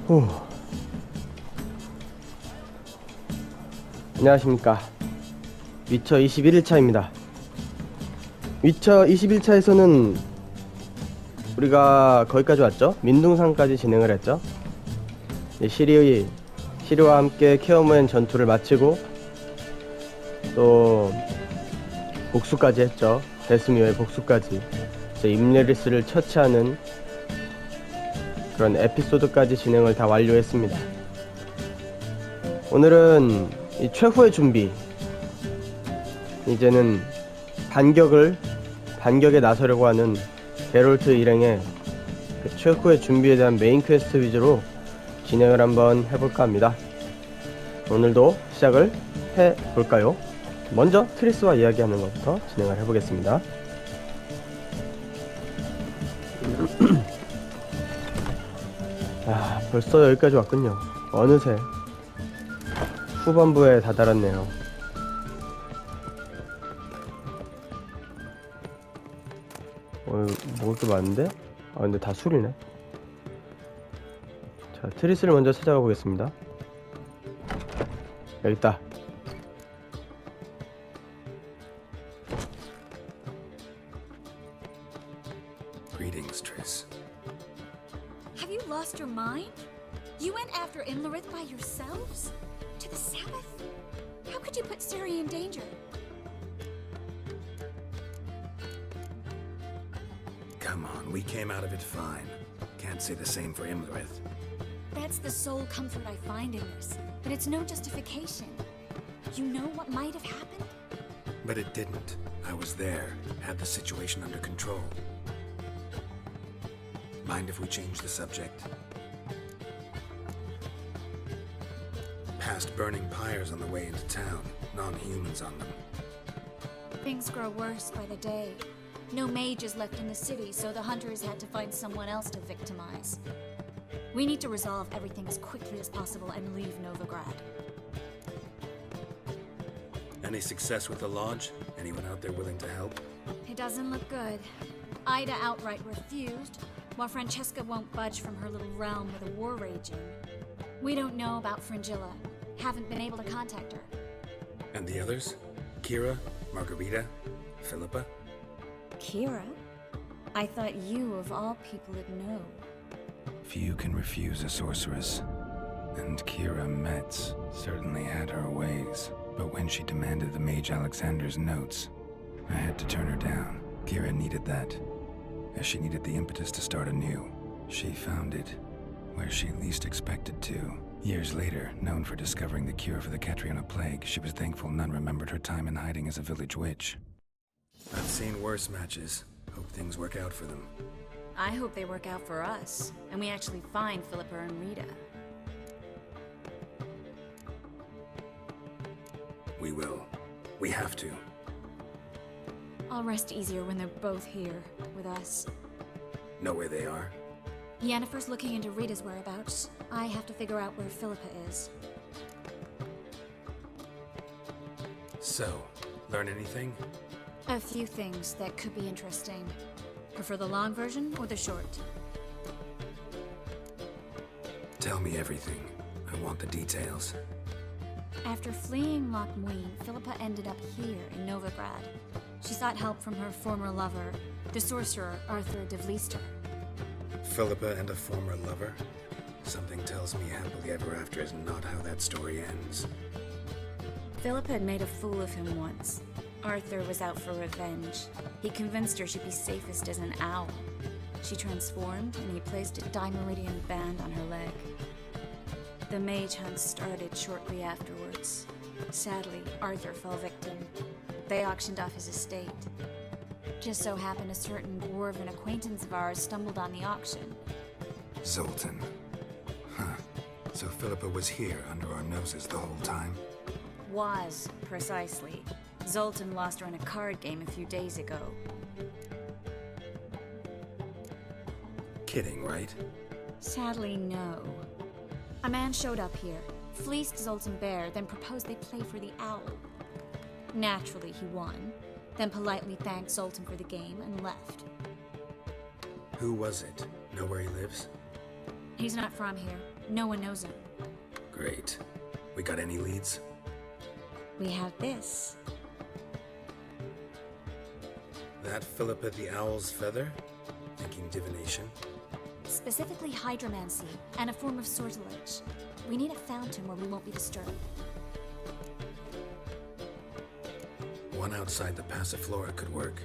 후. 안녕하십니까. 위쳐 21일차입니다. 위쳐 21차에서는 우리가 거기까지 왔죠. 민둥산까지 진행을 했죠. 시리와 함께 케어모엔 전투를 마치고 또 복수까지 했죠. 데스미어의 복수까지, 임레리스를 처치하는 그런 에피소드까지 진행을 다 완료했습니다. 오늘은 이 최후의 준비, 이제는 반격에 나서려고 하는 게롤트 일행의 그 최후의 준비에 대한 메인 퀘스트 위주로 진행을 한번 해볼까 합니다. 오늘도 시작을 해볼까요? 먼저 트리스와 이야기하는 것부터 진행을 해보겠습니다. 벌써 여기까지 왔군요. 어느새 후반부에 다다랐네요. 먹을 게 많은데? 근데 다 술이네. 자, 트리스를 먼저 찾아가 보겠습니다. 여기 있다. Greetings, Triss. Have you lost your mind? You went after Imlerith by yourselves? To the Sabbath? How could you put Ciri in danger? Come on, we came out of it fine. Can't say the same for Imlerith. That's the sole comfort I find in this, but it's no justification. You know what might have happened? But it didn't. I was there, had the situation under control. Mind if we change the subject? Past burning pyres on the way into town, non-humans on them. Things grow worse by the day. No mages left in the city, so the hunters had to find someone else to victimize. We need to resolve everything as quickly as possible and leave Novigrad. Any success with the lodge? Anyone out there willing to help? It doesn't look good. Ida outright refused, while Francesca won't budge from her little realm with a war raging. We don't know about Fringilla. Haven't been able to contact her. And the others? Kira? Margarita? Philippa? Kira? I thought you, of all people, would know. Few can refuse a sorceress. And Kira Metz certainly had her ways. But when she demanded the Mage Alexander's notes, I had to turn her down. Kira needed that, as she needed the impetus to start anew. She found it where she least expected to. Years later, known for discovering the cure for the Catriona plague, she was thankful none remembered her time in hiding as a village witch. I've seen worse matches. Hope things work out for them. I hope they work out for us, and we actually find Philippa and Rita. We will. We have to. I'll rest easier when they're both here, with us. Know where they are? Yennefer's looking into Rita's whereabouts. I have to figure out where Philippa is. So, learn anything? A few things that could be interesting. Prefer the long version or the short? Tell me everything. I want the details. After fleeing Loch Muin, Philippa ended up here in Novigrad. She sought help from her former lover, the sorcerer Arthur de Vlister. Philippa and a former lover? Something tells me happily ever after is not how that story ends. Philippa had made a fool of him once. Arthur was out for revenge. He convinced her she'd be safest as an owl. She transformed, and he placed a Dimeridian band on her leg. The mage hunt started shortly afterwards. Sadly, Arthur fell victim. They auctioned off his estate. Just so happened a certain dwarven acquaintance of ours stumbled on the auction. Zoltan. Huh. So Philippa was here under our noses the whole time? Was, precisely. Zoltan lost her in a card game a few days ago. Kidding, right? Sadly, no. A man showed up here, fleeced Zoltan bare, then proposed they play for the owl. Naturally, he won, then politely thanked Zoltan for the game and left. Who was it? Know where he lives? He's not from here. No one knows him. Great. We got any leads? We have this. That Philippa the Owl's feather? Thinking divination? Specifically hydromancy and a form of sortilege. We need a fountain where we won't be disturbed. One outside the Passiflora could work.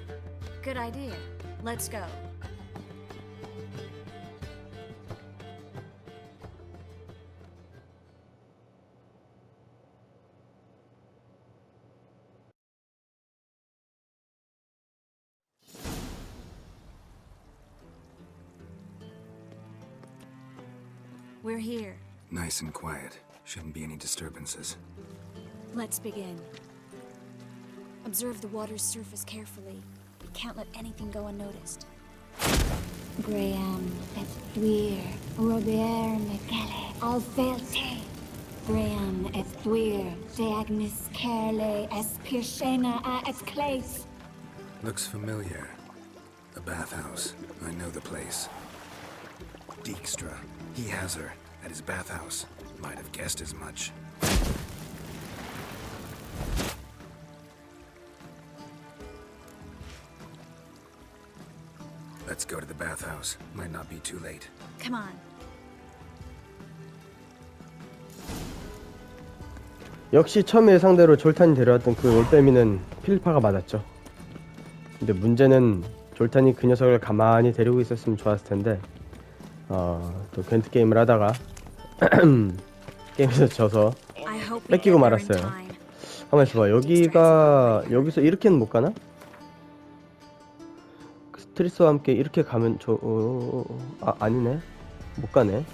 Good idea. Let's go. We're here. Nice and quiet. Shouldn't be any disturbances. Let's begin. Observe the water's surface carefully. We can't let anything go unnoticed. Graham, Ethwir, Robert McGalley, Alfelte. Graham, Ethwir, Deagnis Kerle, Espirshena, Esclase. Looks familiar. A bathhouse. I know the place. Dijkstra. He has her at his bathhouse. Might have guessed as much. Let's go to the bathhouse. Might not be too late. Come on. 역시 처음 예상대로 졸탄이 데려왔던 그 올빼미는 필리파가 맞았죠. 근데 문제는 졸탄이 그 녀석을 가만히 데리고 있었으면 좋았을 텐데 또 괜트 게임을 하다가 게임에서 져서 뺏기고 말았어요. 가만 있어봐. 여기서 이렇게는 못 가나? 트리스와 함께 이렇게 가면 아니네. 못 가네.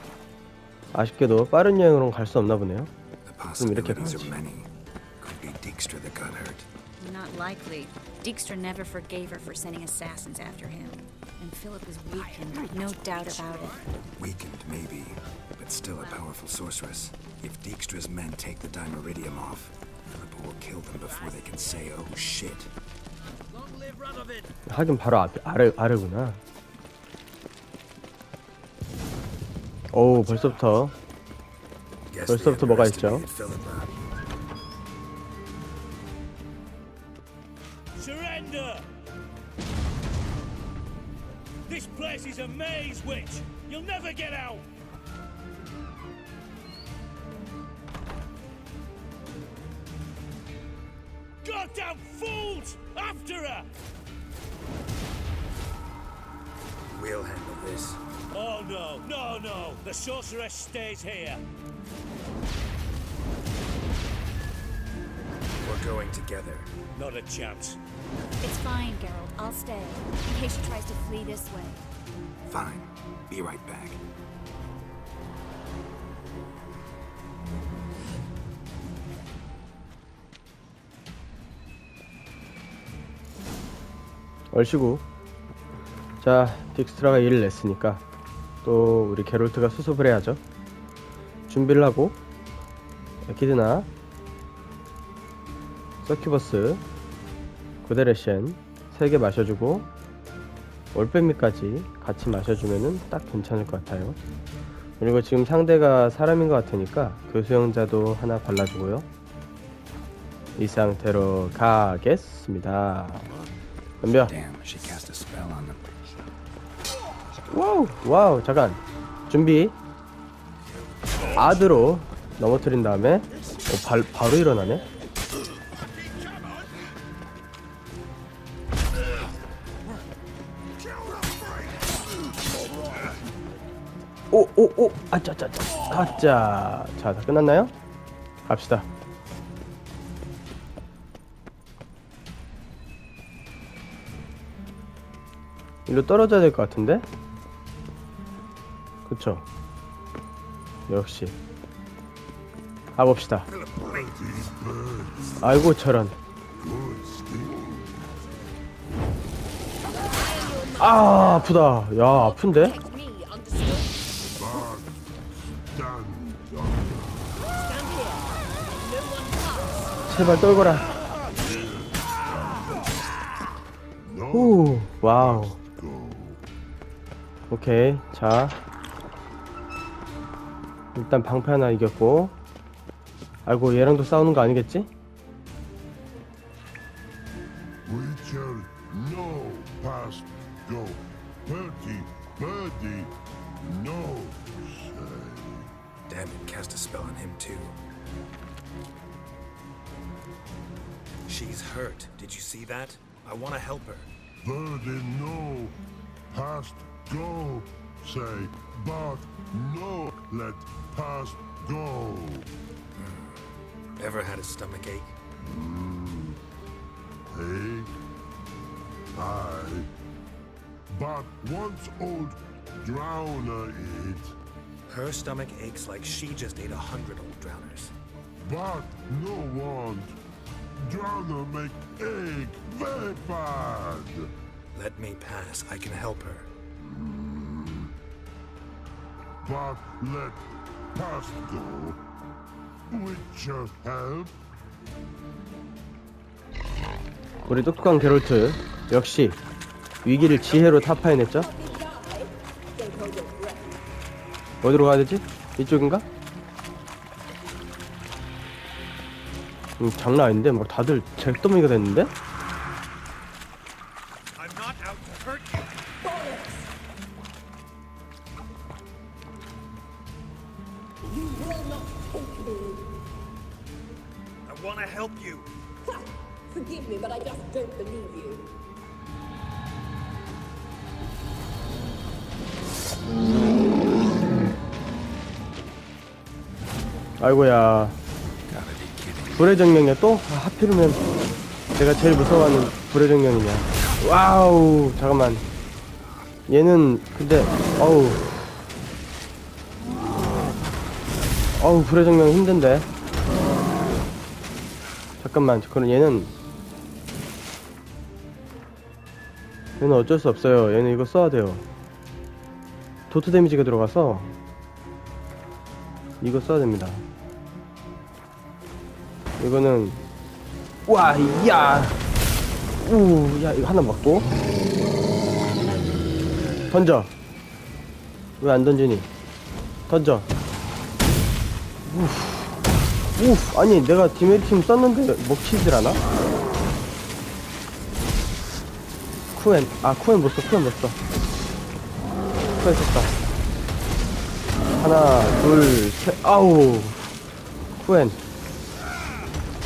아쉽게도 빠른 여행으로는 갈 수 없나 보네요. 그럼 이렇게 가야지. Not likely. Dijkstra never forgave her for sending assassins after him. And Philip was weakened, no doubt about it. Weakened, maybe, but still a powerful sorceress. If Dijkstra's men take the Dimeridium off, Philippa will kill them before they can say, oh shit. 하긴 바로 아래구나. 오, 벌써부터 뭐가 있죠? Surrender! This place is a maze, witch! You'll never get out! Goddamn fools! After her! We'll handle this. Oh no! The sorceress stays here. We're going together. Not a chance. It's fine, Geralt. I'll stay, in case she tries to flee this way. Fine. Be right back. 얼씨구. 자, 딕스트라가 일을 냈으니까 또 우리 게롤트가 수습을 해야죠. 준비를 하고 에키드나, 서큐버스, 구데레셴 3개 마셔주고 올빼미까지 같이 마셔주면은 딱 괜찮을 것 같아요. 그리고 지금 상대가 사람인 것 같으니까 교수형자도 하나 발라주고요. 이 상태로 가겠습니다. 덤벼. 와우, 잠깐. 준비. 아드로 넘어뜨린 다음에 바로 일어나네. 오, 아짜짜짜. 자, 다 끝났나요? 갑시다. 일로 떨어져야 될 것 같은데? 그쵸? 역시 가봅시다. 아이고 저런. 아, 아프다. 야, 아픈데? 제발 떨거라. 오, 와우. 오케이. 자, 일단 방패 하나 이겼고. 아이고, 얘랑도 싸우는 거 아니겠지? We shall no past go. Birdie, no say. Damn it, cast a spell on him too. She's hurt. Did you see that? I want to help her. Birdie, no past go. Say, but no let past go. Ever had a stomach ache? Hey, aye. But once old drowner eat. Her stomach aches like she just ate 100 old drowners. But no want. Drowner make egg very bad. Let me pass. I can help her. But let past go. Which help? 우리 똑똑한 게롤트 역시 위기를 지혜로 타파해냈죠? 어디로 가야 되지? 이쪽인가? 장난 아닌데? 뭐 다들 잭더미가 됐는데? I'm not out to hurt you. I want to help you. Forgive me, but I just don't believe you. 아이고야. 불의 정령이야 또? 하필이면 내가 제일 무서워하는 불의 정령이냐. 와우. 잠깐만. 얘는 근데 어우 불의 정령 힘든데. 잠깐만. 그럼 얘는 어쩔 수 없어요. 얘는 이거 써야 돼요. 도트 데미지가 들어가서 이거 써야 됩니다. 이거는 와, 야, 야 이거 하나 맞고 던져. 왜 안 던지니? 던져. 아니 내가 디메리팀 썼는데 먹히질 않아? 쿠엔 못 써. 쿠엔 썼다. 하나 둘셋 아우 쿠엔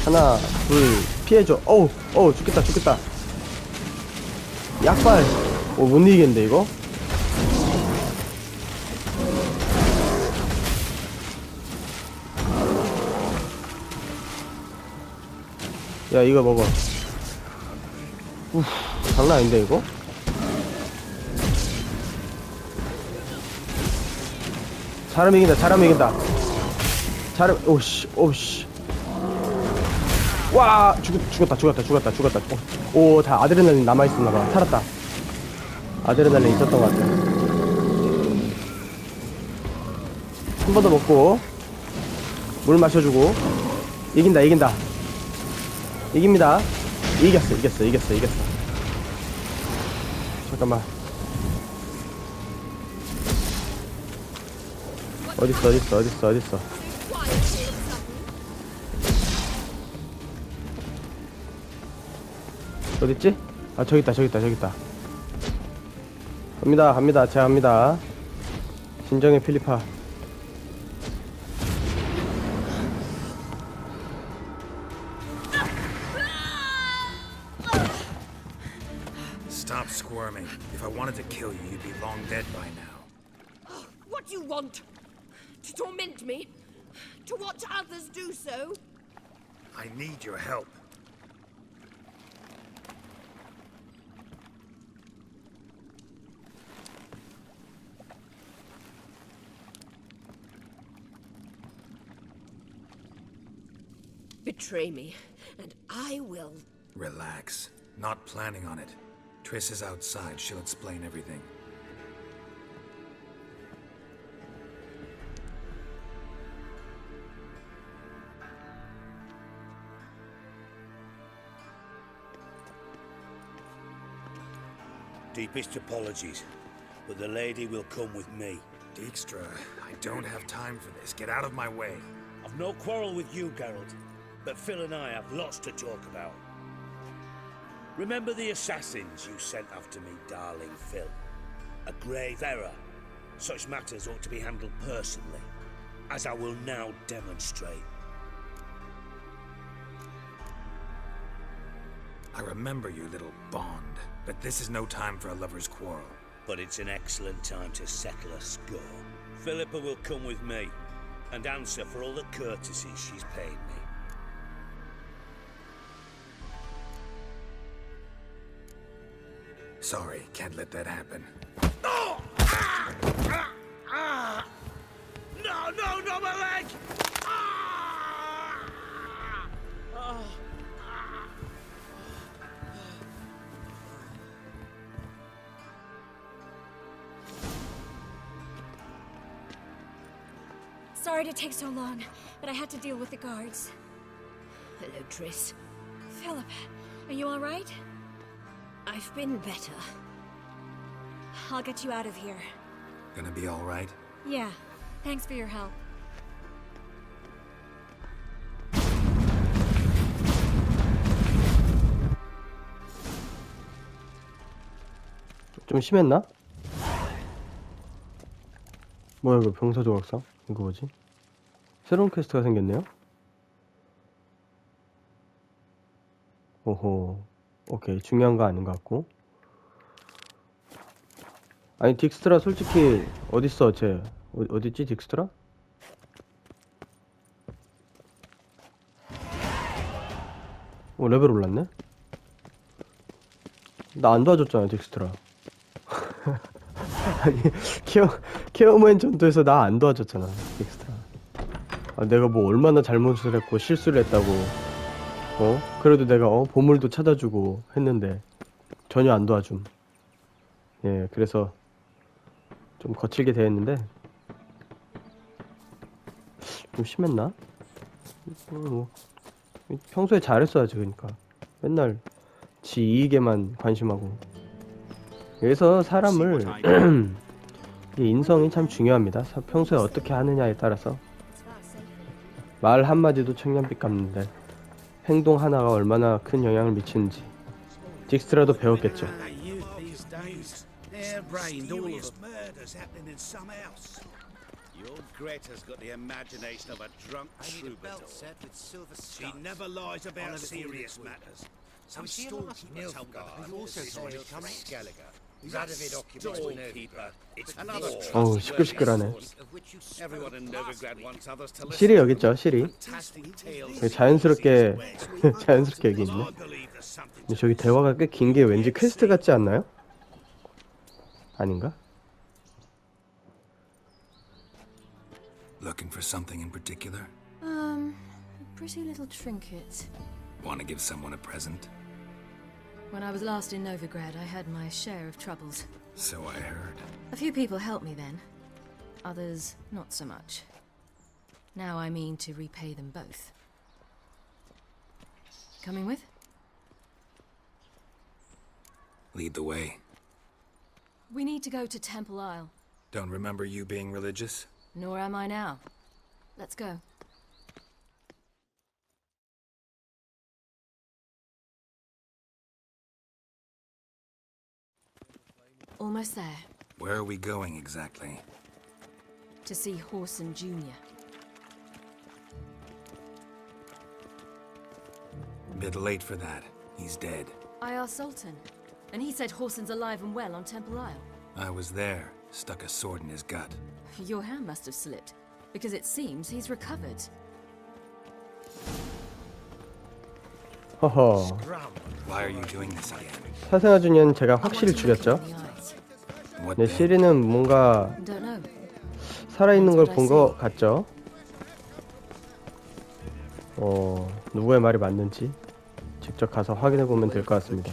하나 둘 피해줘. 어우 죽겠다. 약발. 못 이기겠는데 이거? 야 이거 먹어. 장난 아닌데 이거? 잘하면 이긴다. 오씨. 와 죽었다. 오 다 아드레날린 남아있었나봐. 살았다. 아드레날린 있었던 것 같아. 한 번 더 먹고 물 마셔주고. 이깁니다. 이깁니다. 이겼어. 잠깐만. 어딨어. 어딨지? 아 저기 있다. 갑니다. 제가 갑니다. 진정의 필리파. Stop squirming. If I wanted to kill you, you'd be long dead by now. What do you want? To torment me? To watch others do so? I need your help. Betray me, and I will. Relax. Not planning on it. Triss is outside. She'll explain everything. Deepest apologies. but the lady will come with me. Dijkstra, I don't have time for this. Get out of my way. I've no quarrel with you, Geralt, but Phil and I have lots to talk about. Remember the assassins you sent after me, darling Phil? A grave error. Such matters ought to be handled personally, as I will now demonstrate. I remember your little bond, but this is no time for a lover's quarrel. But it's an excellent time to settle a score. Philippa will come with me and answer for all the courtesies she's paid me. Sorry, can't let that happen. No! No, my leg! Sorry to take so long, but I had to deal with the guards. Hello, Triss. Philip, are you all right? I've been better. I'll get you out of here. Gonna be all right? Yeah, thanks for your help. 좀 심했나? 뭐야 이거 병사 조각상? 이거 뭐지? 새로운 퀘스트가 생겼네요? 오호, 오케이, 중요한 거 아닌 것 같고. 아니 딕스트라 솔직히 어딨어 쟤? 어딨지 딕스트라? 오, 레벨 올랐네? 나 안 도와줬잖아 딕스트라. 아니 케어맨 전투에서 나 안 도와줬잖아 딕스트라. 아, 내가 뭐 얼마나 잘못을 했고 실수를 했다고. 그래도 내가 보물도 찾아주고 했는데 전혀 안 도와줌. 예, 그래서 좀 거칠게 대했는데 좀 심했나? 뭐 평소에 잘했어야지. 그러니까 맨날 지 이익에만 관심하고. 그래서 사람을 이 인성이 참 중요합니다. 평소에 어떻게 하느냐에 따라서 말 한마디도 천년빛 갚는데 행동 하나가 얼마나 큰 영향을 미치는지 딕스트라도 배웠겠죠. Serious murders happening in some house. Your Greta's got the imagination of a drunk troubadour. She never lies about serious matters. Some storekeeper told me who also saw it coming. Storekeeper. It's 어우 시끌시끌하네. Everyone in Novigrad wants others to listen. 실이 여기 있죠. 실이 Fantastic tales. 자연스럽게 자연스럽게 여기 있네. I believe there's something. 근데 저기 대화가 꽤 긴 게 왠지 퀘스트 같지 않나요? 아닌가? Looking for something in particular? A pretty little trinket. Want to give someone a present? When I was last in Novigrad, I had my share of troubles. So I heard. A few people helped me then. Others, not so much. Now I mean to repay them both. Coming with? Lead the way. We need to go to Temple Isle. Don't remember you being religious? Nor am I now. Let's go. Almost there. Where are we going exactly? To see Horson Jr. Bit late for that. He's dead. I asked Sultan, and he said Horson's alive and well on Temple Isle. I was there. Stuck a sword in his gut. Your hand must have slipped, because it seems he's recovered. 허허. Why are you doing this again? 사생아 주니어는 제가 확실히 죽였죠. What 네, then? 시리는 뭔가 Don't know. 살아있는 걸 본 것 같죠. 누구의 말이 맞는지 직접 가서 확인해 보면 될 것 같습니다.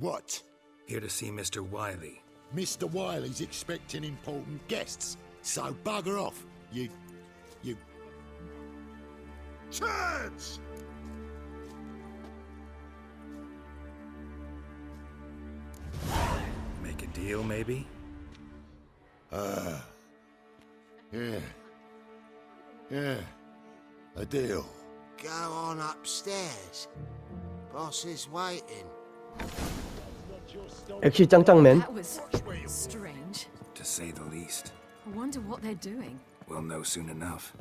What? Here to see Mr. Wiley. Mr. Wiley's expecting important guests, so bugger off, you... Chance! deal, maybe? Yeah. Yeah. A deal. Go on upstairs. Boss is waiting. 액시 짱짱맨. That was strange. To say the least. I wonder what they're doing. We'll know soon enough.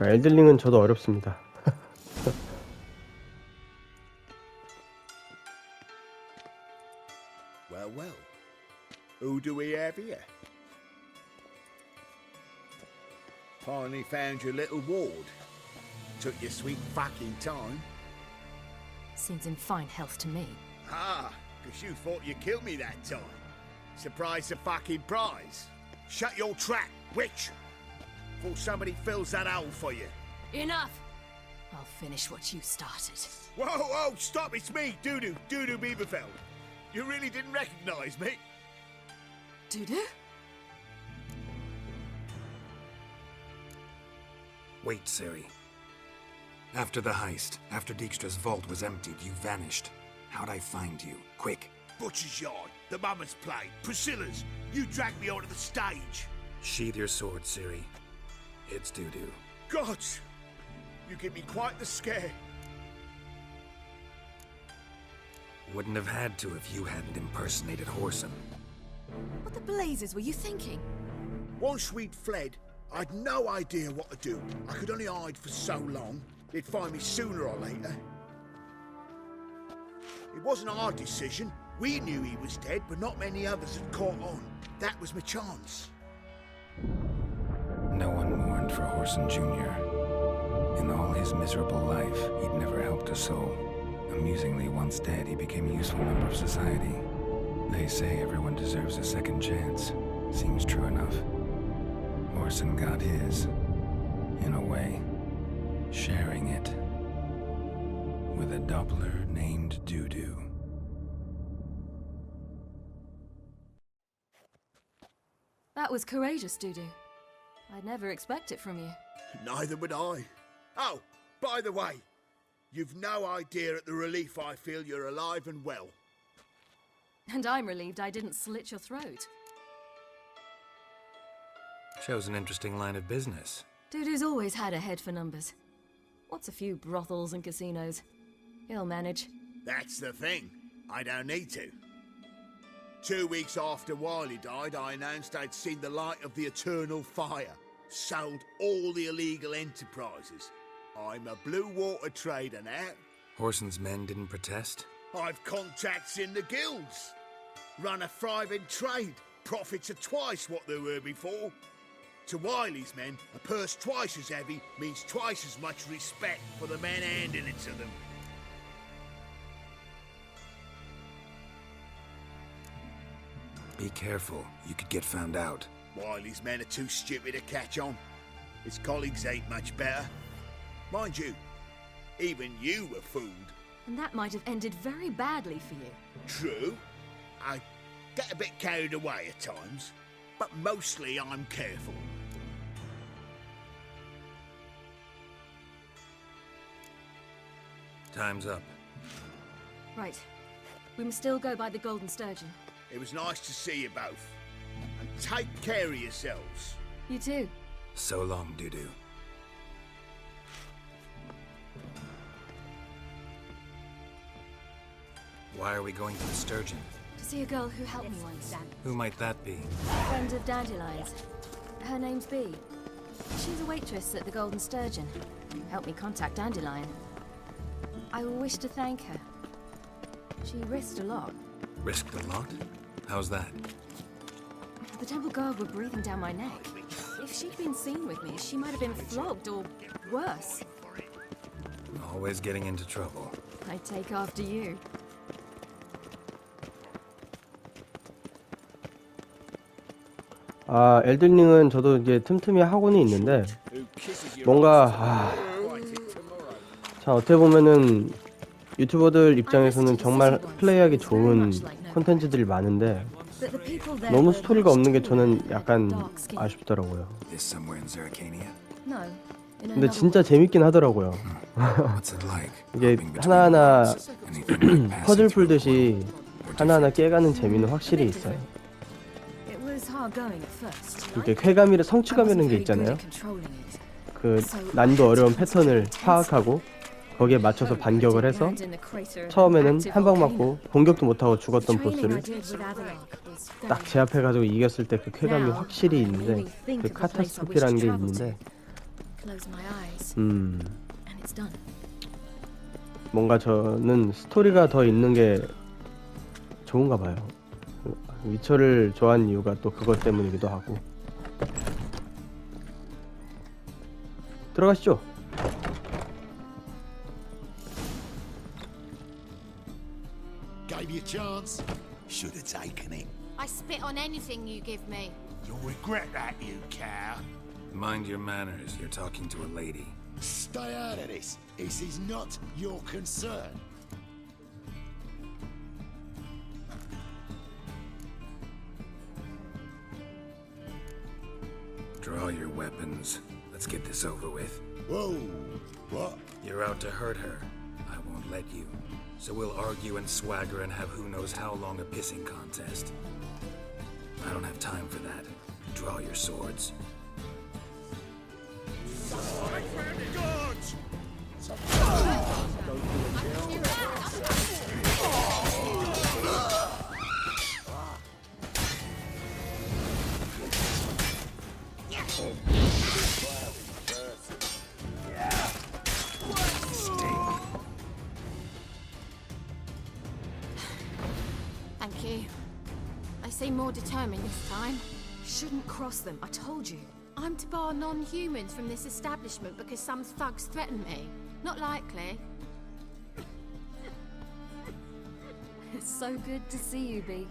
엘들링은 저도 어렵습니다. Well. Who do we have here? Finally found your little ward. Took your sweet fucking time. Seems in fine health to me. Ah, because you thought you killed me that time. Surprise the fucking prize. Shut your trap, witch! Before somebody fills that hole for you. Enough! I'll finish what you started. Whoa, stop, it's me, Dudu Beaverfeld. You really didn't recognize me? Dudu? Wait, Ciri. After the heist, after Dijkstra's vault was emptied, you vanished. How'd I find you? Quick. Butcher's Yard, the Mama's Play, Priscilla's. You dragged me onto the stage. Sheathe your sword, Ciri. It's Dudu. Gods! You give me quite the scare. Wouldn't have had to if you hadn't impersonated Whoreson. What the blazes were you thinking? Once we'd fled, I'd no idea what to do. I could only hide for so long. They'd find me sooner or later. It wasn't our decision. We knew he was dead, but not many others had caught on. That was my chance. No one mourned for Whoreson Jr. In all his miserable life, he'd never helped a soul. Amusingly, once dead, he became a useful member of society. They say everyone deserves a second chance. Seems true enough. Whoreson got his, in a way, sharing it with a Doppler named Dudu. That was courageous, Dudu. I'd never expect it from you. Neither would I. Oh, by the way, you've no idea at the relief I feel you're alive and well. And I'm relieved I didn't slit your throat. Shows an interesting line of business. Dudu's always had a head for numbers. What's a few brothels and casinos? He'll manage. That's the thing. I don't need to. 2 weeks after Wiley died, I announced I'd seen the light of the eternal fire. Sold all the illegal enterprises. I'm a blue water trader now. Whoreson's men didn't protest? I've contacts in the guilds. Run a thriving trade. Profits are twice what they were before. To Wiley's men, a purse twice as heavy means twice as much respect for the men handing it to them. Be careful, you could get found out. Wiley's men are too stupid to catch on. His colleagues ain't much better. Mind you, even you were fooled. And that might have ended very badly for you. True. I get a bit carried away at times, but mostly I'm careful. Time's up. Right. We must still go by the Golden Sturgeon. It was nice to see you both. And take care of yourselves. You too. So long, Dudu. Why are we going to the Sturgeon? To see a girl who helped me once. Who might that be? A friend of Dandelion's. Her name's Bee. She's a waitress at the Golden Sturgeon. Helped me contact Dandelion. I wish to thank her. She risked a lot. Risked a lot? How's that? The temple guard were breathing down my neck. If she'd been seen with me, she might have been flogged or worse. Always getting into trouble. I take after you. 아, 엘든링은 저도 이제 틈틈이 하고는 있는데 뭔가 자, 어떻게 보면은 유튜버들 입장에서는 정말 플레이하기 좋은 콘텐츠들이 많은데 But the people there 너무 were 스토리가 없는 게 much 저는 taller 약간 and dark-skinned. 아쉽더라고요. This somewhere in Zeracania? No. In 근데 another 진짜 world. 재밌긴 하더라고요. What's it like? 이게 Hopping between 하나하나 worlds? Anything like 퍼즐 passing through a 풀듯이 portal? Or 하나하나 different? 깨가는 재미는 확실히 있어요. It was hard going at first. 이렇게 쾌감이라 I wasn't 성취감이라는 게 very good 있잖아요. at controlling it. 그 난이도 어려운 패턴을 파악하고 거기에 맞춰서 반격을 해서 Land in the crater of an 처음에는 active 한 방 volcano. 맞고 공격도 못하고 죽었던 The training I 보스를 did with Avalok was very 딱 제압해가지고 이겼을 때 그 쾌감이 Now, 확실히 I 있는데 only think 그 of the place I wish to 카타스트로피라는 게 travel 있는데 Close my eyes 음 and it's done. 뭔가 저는 스토리가 더 있는 게 좋은가 봐요. 위쳐를 좋아하는 이유가 또 그것 때문이기도 하고. 들어가시죠. Gave you a chance. Should have taken it. I spit on anything you give me. You'll regret that, you cow. Mind your manners. You're talking to a lady. Stay out of this. This is not your concern. Draw your weapons. Let's get this over with. Whoa. What? You're out to hurt her. I won't let you. So we'll argue and swagger and have who knows how long a pissing contest. I don't have time for that. Draw your swords. Thank you. They seem more determined this time. Shouldn't cross them, I told you. I'm to bar non-humans from this establishment because some thugs threaten me. Not likely. It's so good to see you, Bee.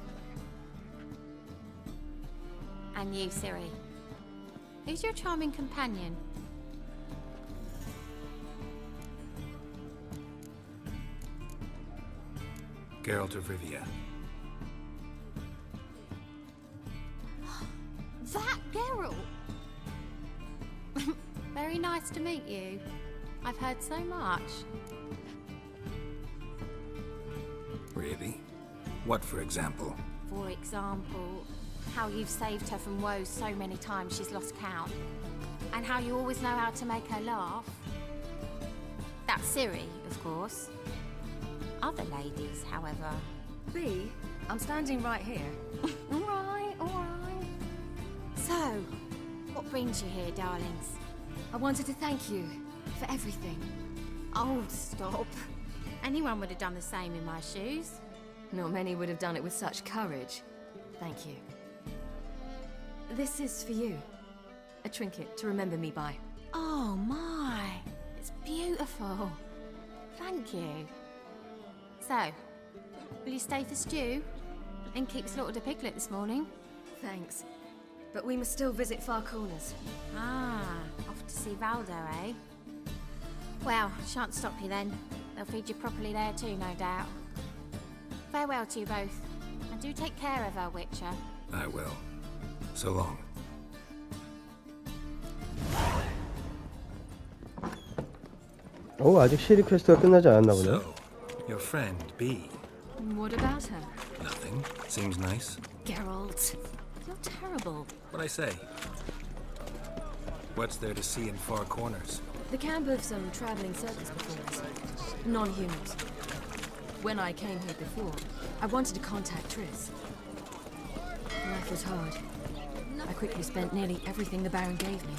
And you, Siri. Who's your charming companion? Geralt of Rivia. That Geralt! Very nice to meet you. I've heard so much. Really? What, for example? For example, how you've saved her from woes so many times she's lost count. And how you always know how to make her laugh. That's Siri, of course. Other ladies, however. Bee, I'm standing right here. Alright, alright. So, what brings you here, darlings? I wanted to thank you for everything. Oh, stop. Anyone would have done the same in my shoes. Not many would have done it with such courage. Thank you. This is for you. A trinket to remember me by. Oh my, it's beautiful. Thank you. So, will you stay for stew? And keep slaughtered a piglet this morning? Thanks. But we must still visit Far Corners. Ah, off to see Valdo, eh? Well, shan't stop you then. They'll feed you properly there too, no doubt. Farewell to you both. And do take care of our Witcher. I will. So long. 아직 시리 퀘스트가 끝나지 않았나 보네요. So, your friend, B. What about her? Nothing. Seems nice. Geralt, you're terrible. What'd I say? What's there to see in Far Corners? The camp of some traveling circus performers. Non-humans. When I came here before, I wanted to contact Triss. Life was hard. I quickly spent nearly everything the Baron gave me.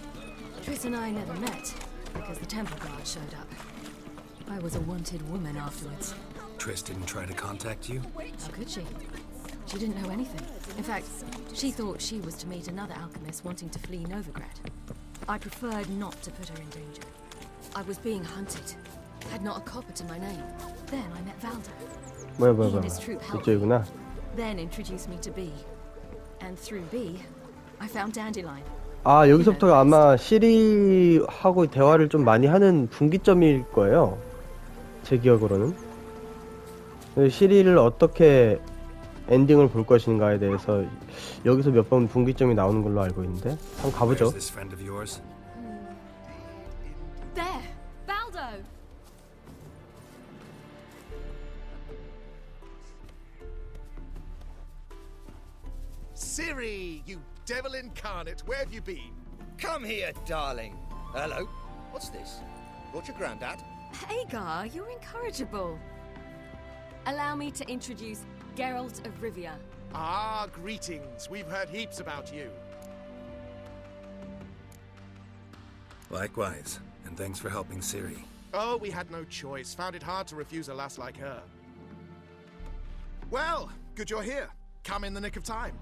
Triss and I never met, because the temple guard showed up. I was a wanted woman afterwards. Triss didn't try to contact you? How could she? She didn't know anything. In fact, she thought she was to meet another alchemist wanting to flee Novigrad. I preferred not to put her in danger. I was being hunted. Had not a copper to my name. Then I met Valdo. He and his troop helped me. 이쪽이구나. Then introduced me to B. And through B, I found Dandelion. 아, 여기서부터가 아마 시리하고 대화를 좀 많이 하는 분기점일 거예요. 제 기억으로는. 시리를 어떻게 엔딩을 볼 것인가에 대해서 여기서 몇 번 분기점이 나오는 걸로 알고 있는데 한번 가보죠. Where's this friend of yours? There! Baldo! Ciri, you devil incarnate, where have you been? Come here, darling. Hello. What's this? Brought your granddad? Hagar, you're incorrigible. Allow me to introduce Geralt of Rivia. Ah, greetings. We've heard heaps about you. Likewise, and thanks for helping Ciri. Oh, we had no choice. Found it hard to refuse a lass like her. Well, good you're here. Come in the nick of time.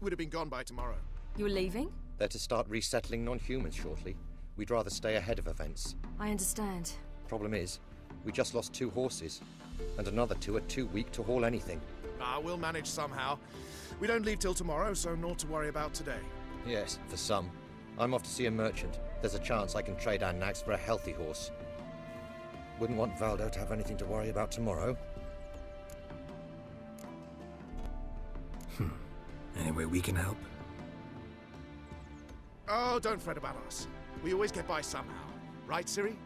Would have been gone by tomorrow. You're leaving? They're to start resettling non-humans shortly. We'd rather stay ahead of events. I understand. Problem is, we just lost 2 horses, and another 2 are too weak to haul anything. Ah, we'll manage somehow. We don't leave till tomorrow, so naught to worry about today. Yes, for some. I'm off to see a merchant. There's a chance I can trade our nags for a healthy horse. Wouldn't want Valdo to have anything to worry about tomorrow. Any way we can help? Oh, don't fret about us. We always get by somehow. Right, Ciri?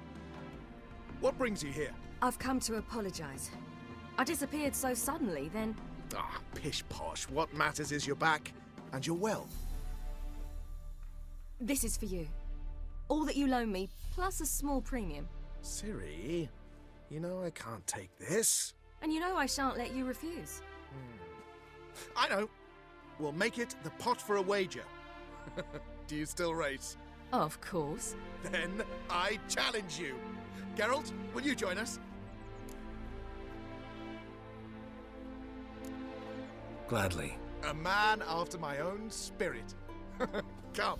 What brings you here? I've come to apologize. I disappeared so suddenly, then... Ah, pish-posh. What matters is you're back, and you're well. This is for you. All that you loan me, plus a small premium. Ciri, you know I can't take this. And you know I shan't let you refuse. I know. We'll make it the pot for a wager. Do you still race? Of course. Then I challenge you. Geralt, will you join us? Gladly. A man after my own spirit. Come.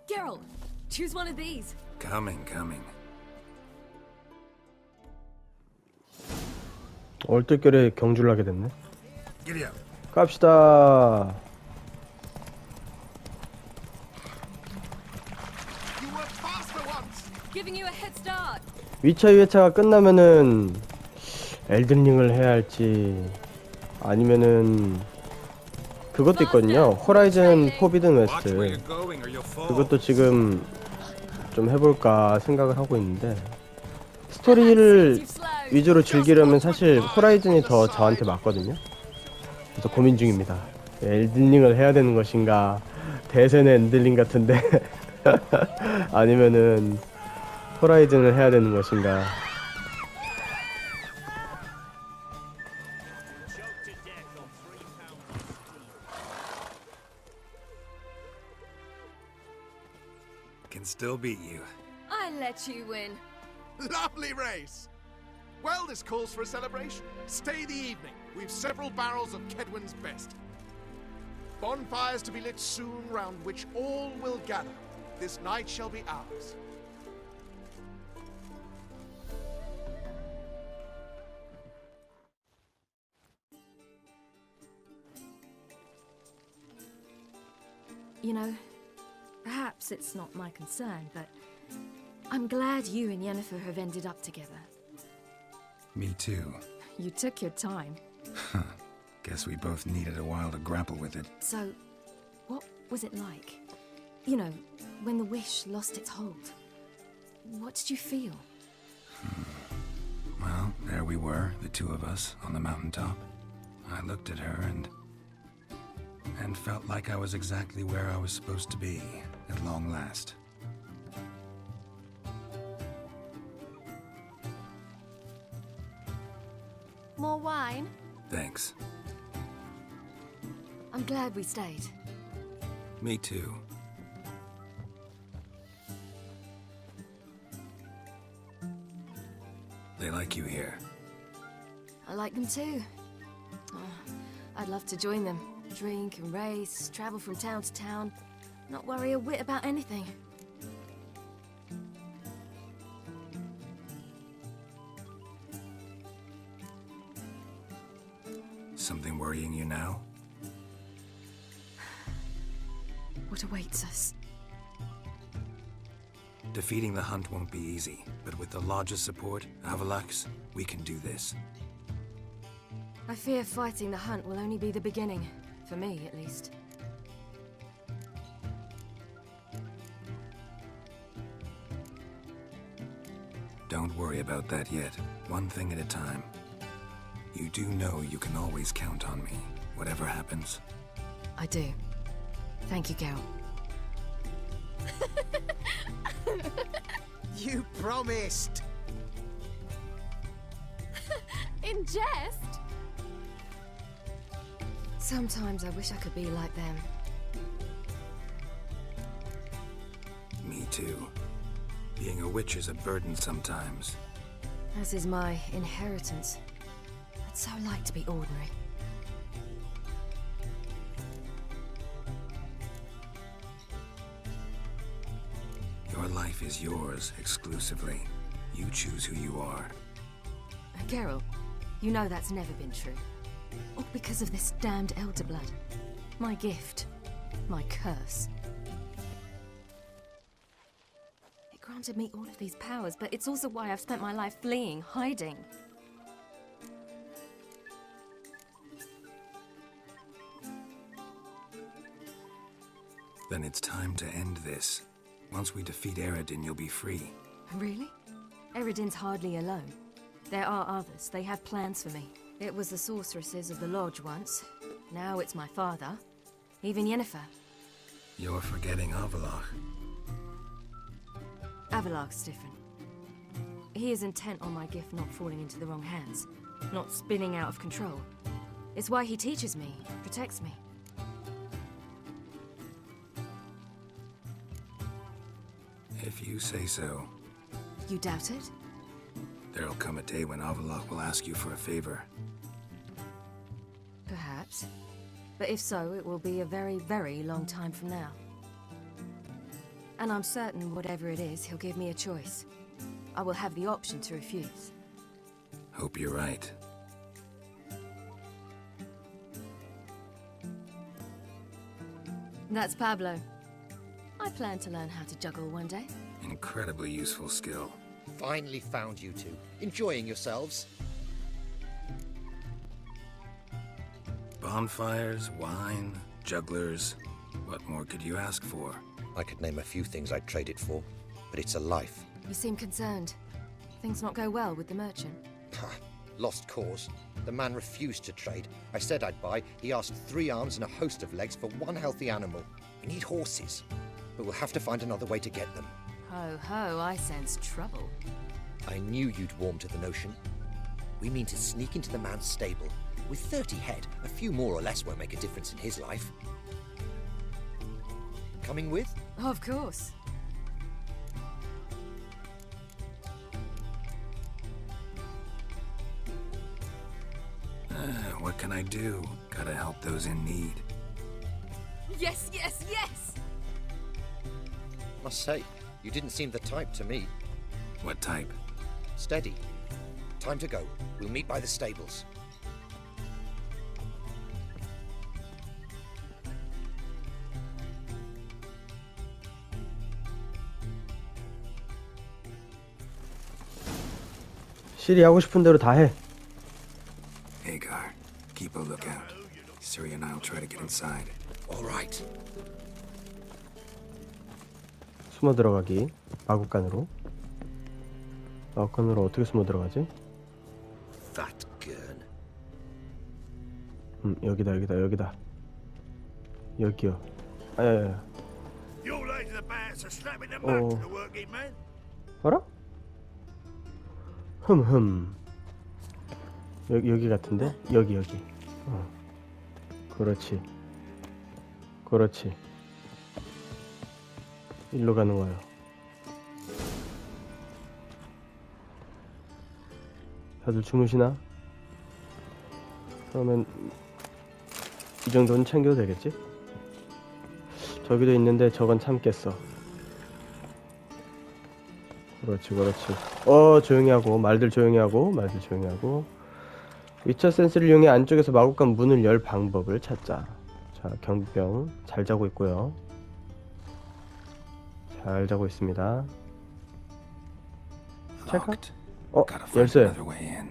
Geralt, choose one of these. Coming. 얼떨결에 경주를 하게 됐네. Giddy up. 갑시다. You were faster once. Giving you a head start. 위쳐 2회차가 끝나면은 엘든링을 해야 할지 아니면은 그것도 있거든요. 호라이즌 포비든 Watch where 웨스트. you're going or you'll fall. 그것도 지금 좀 해볼까 생각을 하고 있는데 스토리를 위주로 즐기려면 사실 호라이즌이 더 저한테 맞거든요. 그래서 고민 중입니다. 엘든링을 해야 되는 것인가, 대세는 엔들링 같은데 아니면은 호라이즌을 해야 되는 것인가. Can still beat you. I let you win. Lovely race. Well, this calls for a celebration. Stay the evening. We've several barrels of Kedwin's best. Bonfires to be lit soon, round which all will gather. This night shall be ours. You know, perhaps it's not my concern, but I'm glad you and Yennefer have ended up together. Me too. You took your time. Guess we both needed a while to grapple with it. So, what was it like? You know, when the wish lost its hold. What did you feel? Well, there we were, the two of us, on the mountaintop. I looked at her and felt like I was exactly where I was supposed to be, at long last. More wine? Thanks. I'm glad we stayed. Me too. They like you here. I like them too. Oh, I'd love to join them. Drink and race, travel from town to town, not worry a whit about anything. Something worrying you now? What awaits us? Defeating the hunt won't be easy, but with the Lodge's support, Avalaks, we can do this. I fear fighting the hunt will only be the beginning. For me, at least. Don't worry about that yet. One thing at a time. You do know you can always count on me, whatever happens. I do. Thank you, Geralt. You promised! In jest? Sometimes I wish I could be like them. Me too. Being a witch is a burden sometimes. As is my inheritance. I'd so like to be ordinary. Your life is yours, exclusively. You choose who you are. Geralt, you know that's never been true. All because of this damned elder blood. My gift. My curse. It granted me all of these powers, but it's also why I've spent my life fleeing, hiding. Then it's time to end this. Once we defeat Eredin, you'll be free. Really? Eredin's hardly alone. There are others. They have plans for me. It was the sorceresses of the Lodge once. Now it's my father. Even Yennefer. You're forgetting Avalach. Avalak's different. He is intent on my gift not falling into the wrong hands. Not spinning out of control. It's why he teaches me, protects me. If you say so. You doubt it? There'll come a day when Avalak will ask you for a favor. Perhaps. But if so, it will be a very, very long time from now. And I'm certain whatever it is, he'll give me a choice. I will have the option to refuse. Hope you're right. That's Pablo. I plan to learn how to juggle one day. Incredibly useful skill. Finally found you two. Enjoying yourselves? Bonfires, wine, jugglers. What more could you ask for? I could name a few things I'd trade it for, but it's a life. You seem concerned. Things not go well with the merchant. Ha! Lost cause. The man refused to trade. I said I'd buy. He asked 3 arms and a host of legs for one healthy animal. We need horses, but we'll have to find another way to get them. Ho ho, I sense trouble. I knew you'd warm to the notion. We mean to sneak into the man's stable. With 30 head, a few more or less won't make a difference in his life. Coming with? Of course. What can I do? Gotta help those in need. Yes, yes, yes! Must say, you didn't seem the type to me. What type? Steady. Time to go. We'll meet by the stables. 시리 하고 싶은 대로 다 해. Hagar, keep a lookout. Ciri and I'll try to get inside. All right. 숨어 들어가기. 마구간으로. 마구간으로 어떻게 숨어 들어가지? Fat gun. 여기다. 여기요. 아야야야. You're late to the bats are slapping them back to the working man. 어라? 여기 같은데? 여기. 그렇지. 일로 가는 거예요. 다들 주무시나? 그러면 이 정도는 챙겨도 되겠지? 저기도 있는데 저건 참겠어. 그렇지. 조용히 하고 말들 조용히 하고. 위쳐 센스를 이용해 안쪽에서 마구간 문을 열 방법을 찾자. 자, 경비병 잘 자고 있고요. 잘 자고 있습니다. 체크? Locked. 어, Gotta find 열쇠. another way in.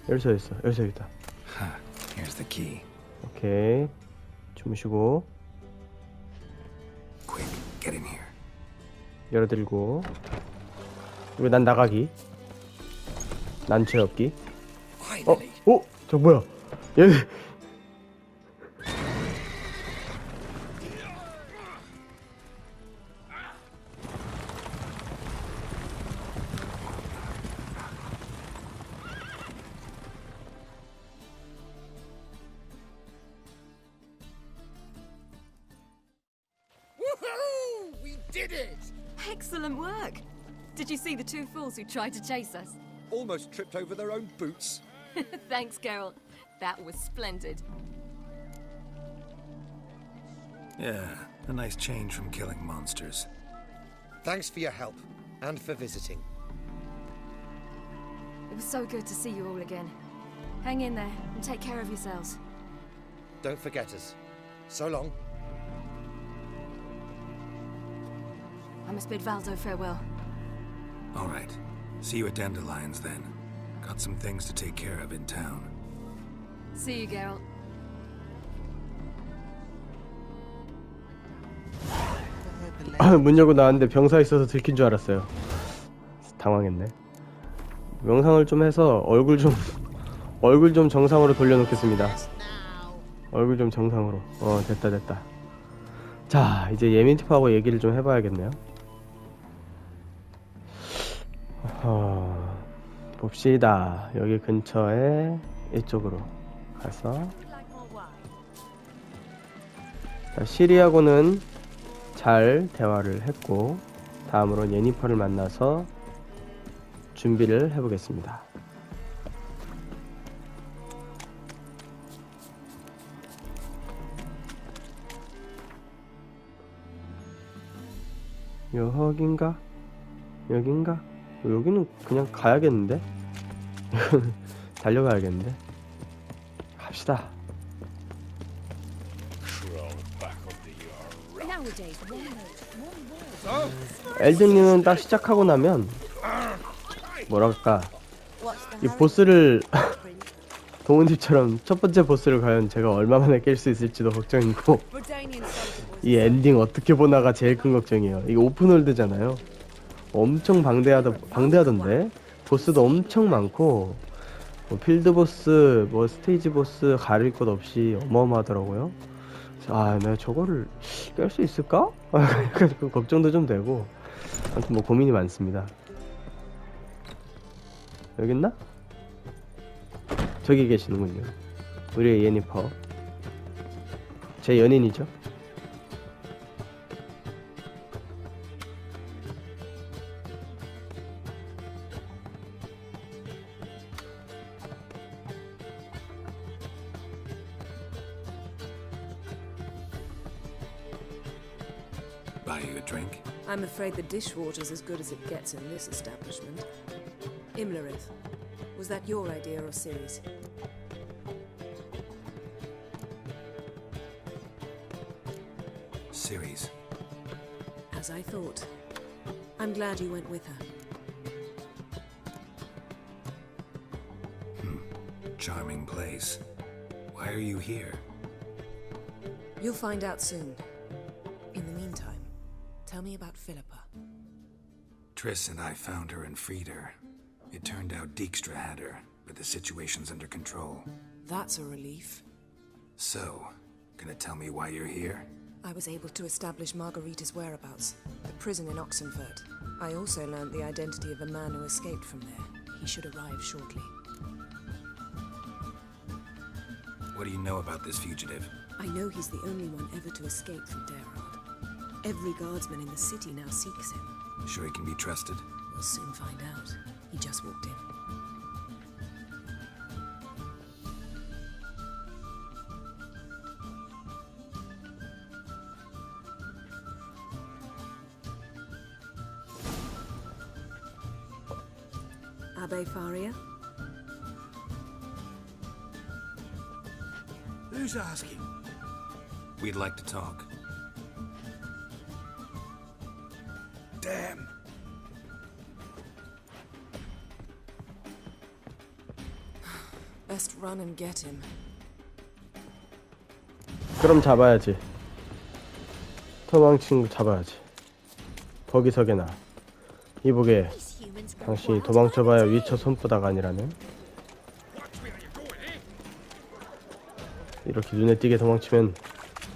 열쇠 있어. 열쇠 있다. Huh. Here's the key. 오케이. 주무시고 Quick, get in here. 열어드리고. 그리고 난 나가기. 난체 없기. Finally. 어? 저 뭐야? 얘 Woohoo! We did it! Excellent work! Did you see the two fools who tried to chase us? Almost tripped over their own boots. Thanks, Geralt. That was splendid. Yeah, a nice change from killing monsters. Thanks for your help and for visiting. It was so good to see you all again. Hang in there and take care of yourselves. Don't forget us. So long. I must bid Valdo farewell. All right. See you at Dandelion's then. Got some things to take care of in town. See you, Geralt. 문 열고 나왔는데 병사 있어서 들킨 줄 알았어요. 당황했네. 명상을 좀 해서 얼굴 좀 정상으로 돌려놓겠습니다. 얼굴 좀 정상으로. 됐다. 자, 이제 예니퍼하고 얘기를 좀 해봐야겠네요. 봅시다. 여기 근처에 이쪽으로 가서. 자, 시리하고는 잘 대화를 했고, 다음으로 예니퍼를 만나서 준비를 해보겠습니다. 여긴가? 여긴가? 여기는 그냥 가야겠는데? 달려가야겠는데? 갑시다. 엘든링은 딱 시작하고 나면 뭐랄까 이 보스를 동훈님처럼 첫 번째 보스를 과연 제가 얼마만에 깰 수 있을지도 걱정이고 이 엔딩 어떻게 보나가 제일 큰 걱정이에요. 이게 오픈월드잖아요. 엄청 방대하던데 보스도 엄청 많고 뭐 필드 보스, 뭐 스테이지 보스 가릴 것 없이 어마어마하더라고요. 아, 내가 저거를 깰 수 있을까? 그 걱정도 좀 되고 아무튼 뭐 고민이 많습니다. 여기 있나? 저기 계시는군요. 우리의 예니퍼. 제 연인이죠. Buy you a drink? I'm afraid the dishwater's as good as it gets in this establishment. Imlerith, was that your idea or Ciri's? Series. As I thought. I'm glad you went with her. Charming place. Why are you here? You'll find out soon. In the meantime, tell me about Philippa. Triss and I found her and freed her. It turned out Dijkstra had her, but the situation's under control. That's a relief. So, gonna tell me why you're here? I was able to establish Margarita's whereabouts, the prison in Oxenfurt. I also learned the identity of a man who escaped from there. He should arrive shortly. What do you know about this fugitive? I know he's the only one ever to escape from Derard. Every guardsman in the city now seeks him. Sure he can be trusted? We'll soon find out. He just walked in. Abbe Faria? Who's asking? We'd like to talk. Damn. Best run and get him. 그럼 잡아야지. 도망친 거 잡아야지. 거기서게나. 이보게, 당신이 도망쳐봐야 위쳐 손바닥 아니라네. 이렇게 눈에 띄게 도망치면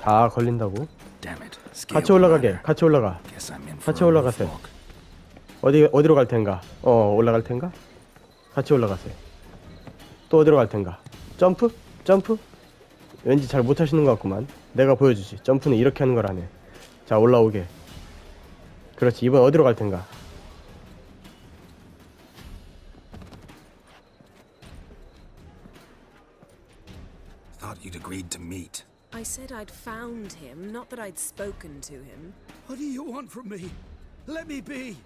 다 걸린다고. 같이 올라가게. 같이 올라가. 같이 올라가세요. 어디로 갈 텐가? 올라갈 텐가? 같이 올라가세요. 또 어디로 갈 텐가? 점프? 점프? 왠지 잘 못하시는 것 같구만. 내가 보여주지. 점프는 이렇게 하는 거라네. 자, 올라오게. 그렇지. 이번 어디로 갈 텐가? Thought you'd agreed to meet. I said I'd found him, not that I'd spoken to him. What do you want from me? Let me be.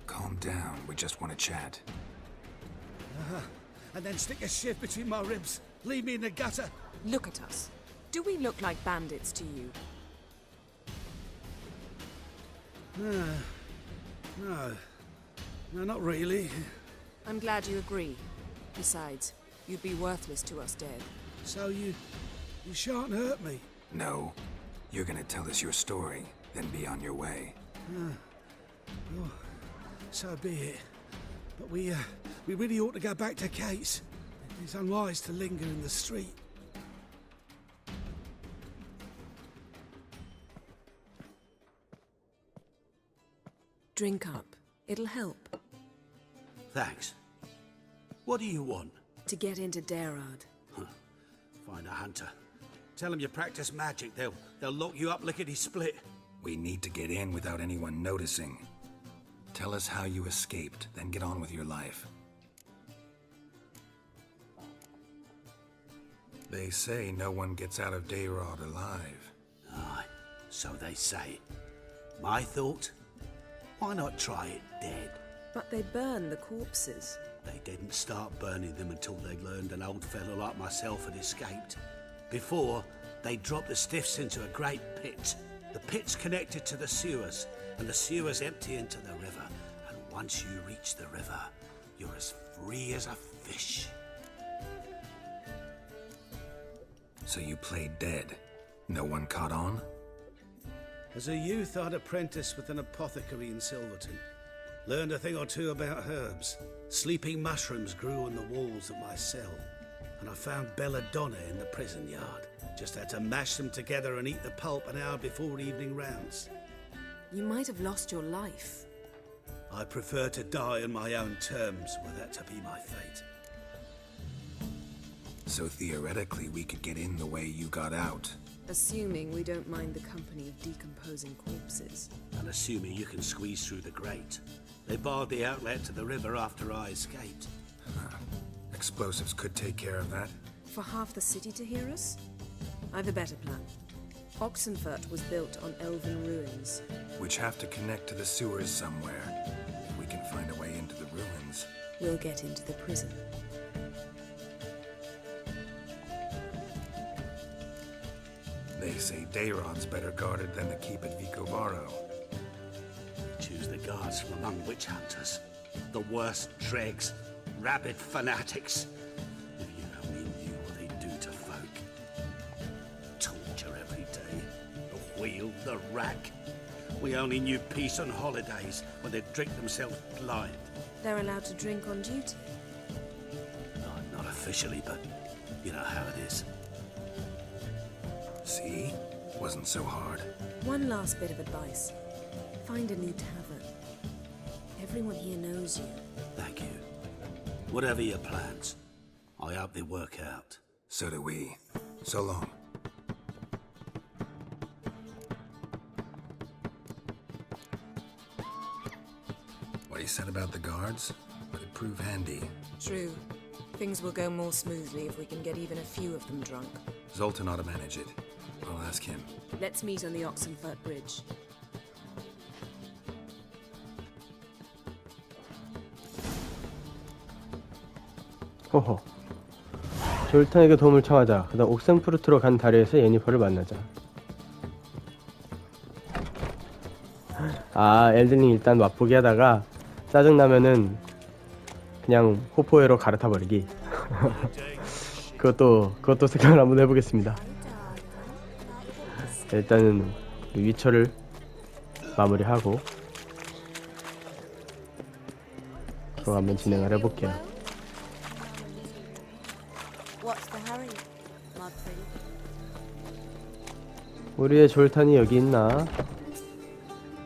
Calm down. We just want to chat. And then stick a shiv between my ribs. Leave me in the gutter. Look at us. Do we look like bandits to you? No. No, not really. I'm glad you agree. Besides, you'd be worthless to us dead. So you shan't hurt me. No. You're gonna tell us your story, then be on your way. Oh, so be it. But we really ought to go back to Kate's. It's unwise to linger in the street. Drink up. It'll help. Thanks. What do you want? To get into Darad. Find a hunter. Tell them you practice magic. They'll lock you up lickety-split. We need to get in without anyone noticing. Tell us how you escaped, then get on with your life. They say no one gets out of Darad alive. Aye, so they say. My thought? Why not try it dead? But they burn the corpses. They didn't start burning them until they learned an old fellow like myself had escaped. Before, they dropped the stiffs into a great pit. The pit's connected to the sewers, and the sewers empty into the river. And once you reach the river, you're as free as a fish. So you played dead. No one caught on? As a youth, I'd apprenticed with an apothecary in Silverton. Learned a thing or two about herbs. Sleeping mushrooms grew on the walls of my cell. And I found belladonna in the prison yard. Just had to mash them together and eat the pulp an hour before evening rounds. You might have lost your life. I prefer to die on my own terms, were that to be my fate. So theoretically, we could get in the way you got out. Assuming we don't mind the company of decomposing corpses. And assuming you can squeeze through the grate. They barred the outlet to the river after I escaped. Explosives could take care of that. For half the city to hear us? I've a better plan. Oxenfurt was built on elven ruins. Which have to connect to the sewers somewhere. If we can find a way into the ruins. We'll get into the prison. They say Dayrod's better guarded than the keep at Vicovaro. Choose the guards from among witch hunters. The worst dregs, rabid fanatics. If you only knew what they do to folk. Torture every day. The wheel, the rack. We only knew peace on holidays when they'd drink themselves blind. They're allowed to drink on duty? Not officially, but you know how it is. See? Wasn't so hard. One last bit of advice. Find a new tavern. Everyone here knows you. Thank you. Whatever your plans, I hope they work out. So do we. So long. What he said about the guards could prove handy. True. Things will go more smoothly if we can get even a few of them drunk. Zoltan ought to manage it. I'll ask him. Let's meet on the Oxenfurt Bridge. 호호. 졸탄에게 도움을 청하자. 그 다음 옥센푸르트로 간 다리에서 예니퍼를 만나자. 아, 엘든링 일단 맛보기 하다가 짜증나면은 그냥 호포회로 갈아타버리기. 그것도 생각을 한번 해보겠습니다. 일단은 위쳐를 마무리하고 그럼 한번 진행을 해볼게요. 우리의 졸탄이 여기 있나?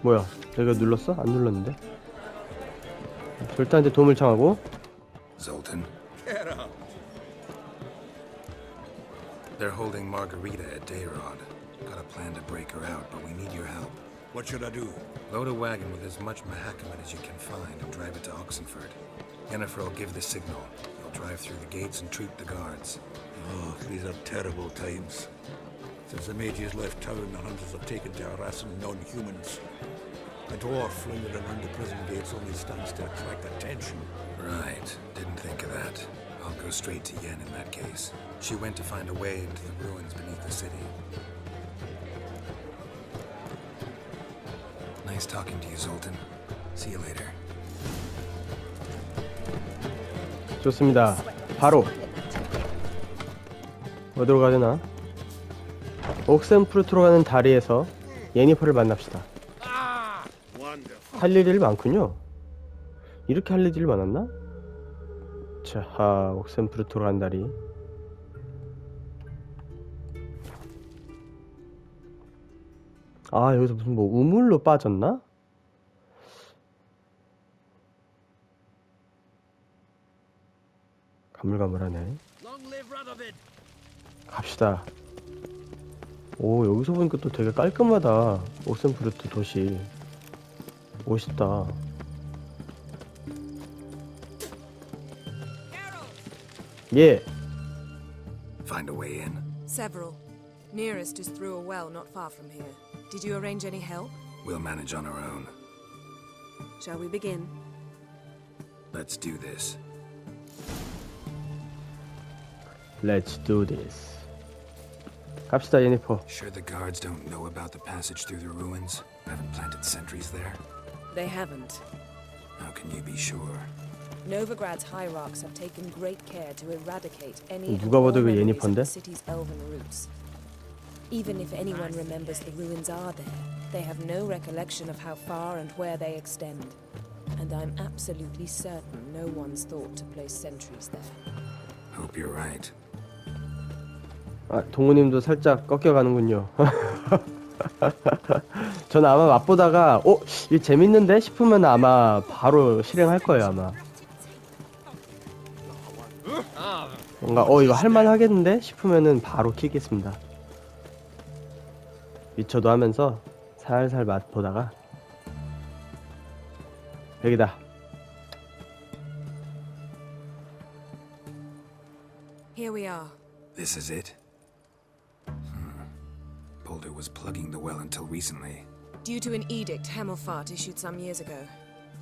뭐야? 내가 눌렀어? 안 눌렀는데? 졸탄한테 도움을 청하고. Zoltan. They're holding Margarita at Dayrod. Got a plan to break her out, but we need your help. What should I do? Load a wagon with as much Mahakamat as you can find and drive it to Oxenford. Yennefer will give the signal. You'll drive through the gates and treat the guards. Oh, these are terrible times. Since the mages left town, the hunters have taken to harassing non-humans. A dwarf lingering around the prison gates only stands to attract attention. Right. Didn't think of that. I'll go straight to Yen in that case. She went to find a way into the ruins beneath the city. Nice talking to you, Zoltan. See you later. 좋습니다. 바로 어디로 가야 되나? 옥센푸르트로 가는 다리에서 예니퍼를 만납시다. 할 일이 많군요. 이렇게 할 일이 많았나? 자, 옥센푸르트로 간 다리. 아, 여기서 무슨 뭐 우물로 빠졌나? 가물가물하네. 갑시다. 오, 여기서 보니까 또 되게 깔끔하다. 옥센푸르트 도시. 멋있다. 예. Find a way in? Several. Nearest is through a well not far from here. Did you arrange any help? We'll manage on our own. Shall we begin? Let's do this. Let's do this. 갑시다, 예니퍼. Sure the guards don't know about the passage through the ruins? Haven't planted sentries there? They haven't. How can you be sure? Novigrad's hierarchs have taken great care to eradicate any 누가 봐도 그 memories of 예니퍼인데? the city's elven roots. Even if anyone remembers the ruins are there, they have no recollection of how far and where they extend. And I'm absolutely certain no one's thought to place sentries there. Hope you're right. 아, 동우님도 살짝 꺾여가는군요. 저는 아마 맛보다가 이거 재밌는데 싶으면 아마 바로 실행할 거예요, 아마. 뭔가 이거 할만하겠는데 싶으면은 바로 키겠습니다. 위쳐도 하면서 살살 맛보다가. 여기다. Here we are. This is it? Boulder was plugging the well until recently. Due to an edict Hemelfart issued some years ago.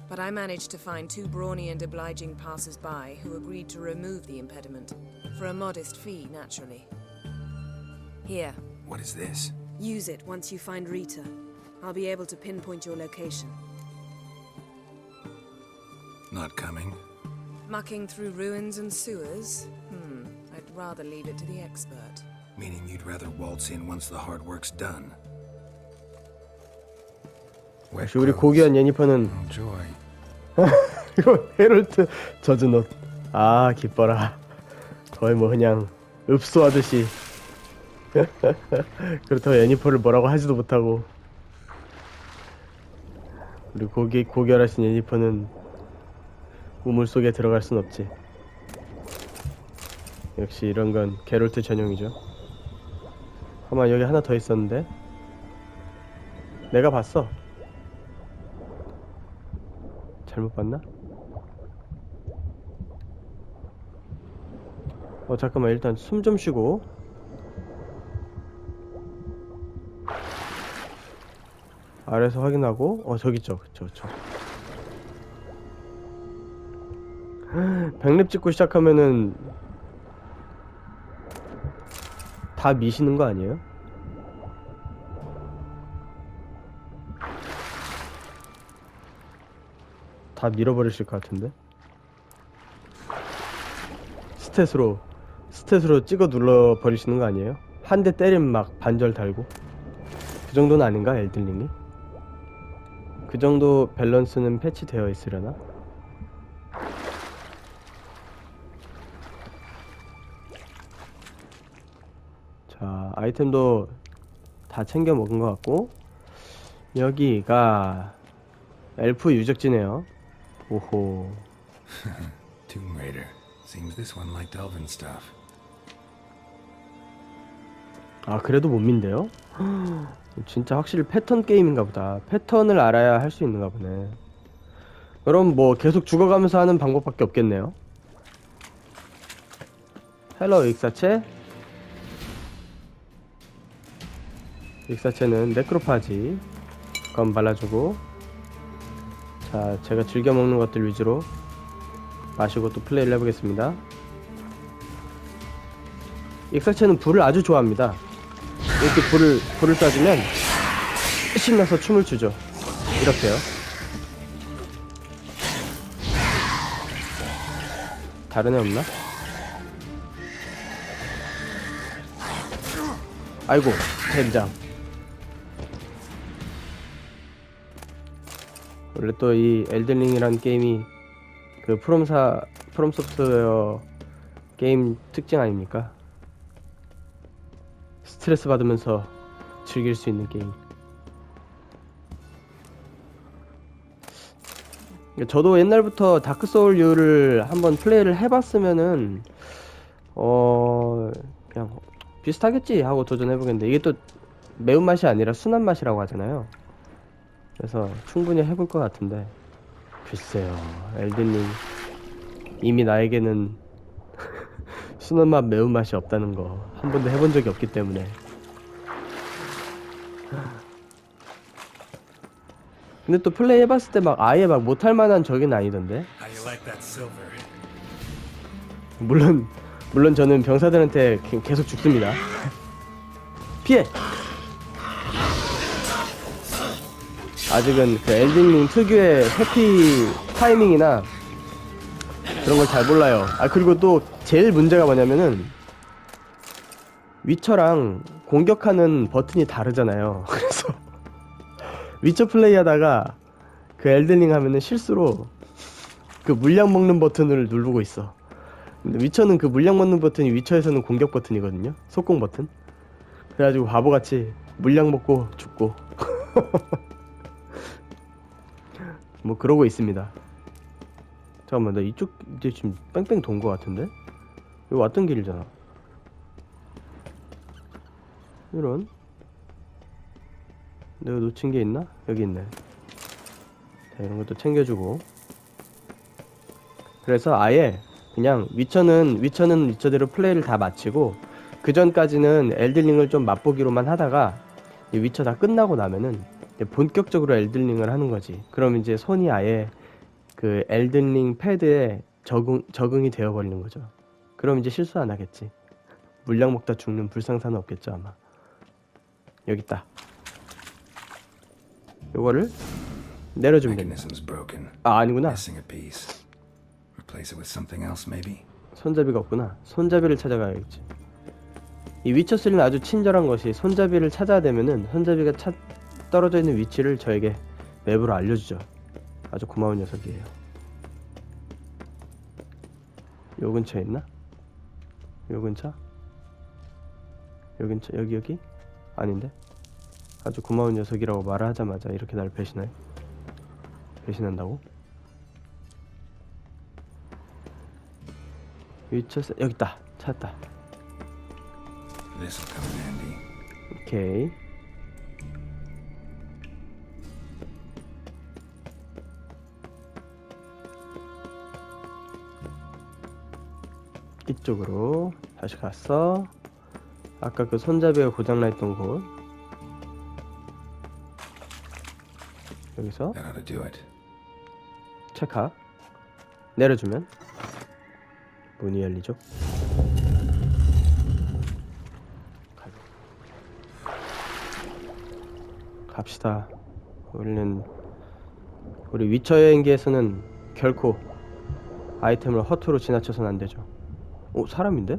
But I managed to find two brawny and obliging passers-by who agreed to remove the impediment. For a modest fee, naturally. Here. What is this? Use it once you find Rita. I'll be able to pinpoint your location. Not coming? Mucking through ruins and sewers? I'd rather leave it to the expert. Meaning you'd rather waltz in once the hard work's done. 역시 우리 고귀한 예니퍼는 Enjoy. 이거 헤럴트 젖은 옷. 아, 기뻐라. 거의 뭐 그냥 읍소하듯이. 그렇다고 예니퍼를 뭐라고 하지도 못하고. 우리 고결하신 예니퍼는 우물 속에 들어갈 순 없지. 역시 이런 건 게롤트 전용이죠. 아마 여기 하나 더 있었는데 내가 봤어. 잘못 봤나? 잠깐만, 일단 숨 좀 쉬고. 아래에서 확인하고. 저기 있죠. 그쵸. 백랩 찍고 시작하면은 다 미시는 거 아니에요? 다 밀어버리실 것 같은데? 스탯으로 찍어 눌러 버리시는 거 아니에요? 한 대 때리면 막 반절 달고. 그 정도는 아닌가, 엘든링이? 그 정도 밸런스는 패치되어 있으려나? 자, 아이템도 다 챙겨 먹은 것 같고, 여기가 엘프 유적지네요. 오호. Tomb Raider. Seems this one liked elven stuff. 아, 그래도 못 민대요? 진짜 확실히 패턴 게임인가 보다. 패턴을 알아야 할 수 있는가 보네. 그럼 뭐 계속 죽어가면서 하는 방법밖에 없겠네요. 헬로 익사체. 익사체는 네크로파지. 그럼 발라주고. 자, 제가 즐겨 먹는 것들 위주로 마시고 또 플레이를 해보겠습니다. 익사체는 불을 아주 좋아합니다. 이렇게 불을 쏴주면 신나서 춤을 추죠. 이렇게요. 다른 애 없나? 아이고, 젠장. 원래 또 이 엘든링이란 게임이 그 프롬소프트웨어 게임 특징 아닙니까? 스트레스 받으면서 즐길 수 있는 게임. 저도 옛날부터 다크 소울U를 한번 플레이를 해봤으면은 그냥 비슷하겠지 하고 도전해보겠는데, 이게 또 매운맛이 아니라 순한 맛이라고 하잖아요. 그래서 충분히 해볼 것 같은데, 글쎄요, 엘든링 이미 나에게는 순한맛 매운맛이 없다는 거 한 번도 해본 적이 없기 때문에. 근데 또 플레이 해봤을 때 막 아예 막 못할 만한 적은 아니던데. 물론 저는 병사들한테 계속 죽습니다. 피해! 아직은 그 엘든링 특유의 회피 타이밍이나 그런 걸 잘 몰라요. 아, 그리고 또 제일 문제가 뭐냐면은 위쳐랑 공격하는 버튼이 다르잖아요. 그래서 위쳐 플레이 하다가 그 엘든링 하면은 실수로 그 물약 먹는 버튼을 누르고 있어. 근데 위쳐는 그 물약 먹는 버튼이 위쳐에서는 공격 버튼이거든요. 속공 버튼. 그래가지고 바보같이 물약 먹고 죽고 뭐 그러고 있습니다. 잠깐만, 나 이쪽 이제 지금 뺑뺑 돈 거 같은데? 여기 왔던 길이잖아. 이런, 내가 놓친 게 있나? 여기 있네. 자, 이런 것도 챙겨주고. 그래서 아예 그냥 위쳐는 위쳐대로 플레이를 다 마치고, 그 전까지는 엘든링을 좀 맛보기로만 하다가 이 위쳐 다 끝나고 나면은 이제 본격적으로 엘든링을 하는 거지. 그럼 이제 손이 아예 그 엘든링 패드에 적응이 되어버리는 거죠. 그럼 이제 실수 안 하겠지. 물약 먹다 죽는 불상사는 없겠죠, 아마. 여기 있다. 요거를 내려주면 됩니다. 아, 아니구나. 손잡이가 없구나. 손잡이를 찾아가야겠지. 이 위쳐3는 아주 친절한 것이, 손잡이를 찾아야 되면은 손잡이가 떨어져 있는 위치를 저에게 맵으로 알려주죠. 아주 고마운 녀석이에요. 요 근처에 있나? 요 근처? 요 근처? 여기? 아닌데? 아주 고마운 녀석이라고 말을 하자마자 이렇게 날 배신해? 배신한다고? 위쳐스 여기 있다. 찾았다. 오케이. 이쪽으로 다시 갔어. 아까 그 손잡이가 고장나 있던 곳. 여기서 체크. 내려주면 문이 열리죠. 갑시다. 우리 위쳐 여행기에서는 결코 아이템을 허투루 지나쳐서는 안 되죠. 사람인데?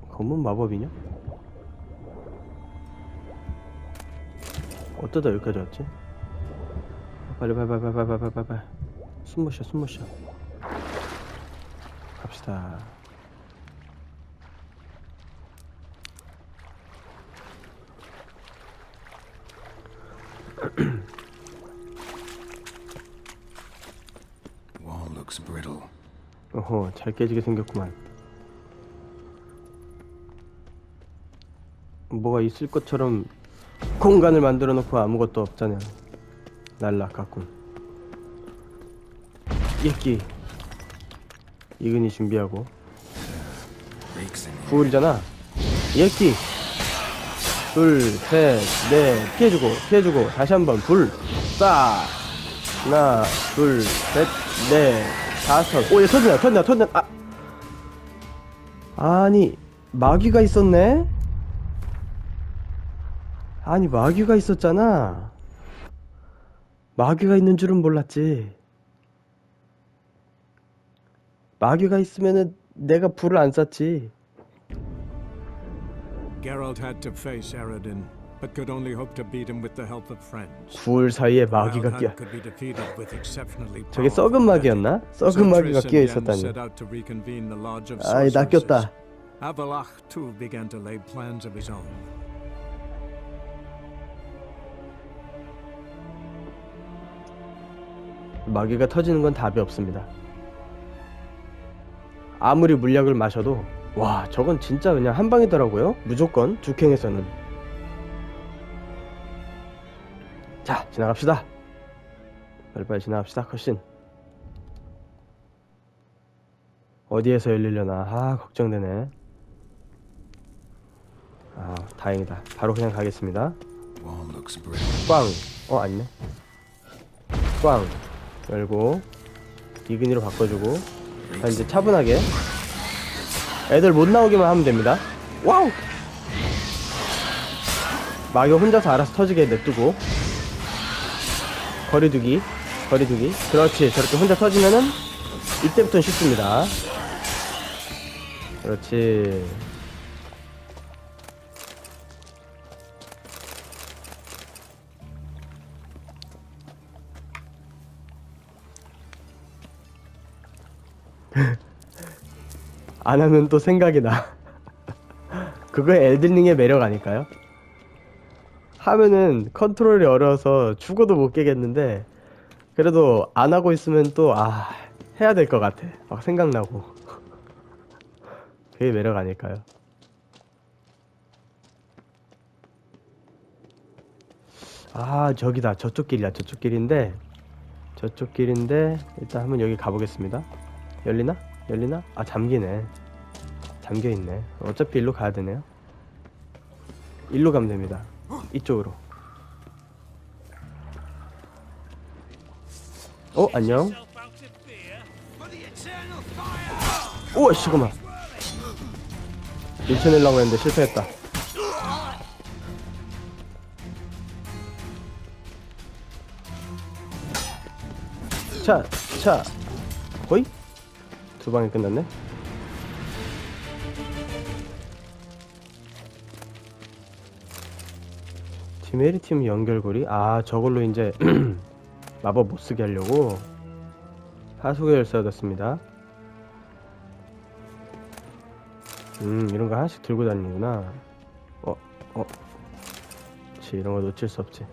검은 마법이냐? 어쩌다 여기까지 왔지? 빨리 숨 못 쉬어 갑시다. Wall looks brittle. 잘 깨지게 생겼구만. 뭐가 있을 것처럼 공간을 만들어 놓고 아무것도 없잖아요. 날라갔군. 예끼 이근이 준비하고 불이잖아. 예끼 둘, 셋, 넷 피해주고 다시 한번 불 쏴. 하나 둘 셋 넷 다섯. 얘 터진다. 아니 마귀가 있었네? 아니 마귀가 있었잖아. 마귀가 있는 줄은 몰랐지. 마귀가 있으면은 내가 불을 안 쐈지. Geralt had to face Eredin, but could only hope to beat him with the help of friends. 불 사이에 마귀가 끼어. Could be defeated with exceptionally 저게 powerful 썩은 마귀였나? 썩은 마귀가 끼어 있었다니. set out to reconvene the Lodge of 아이 낚였다. Abalakh too began to lay plans of his own. 마귀가 터지는 건 답이 없습니다. 아무리 물약을 마셔도 와 저건 진짜 그냥 한 방이더라고요. 무조건 죽행에서는. 자 지나갑시다. 빨리빨리 지나갑시다. 컷신 어디에서 열리려나. 걱정되네. 다행이다. 바로 그냥 가겠습니다. 꽝. 아니네. 꽝 열고 이근이로 바꿔주고. 자 이제 차분하게 애들 못 나오기만 하면 됩니다. 와우! 마귀 혼자서 알아서 터지게 냅두고 거리두기. 그렇지. 저렇게 혼자 터지면은 이때부터는 쉽습니다. 그렇지. 안 하면 또 생각이 나. 그거 엘든링의 매력 아닐까요? 하면은 컨트롤이 어려워서 죽어도 못 깨겠는데 그래도 안 하고 있으면 또 해야 될 것 같아. 막 생각나고. 그게 매력 아닐까요? 저기다. 저쪽 길인데 일단 한번 여기 가보겠습니다. 열리나? 잠기네. 잠겨있네. 어차피 일로 가야 되네요. 일로 가면 됩니다. 이쪽으로. 안녕. 잠깐만. 밀쳐내려고 했는데 실패했다. 자. 거의? 두 방에 끝났네. 디메리팀 연결고리? 저걸로 이제 마법 못쓰게 하려고. 하수구 열쇠 얻었습니다. 이런 거 하나씩 들고 다니는구나. 그치, 이런 거 놓칠 수 없지.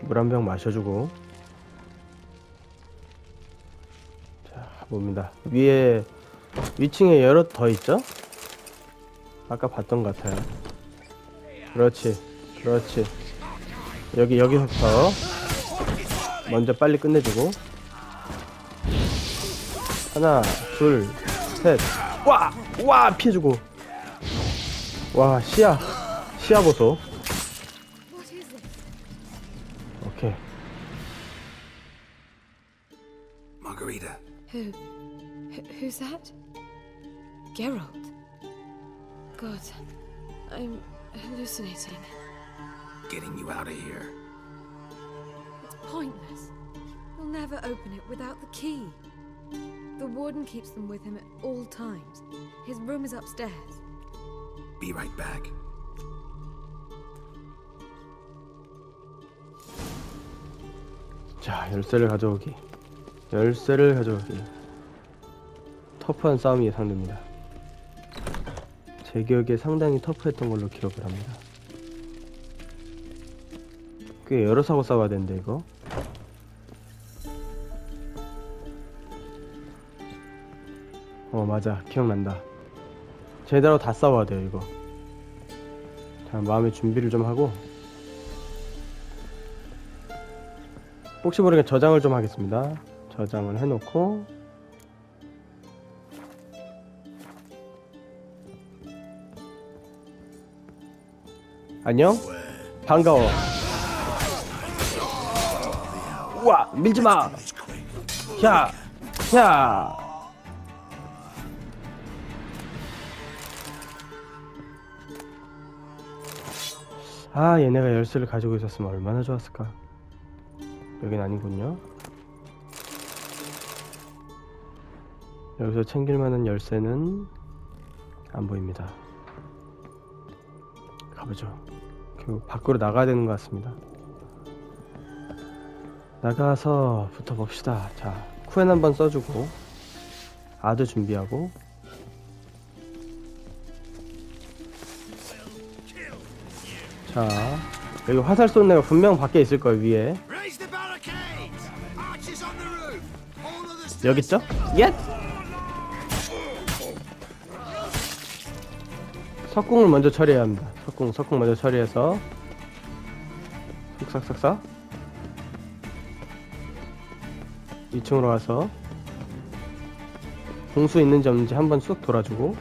물 한 병 마셔주고. 자, 봅니다. 위층에 여러 더 있죠? 아까 봤던 것 같아요. 그렇지. 여기서부터 먼저 빨리 끝내주고. 하나, 둘, 셋. 와! 피해주고. 와, 시야 보소. 오케이. Margarita. Who's that? Geralt. God, I'm hallucinating. Getting you out of here. It's pointless. We'll never open it without the key. The warden keeps them with him at all times. His room is upstairs. Be right back. 자, 열쇠를 가져오기. 열쇠를 가져오기. 터프한 싸움이 예상됩니다. 제 기억에 상당히 터프했던 걸로 기억을 합니다. 꽤 여러 사고 싸워야 되는데 이거. 맞아, 기억난다. 제대로 다 싸워야 돼요 이거. 자, 마음의 준비를 좀 하고 혹시 모르게 저장을 좀 하겠습니다. 저장을 해놓고 안녕? 반가워. 우와, 밀지마. 야, 야. 아, 얘네가 열쇠를 가지고 있었으면 얼마나 좋았을까. 여긴 아니군요. 여기서 챙길만한 열쇠는 안 보입니다. 가보죠. 결국 밖으로 나가야 되는 것 같습니다. 나가서 붙어봅시다. 자, 쿠엔 한번 써주고 아드 준비하고 자, 여기 화살 쏘는 애가 분명 밖에 있을 거예요. 위에 여기 있죠? 옙! 석궁을 먼저 처리해야 합니다. 석궁 먼저 처리해서 싹싹싹싹 2층으로 와서 공수 있는지 없는지 한번 쑥 돌아주고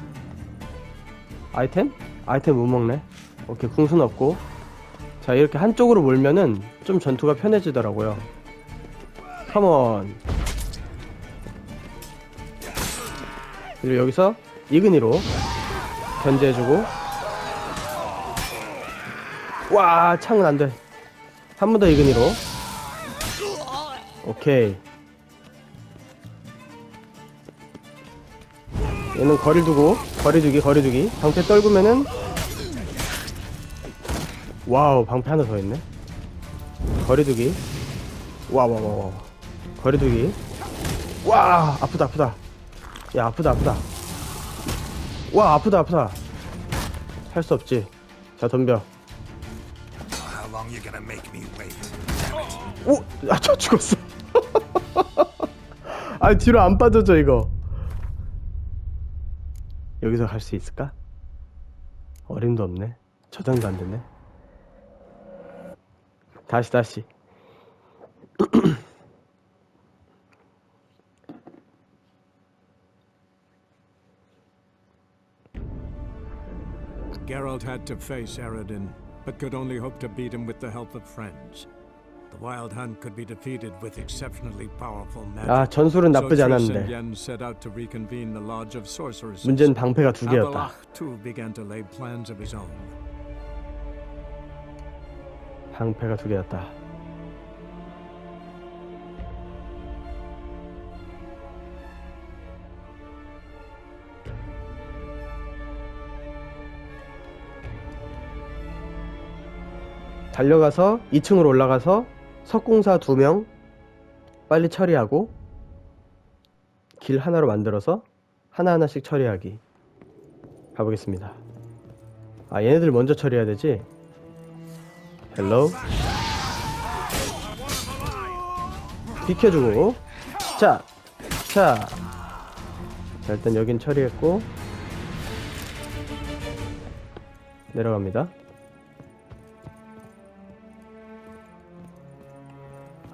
아이템? 아이템 못 먹네. 오케이, 궁수는 없고. 자, 이렇게 한쪽으로 몰면은 좀 전투가 편해지더라고요. 컴온. 그리고 여기서 이근이로 견제해주고. 와, 창은 안돼. 한 번 더 이근이로. 오케이. 얘는 거리 두고 거리두기 방패 떨구면은 와우, 방패 하나 더 있네. 거리두기. 와와와와. 거리두기. 와, 아프다. 야, 아프다. 와, 아프다. 할 수 없지. 자, 덤벼. 오! 아, 저 죽었어. 아, 뒤로 안 빠져져 이거. 여기서 갈 수 있을까? 어림도 없네. 저장도 안 됐네. 다시. Geralt had to face Eredin, but could only hope to beat him with the help of friends. The Wild Hunt could be defeated with exceptionally powerful magic. 아, 전술은 나쁘지 So Triss 않았는데 and Yen set out to reconvene the Lodge of Sorceresses. 문제는 방패가 두 개였다. Abalak too began to lay plans of his own. 방패가 두 개였다. 달려가서 2층으로 올라가서 석궁사 2명 빨리 처리하고 길 하나로 만들어서 하나하나씩 처리하기. 가보겠습니다. 아, 얘네들 먼저 처리해야 되지. 헬로우. 비켜주고. 자, 일단 여긴 처리했고 내려갑니다.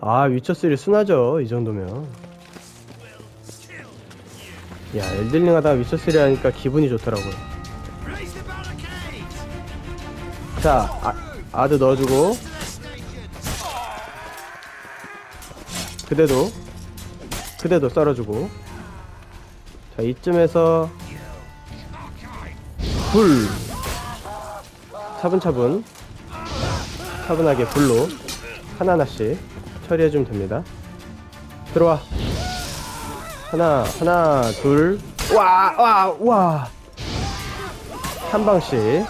아, 위쳐3 순하죠 이 정도면. 야, 엘들링 하다가 위쳐3 하니까 기분이 좋더라고요. 자, 아드 넣어주고 그대도 썰어주고. 자, 이쯤에서 불 차분하게 불로 하나하나씩 처리해주면 됩니다. 들어와. 하나, 둘. 와. 한 방씩.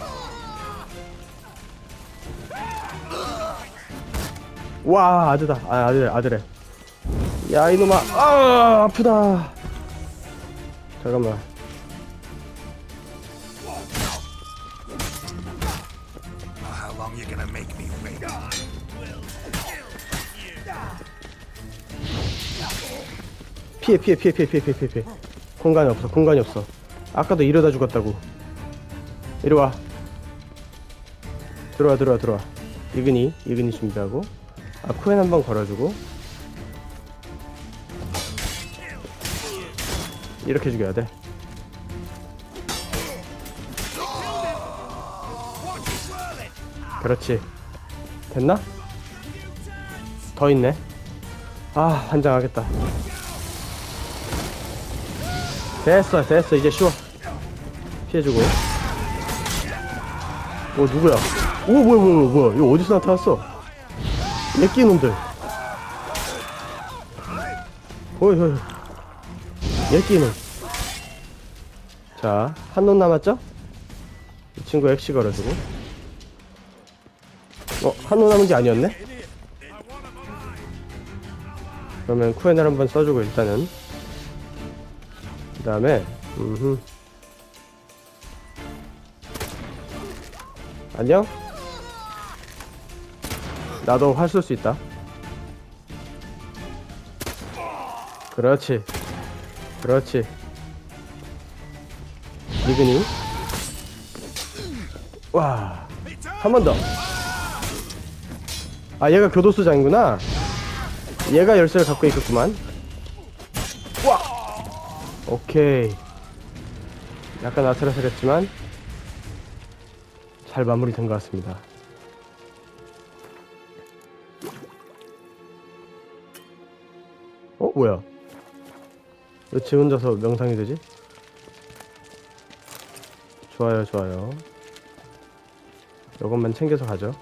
와, 아드다. 아드래. 야, 이놈아. 아프다. 잠깐만. How long you gonna make me wait? 피해. 공간이 없어. 아까도 이러다 죽었다고. 이리와. 들어와. 이근이 준비하고. 코엔 한번 걸어주고. 이렇게 죽여야 돼. 그렇지. 됐나? 더 있네. 환장하겠다. 됐어. 이제 쉬워. 피해주고. 누구야? 뭐야. 이거 어디서 나타났어? 예끼 놈들. 어이. 예끼 놈. 자, 한 놈 남았죠? 이 친구 엑시 걸어주고. 한 놈 남은 게 아니었네? 그러면 쿠엔을 한번 써주고 일단은. 그 다음에 안녕? 나도 활 쏠 수 있다. 그렇지. 리그니. 와, 한 번 더. 얘가 교도소장이구나. 얘가 열쇠를 갖고 있겠구만. 와, 오케이. 약간 아슬아슬했지만 잘 마무리된 것 같습니다. 뭐야? 왜 지 혼자서 명상이 되지? 좋아요. 요것만 챙겨서 가죠.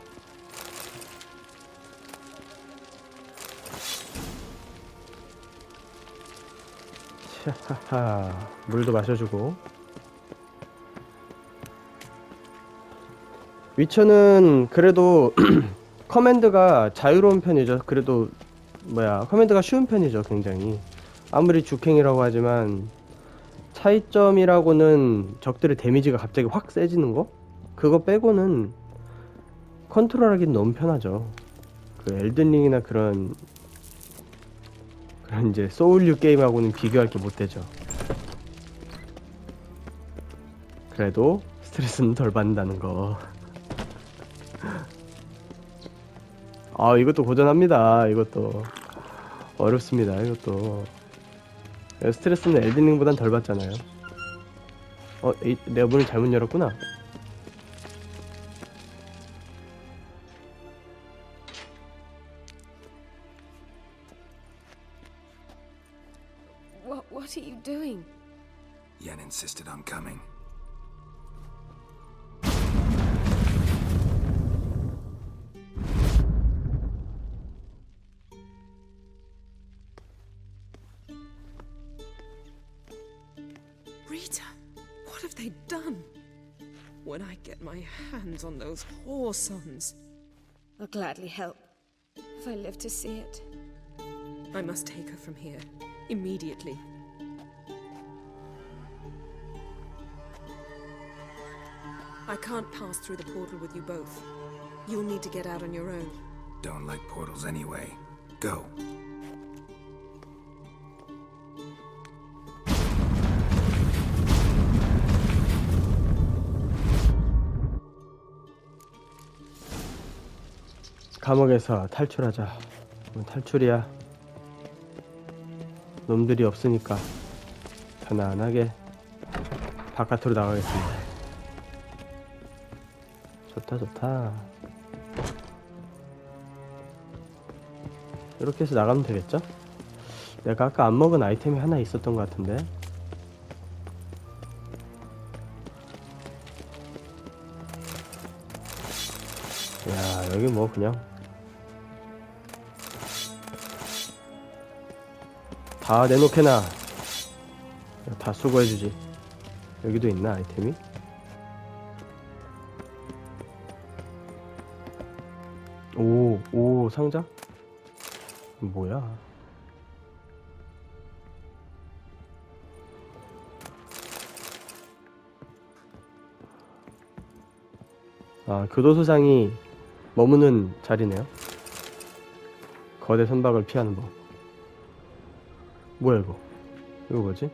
하하, 물도 마셔주고. 위쳐는 그래도 커맨드가 자유로운 편이죠. 그래도 커맨드가 쉬운 편이죠. 굉장히. 아무리 죽행이라고 하지만 차이점이라고는 적들의 데미지가 갑자기 확 세지는 거? 그거 빼고는 컨트롤하기는 너무 편하죠. 그 엘든링이나 그런 이제 소울류 게임하고는 비교할 게 못 되죠. 그래도 스트레스는 덜 받는다는 거. 이것도 고전합니다. 이것도 어렵습니다. 이것도 스트레스는 엘든링보단 덜 받잖아요. 내가 문을 잘못 열었구나. What are you doing? Yen insisted on coming. Rita, what have they done? When I get my hands on those whoresons, I'll gladly help, if I live to see it. I must take her from here, immediately. I can't pass through the portal with you both. You'll need to get out on your own. Don't like portals anyway. Go. 감옥에서 탈출하자. 탈출이야. 놈들이 없으니까 편안하게 바깥으로 나가겠습니다. 좋다. 이렇게 해서 나가면 되겠죠? 내가 아까 안 먹은 아이템이 하나 있었던 것 같은데. 야, 여기 뭐 그냥 다 내놓게나. 다 수거해주지. 여기도 있나 아이템이? 오 상자? 뭐야? 아, 교도소장이 머무는 자리네요. 거대 선박을 피하는 법. 뭐야 이거? 이거 뭐지?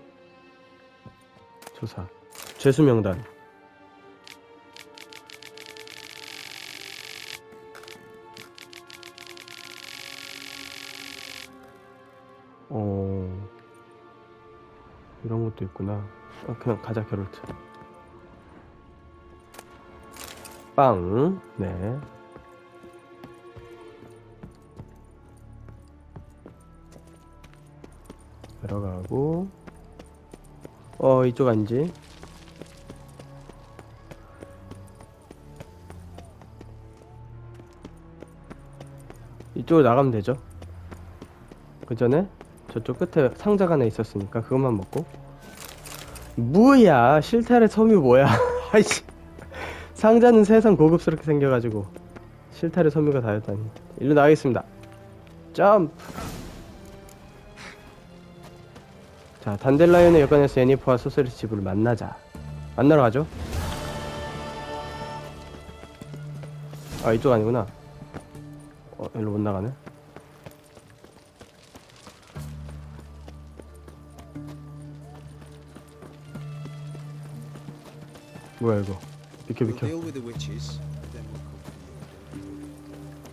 조사. 죄수 명단. 이런 것도 있구나. 그냥 가자, 게롤트. 빵. 네. 들어가고. 이쪽 아니지? 이쪽으로 나가면 되죠. 그 전에 저쪽 끝에 상자가 하나 있었으니까 그것만 먹고. 뭐야, 실타래 섬이 뭐야. 아이씨, 상자는 세상 고급스럽게 생겨가지고 실타래 섬유가 다였다니. 일로 나가겠습니다. 점프. 자, 단델라이온의 여관에서 예니퍼와 소세리스 집을 만나자. 만나러 가죠. 아, 이쪽 아니구나. 일로 못 나가네. 뭐야 이거? 비켜.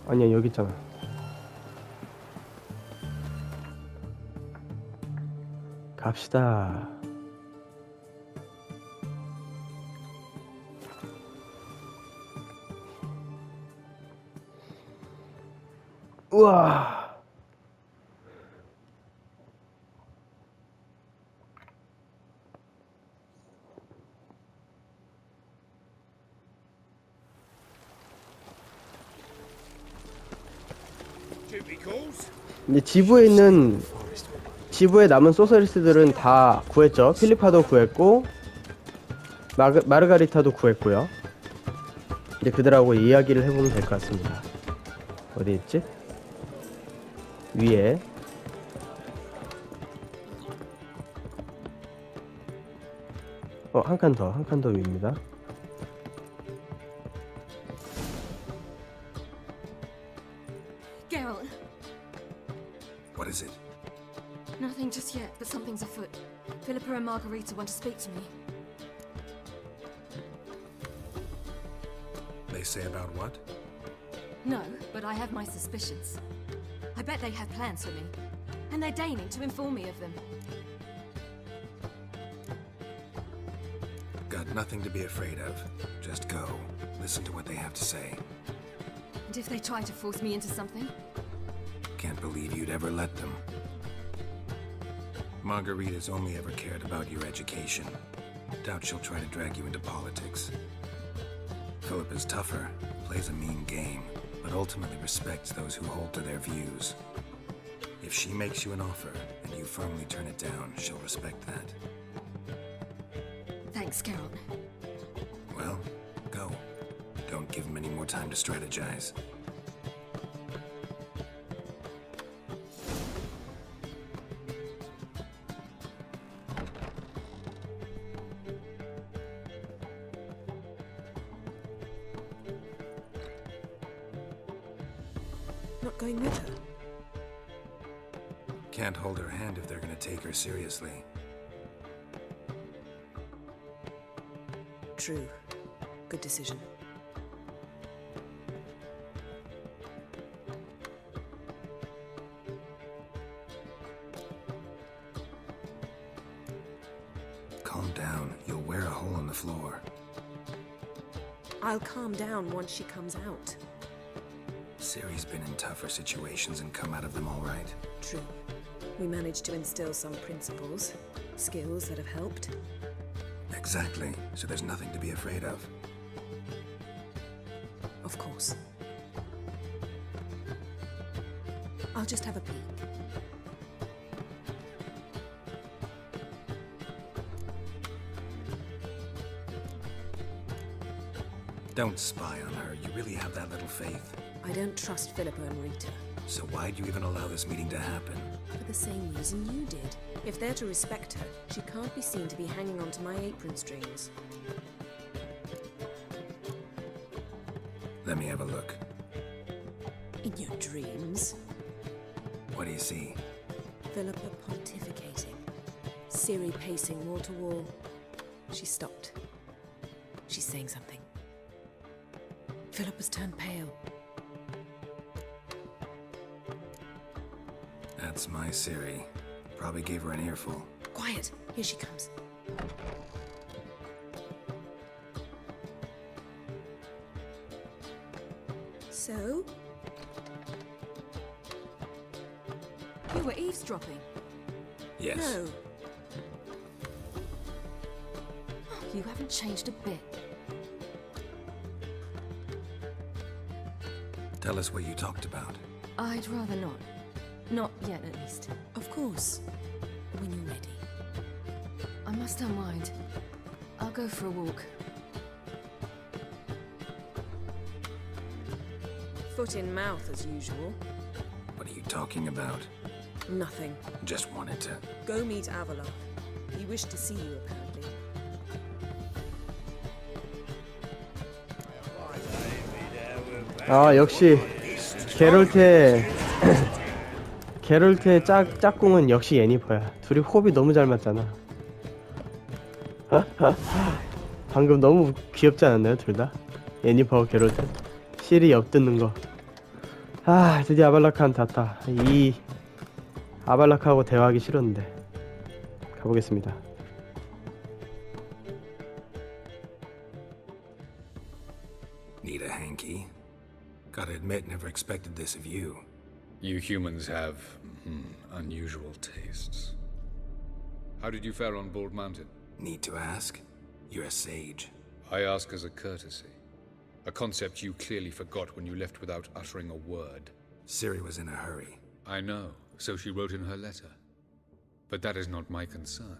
아니야, 여기 있잖아. 갑시다. 우와. 이제 지부에 남은 소서리스들은 다 구했죠. 필리파도 구했고 마르가리타도 구했고요. 이제 그들하고 이야기를 해보면 될 것 같습니다. 어디 있지? 위에. 한 칸 더 위입니다. Geralt. What is it? Nothing just yet, but something's afoot. Philippa and Margarita want to speak to me. They say about what? No, but I have my suspicions. I bet they have plans for me, and they're deigning to inform me of them. Got nothing to be afraid of. Just go. Listen to what they have to say. And if they try to force me into something? Can't believe you'd ever let them. Margarita's only ever cared about your education. Doubt she'll try to drag you into politics. Philip is tougher, plays a mean game, but ultimately respects those who hold to their views. If she makes you an offer and you firmly turn it down, she'll respect that. Thanks, Geralt. Well, go. Don't give him any more time to strategize. Not going with her? Can't hold her hand if they're gonna take her seriously. True. Good decision. Calm down. You'll wear a hole in the floor. I'll calm down once she comes out. Ciri's been in tougher situations and come out of them all right. True. We managed to instill some principles, skills that have helped. Exactly. So there's nothing to be afraid of. Of course. I'll just have a peek. Don't spy on her. You really have that little faith. I don't trust Philippa and Rita. So why'd you even allow this meeting to happen? For the same reason you did. If they're to respect her, she can't be seen to be hanging onto my apron strings. Let me have a look. In your dreams? What do you see? Philippa pontificating. Ciri pacing wall to wall. She stopped. She's saying something. Philippa's turned pale. That's my Ciri. Probably gave her an earful. Quiet! Here she comes. So? You were eavesdropping. Yes. No. You haven't changed a bit. Tell us what you talked about. I'd rather not. Not yet, at least. Of course. When you're ready. I must unwind. I'll go for a walk. Foot in mouth, as usual. What are you talking about? Nothing. Just wanted to... Go meet Avalok. He wished to see you, apparently. 아 역시 게롤트의 짝꿍은 역시 예니퍼야. 둘이 호흡이 너무 잘 맞잖아. 방금 너무 귀엽지 않았나요, 둘 다? 예니퍼와 게롤트. 실이 엿듣는 거. 아, 드디어 아발라크한테 왔다. 이 아발라크하고 대화하기 싫었는데. 가보겠습니다. Need a hanky? Gotta admit, never expected this of you. You humans have unusual tastes. How did you fare on Bald Mountain? Need to ask? You're a sage. I ask as a courtesy. A concept you clearly forgot when you left without uttering a word. Ciri was in a hurry. I know, so she wrote in her letter. But that is not my concern.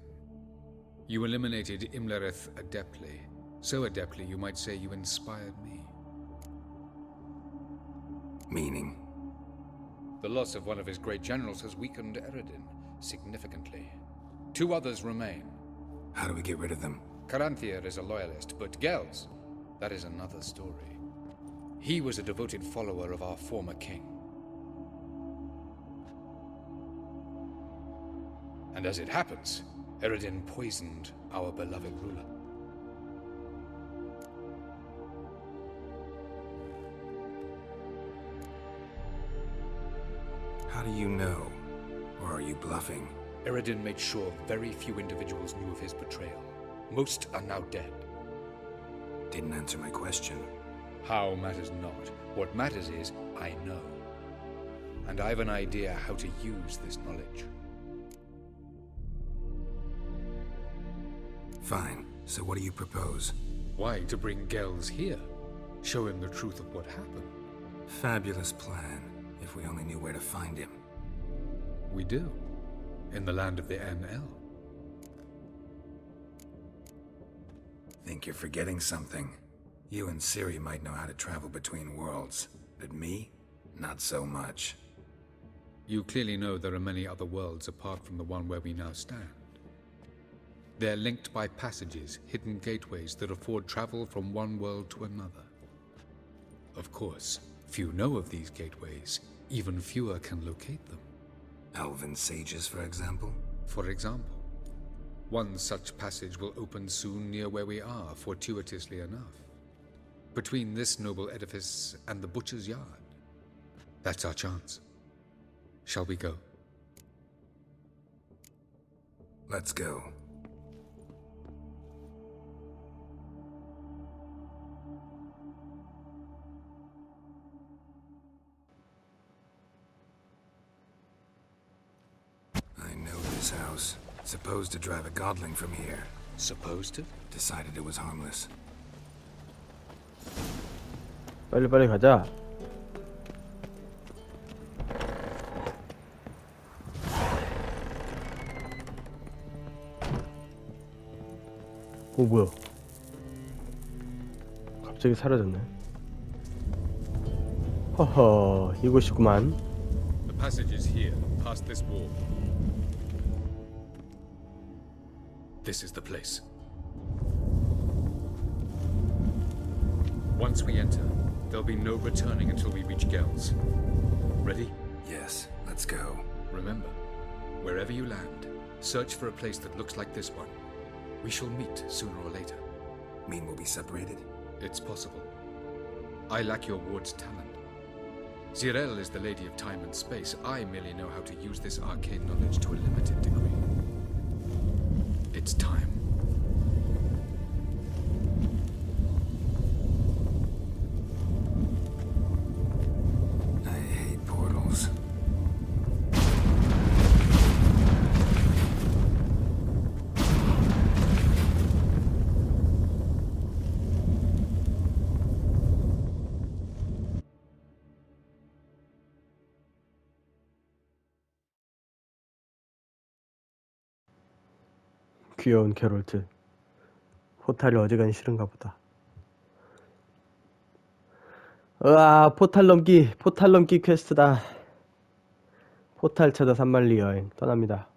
You eliminated Imlerith adeptly. So adeptly you might say you inspired me. Meaning? The loss of one of his great generals has weakened Eredin significantly. 2 others remain. How do we get rid of them? Caranthir is a loyalist, but Gels, that is another story. He was a devoted follower of our former king. And as it happens, Eredin poisoned our beloved ruler. How do you know? Or are you bluffing? Eredin made sure very few individuals knew of his betrayal. Most are now dead. Didn't answer my question. How matters not. What matters is, I know. And I have an idea how to use this knowledge. Fine. So what do you propose? Why, to bring Gels here. Show him the truth of what happened. Fabulous plan, if we only knew where to find him. We do. In the land of the NL. Think you're forgetting something. You and Ciri might know how to travel between worlds, but me? Not so much. You clearly know there are many other worlds apart from the one where we now stand. They're linked by passages, hidden gateways that afford travel from one world to another. Of course, few know of these gateways. Even fewer can locate them. Elven sages, for example? For example. One such passage will open soon near where we are, fortuitously enough. Between this noble edifice and the butcher's yard. That's our chance. Shall we go? Let's go. I know this house. Supposed to drive a godling from here. Supposed to? Decided it was harmless. 빨리 가자. 뭐야? 갑자기 사라졌네. 허허, 이곳이구만. The passage is here, past this wall. This is the place. Once we enter, there'll be no returning until we reach Gels. Ready? Yes, let's go. Remember, wherever you land, search for a place that looks like this one. We shall meet sooner or later. Mean we'll be separated? It's possible. I lack your ward's talent. Zirel is the lady of time and space. I merely know how to use this arcane knowledge to a limited degree. It's time. I hate portals. 귀여운 게롤트. 포탈이 어지간히 싫은가 보다. 으아, 포탈 넘기 퀘스트다. 포탈 찾아 산만리 여행 떠납니다.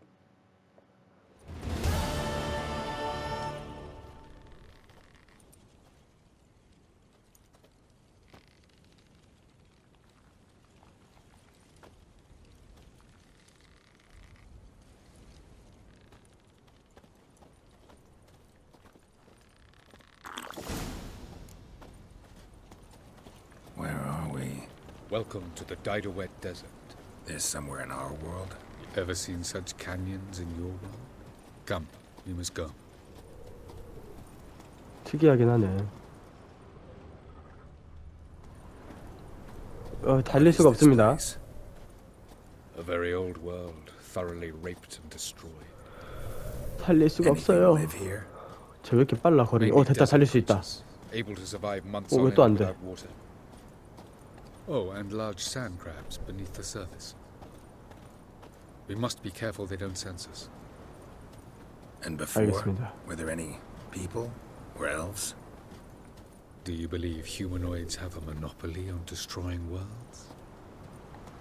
Welcome to the Didowet Desert. There's somewhere in our world? Ever seen such canyons in your world? Come, we must go. 특이하긴 하네. 달릴 수가 없습니다. A very old world, thoroughly raped and destroyed. 달릴 수가 없어요. 쟤 왜 이렇게 빨라 걸음이? 됐다, 달릴 수 있다. Able to survive months 왜 on 또 안 end 돼? without water. Oh, and large sand crabs beneath the surface. We must be careful they don't sense us. And before, 알겠습니다. were there any people or elves? Do you believe humanoids have a monopoly on destroying worlds?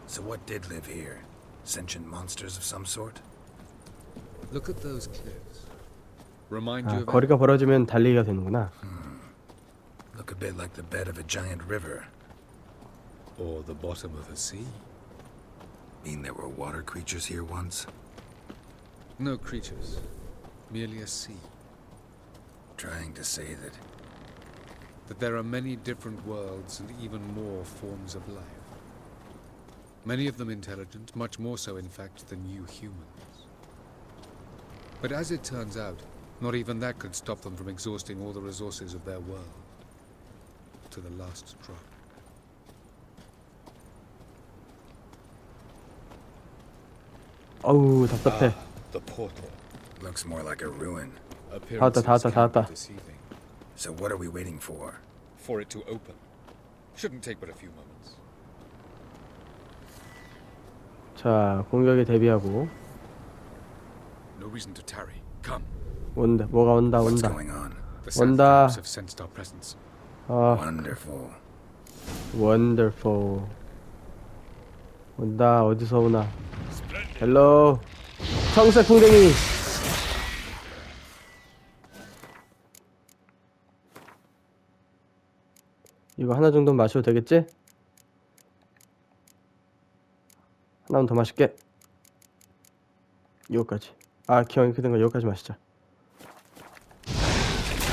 So what did live here? Sentient monsters of some sort? Look at those cliffs. Remind you of 거리가 벌어지면 달리기가 되는구나. Look a bit like the bed of a giant river. Or the bottom of the sea. Mean there were water creatures here once? No creatures, merely a sea. Trying to say that there are many different worlds and even more forms of life. Many of them intelligent, much more so in fact than you humans. But as it turns out, not even that could stop them from exhausting all the resources of their world. To the last drop. 어우, 답답해. The portal. Looks more like a ruin. 다 왔다. So what are we waiting for? For it to open. Shouldn't take but a few moments. 자, 공격에 대비하고. No reason to tarry. Come. 온다. 뭐가 온다. What's going on? The sandflats have sensed our presence. Wonderful. Wonderful. 온다. 어디서 오나? 헬로. 청색 풍뎅이. 이거 하나 정도 마셔도 되겠지? 하나만 더 마실게. 이거까지. 기왕 이렇게 된 거 이거까지 마시자.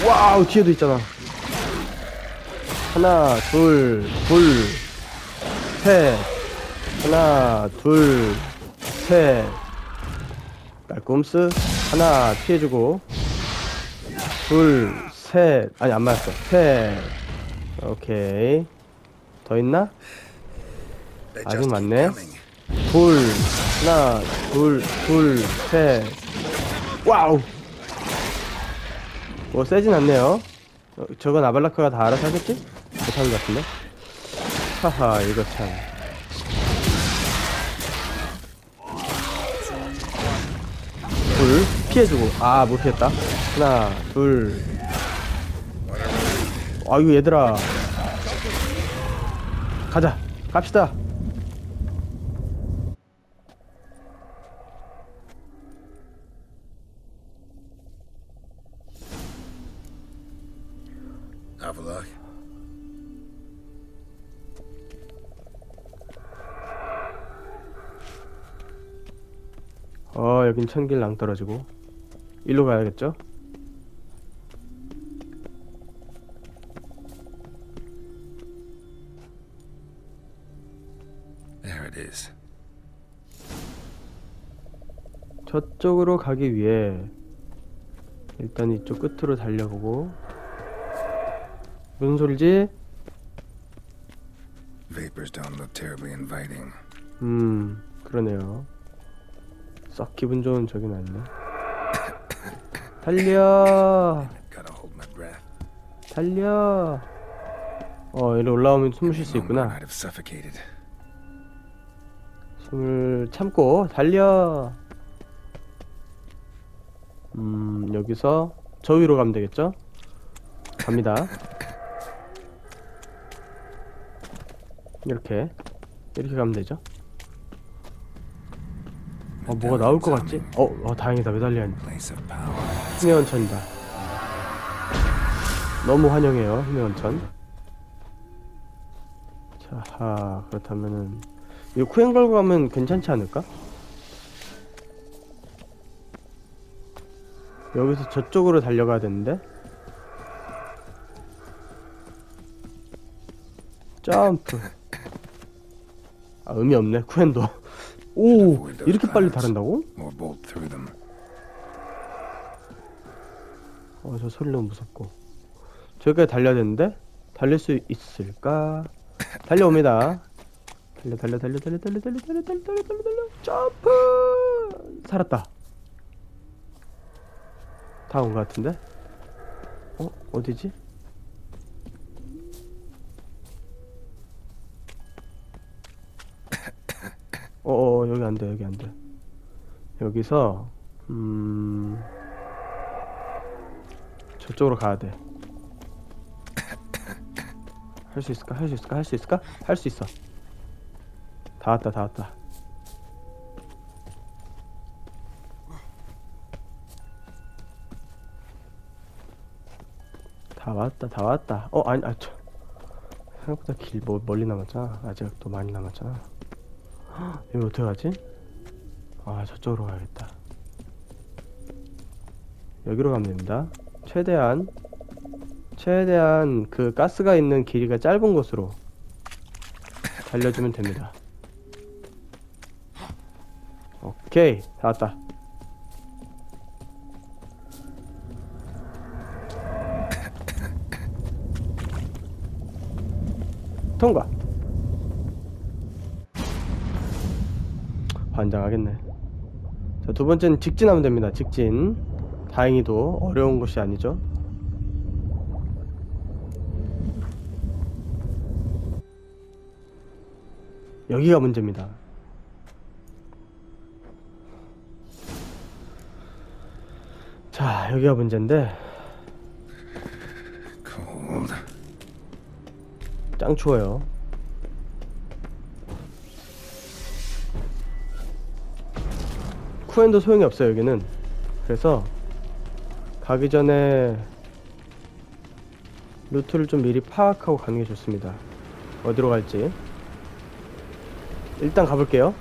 와우, 뒤에도 있잖아. 하나, 둘, 셋. 하나, 둘, 셋. 깔끔스. 하나 피해주고. 둘, 셋. 아니, 안 맞았어. 셋. 오케이. 더 있나? 아직 많네. 둘, 하나, 둘, 셋. 와우! 뭐 세진 않네요. 저건 아발라크가 다 알아서 하겠지? 못하는 것 같은데? 하하, 이거 참. 둘, 피해주고. 못 피했다. 하나, 둘. 아유 얘들아, 가자, 갑시다. Have a look. 여긴 천길 낭떨어지고 일로 가야겠죠? There it is. 저쪽으로 가기 위해 일단 이쪽 끝으로 달려보고. 무슨 소리지? Vapors don't look terribly inviting. 그러네요. 썩 기분 좋은 저긴 아니네. 달려! Gotta hold my breath. 달려! 이리 올라오면 숨을 쉴 수 있구나. I'd have suffocated. 숨을 참고 달려! 여기서 저 위로 가면 되겠죠? 갑니다. 이렇게 가면 되죠? 뭐가 나올 것 같지? 다행이다. 매달려 있네. 힘의 원천이다. 너무 환영해요, 힘의 원천. 자, 그렇다면은 이거 쿠엔 걸고 가면 괜찮지 않을까? 여기서 저쪽으로 달려가야 되는데. 점프. 의미 없네, 쿠엔도. 오, 이렇게 빨리 다른다고? 저 소리 너무 무섭고. 저기까지 달려야 되는데? 달릴 수 있을까? 달려옵니다. 달려. 점프! 살았다. 다 온 것 같은데? 어디지? 여기 안 돼. 여기서 저쪽으로 가야 돼. 할 수 있을까? 할 수 있어. 다 왔다. 다 왔다. 생각보다 길 멀리 남았잖아. 아직 또 많이 남았잖아. 이거 어떻게 하지? 저쪽으로 가야겠다. 여기로 가면 됩니다. 최대한 그 가스가 있는 길이가 짧은 곳으로 달려주면 됩니다. 오케이, 다 왔다. 통과. 환장하겠네. 자, 두 번째는 직진하면 됩니다. 직진. 다행히도 어려운 곳이 아니죠. 여기가 문제입니다. 자, 여기가 문제인데 짱 추워요. 쿠엔도 소용이 없어요, 여기는. 그래서 가기 전에 루트를 좀 미리 파악하고 가는 게 좋습니다. 어디로 갈지. 일단 가볼게요.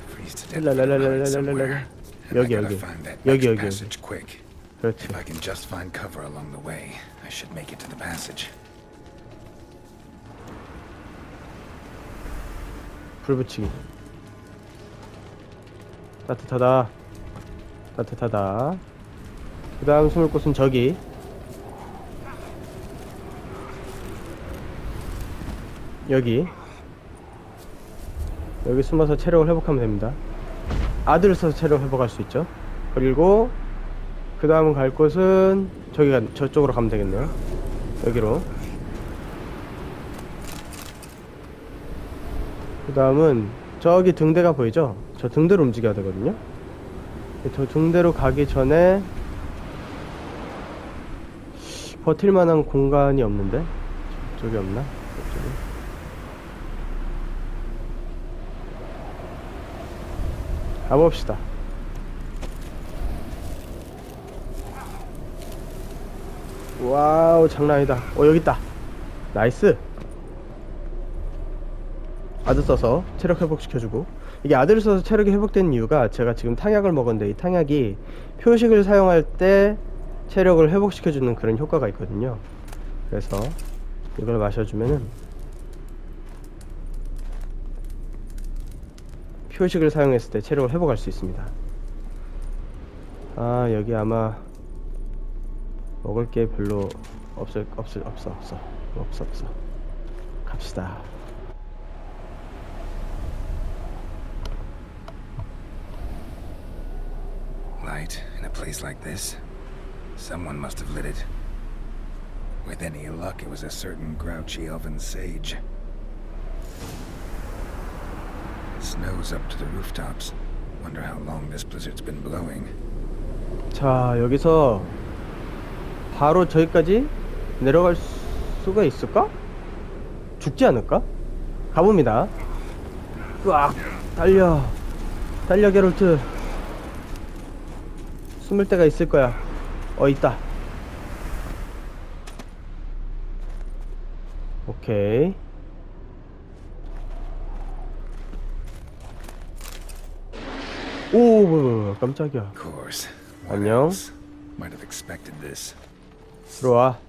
여기. 그렇지. 불 붙이기. 따뜻하다. 그 다음 숨을 곳은 저기. 여기 숨어서 체력을 회복하면 됩니다. 아들을 써서 체력 회복할 수 있죠. 그리고 그 다음 갈 곳은 저쪽으로 가면 되겠네요. 여기로. 그 다음은 저기 등대가 보이죠? 저 등대로 움직여야 되거든요. 저 등대로 가기 전에 버틸만한 공간이 없는데? 이쪽에 없나? 이쪽에. 가봅시다. 와우, 장난 아니다. 여기 있다. 나이스. 아드 써서 체력 회복시켜주고. 이게 아드를 써서 체력이 회복된 이유가, 제가 지금 탕약을 먹었는데 이 탕약이 표식을 사용할 때 체력을 회복시켜주는 그런 효과가 있거든요. 그래서 이걸 마셔주면은 표식을 사용했을 때 체력을 회복할 수 있습니다. 아, 여기 아마 먹을 게 별로 없어. 갑시다. Light in a place like this? Someone must have lit it. With any luck, it was a certain grouchy elven sage. Snow's up to the rooftops. Wonder how long this blizzard's been blowing. 자, 여기서 바로 저기까지 내려갈 수가 있을까? 죽지 않을까? 가봅니다. 으악! 달려 게롤트. 숨을 데가 있을 거야. 있다. 오케이. 오, 깜짝이야. 안녕. Might have expected this. 들어와.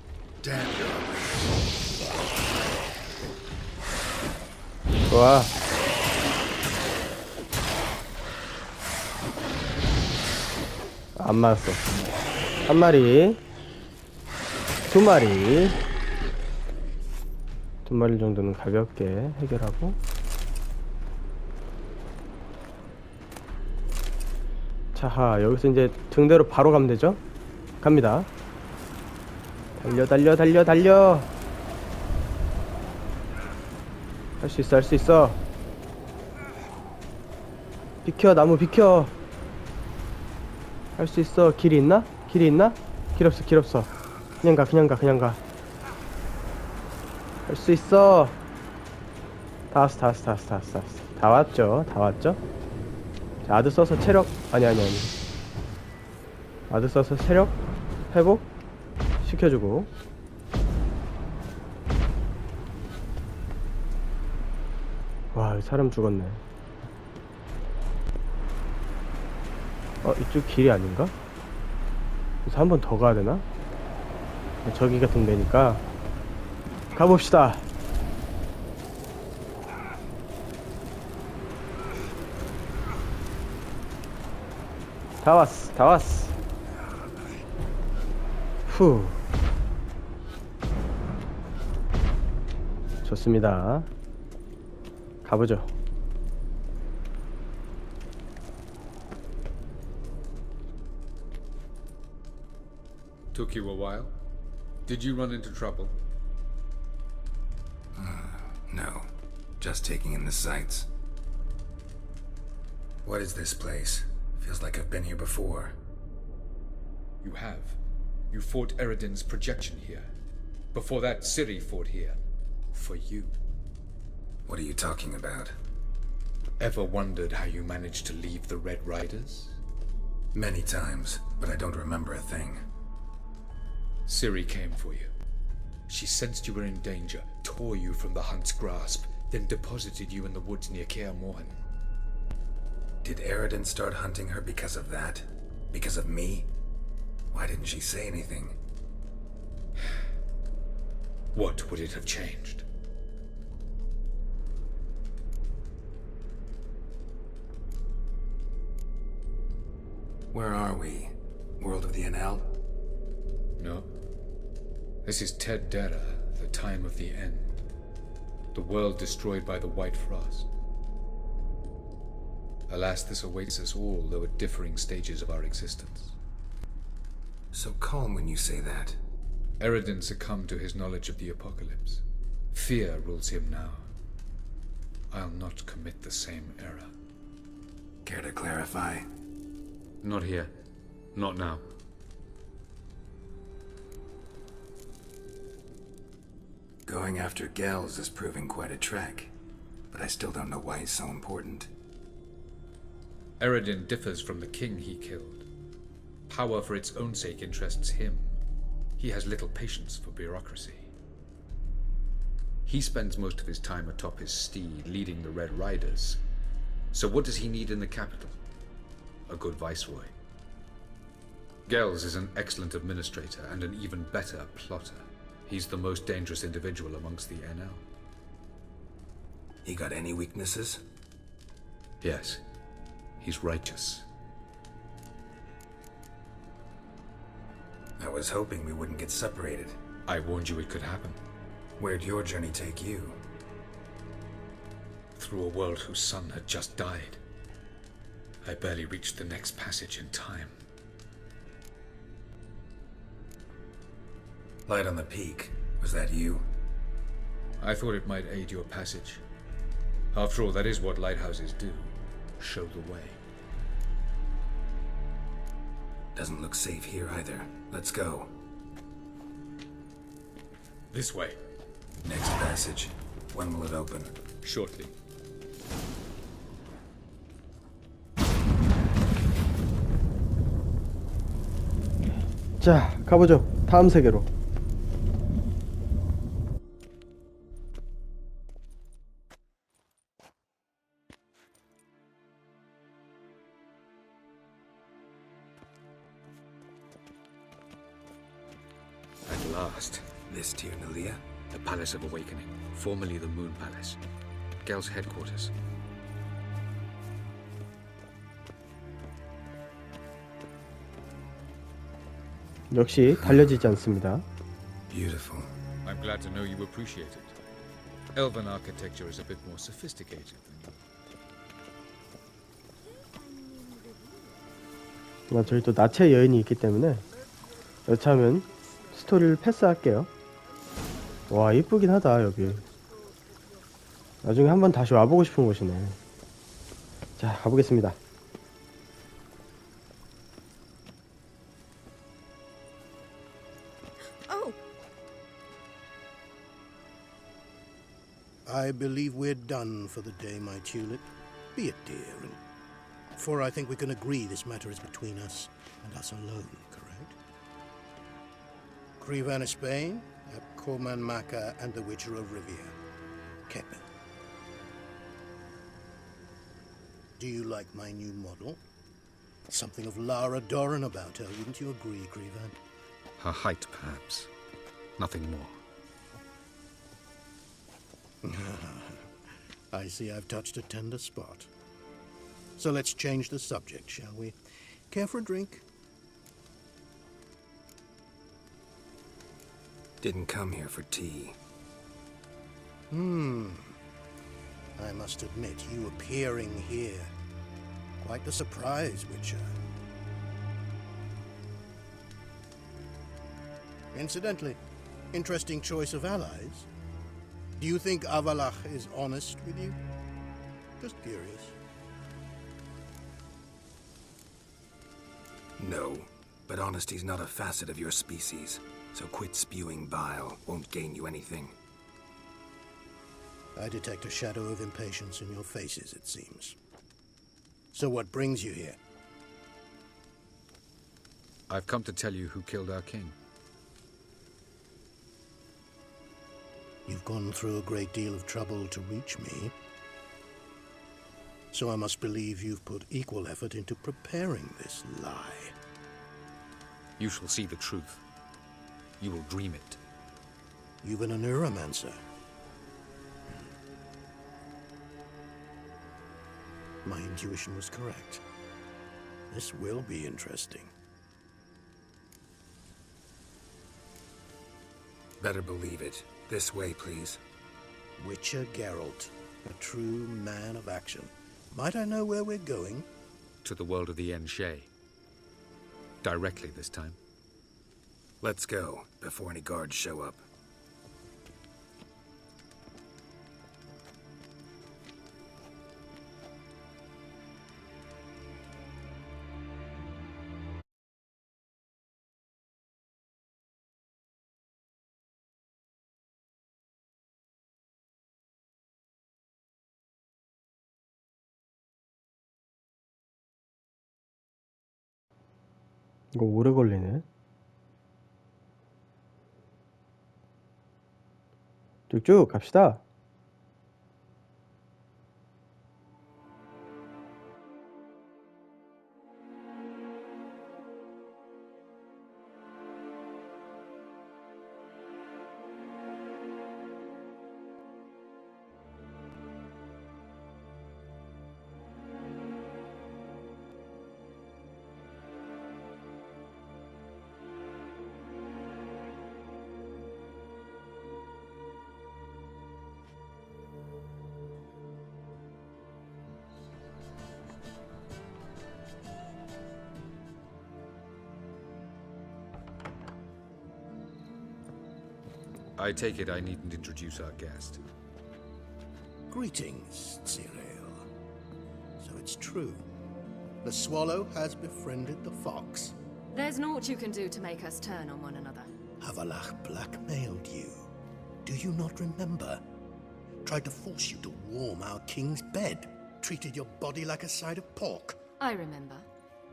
들어와. 안 맞았어. 한 마리, 두 마리 정도는 가볍게 해결하고. 자하, 여기서 이제 등대로 바로 가면 되죠? 갑니다. 달려. 할 수 있어. 비켜, 나무 비켜. 할 수 있어. 길이 있나? 길 없어. 그냥 가. 할 수 있어. 다 왔어. 다 왔죠? 자, 아드 써서 체력, 아니. 아드 써서 체력 회복 시켜주고. 와, 사람 죽었네. 이쪽 길이 아닌가? 그래서 한 번 더 가야 되나? 저기가 동네니까 가봅시다. 다 왔어. 후. 좋습니다. 가보죠. Took you a while? Did you run into trouble? No. Just taking in the sights. What is this place? Feels like I've been here before. You have. You fought Eredin's projection here. Before that, Ciri fought here. For you. What are you talking about? Ever wondered how you managed to leave the Red Riders? Many times, but I don't remember a thing. Ciri came for you. She sensed you were in danger, tore you from the Hunt's grasp, then deposited you in the woods near Kaer Morhen. Did Eredin start hunting her because of that? Because of me? Why didn't she say anything? What would it have changed? Where are we? World of the Enel? No. This is Ted Dara, the time of the end. The world destroyed by the White Frost. Alas, this awaits us all, though at differing stages of our existence. So calm when you say that. Eredin succumbed to his knowledge of the apocalypse. Fear rules him now. I'll not commit the same error. Care to clarify? Not here. Not now. Go Going after Gels is proving quite a trek, but I still don't know why he's so important. Eredin differs from the king he killed. Power for its own sake interests him. He has little patience for bureaucracy. He spends most of his time atop his steed, leading the Red Riders. So what does he need in the capital? A good viceroy. Gels is an excellent administrator and an even better plotter. He's the most dangerous individual amongst the NL. He got any weaknesses? Yes. He's righteous. I was hoping we wouldn't get separated. I warned you it could happen. Where'd your journey take you? Through a world whose son had just died. I barely reached the next passage in time. Light on the peak. Was that you? I thought it might aid your passage. After all, that is what lighthouses do. Show the way. Doesn't look safe here either. Let's go. This way. Next passage. When will it open? Shortly. 자, 가보죠. 다음 세계로. At last. This Tirnalia? The Palace of Awakening, formerly the Moon Palace. Gel's headquarters. 역시 달려지지 않습니다. Beautiful. I'm glad to know you appreciate it. Elven architecture is a bit more sophisticated than 저희 또 나체 여인이 있기 때문에 여차하면 스토리를 패스할게요. 와, 이쁘긴 하다 여기. 나중에 한번 다시 와보고 싶은 곳이네. 자, 가보겠습니다. I believe we're done for the day, my tulip. Be it dear, for I think we can agree this matter is between us and us alone, correct? Crevan of Spain, Corman Maca, and the Witcher of Rivia. Keppen. Do you like my new model? Something of Lara Doran about her, wouldn't you agree, Crevan? her height, perhaps. Nothing more. I see I've touched a tender spot. So let's change the subject, shall we? Care for a drink? Didn't come here for tea. I must admit, you appearing here, quite the surprise, Witcher. Incidentally, interesting choice of allies. Do you think Avalach is honest with you? Just curious. No, but honesty's not a facet of your species, so quit spewing bile. Won't gain you anything. I detect a shadow of impatience in your faces, it seems. So what brings you here? I've come to tell you who killed our king. You've gone through a great deal of trouble to reach me. So I must believe you've put equal effort into preparing this lie. You shall see the truth. You will dream it. You've been a neuromancer. My intuition was correct. This will be interesting. Better believe it. This way, please. Witcher Geralt, a true man of action. Might I know where we're going? To the world of the Enshe. Directly this time. Let's go, before any guards show up. 이거 오래 걸리네. 쭉쭉 갑시다. I take it I needn't introduce our guest. Greetings, Cyril. So it's true. The swallow has befriended the fox. There's naught you can do to make us turn on one another. Avalak blackmailed you. Do you not remember? Tried to force you to warm our king's bed. Treated your body like a side of pork. I remember.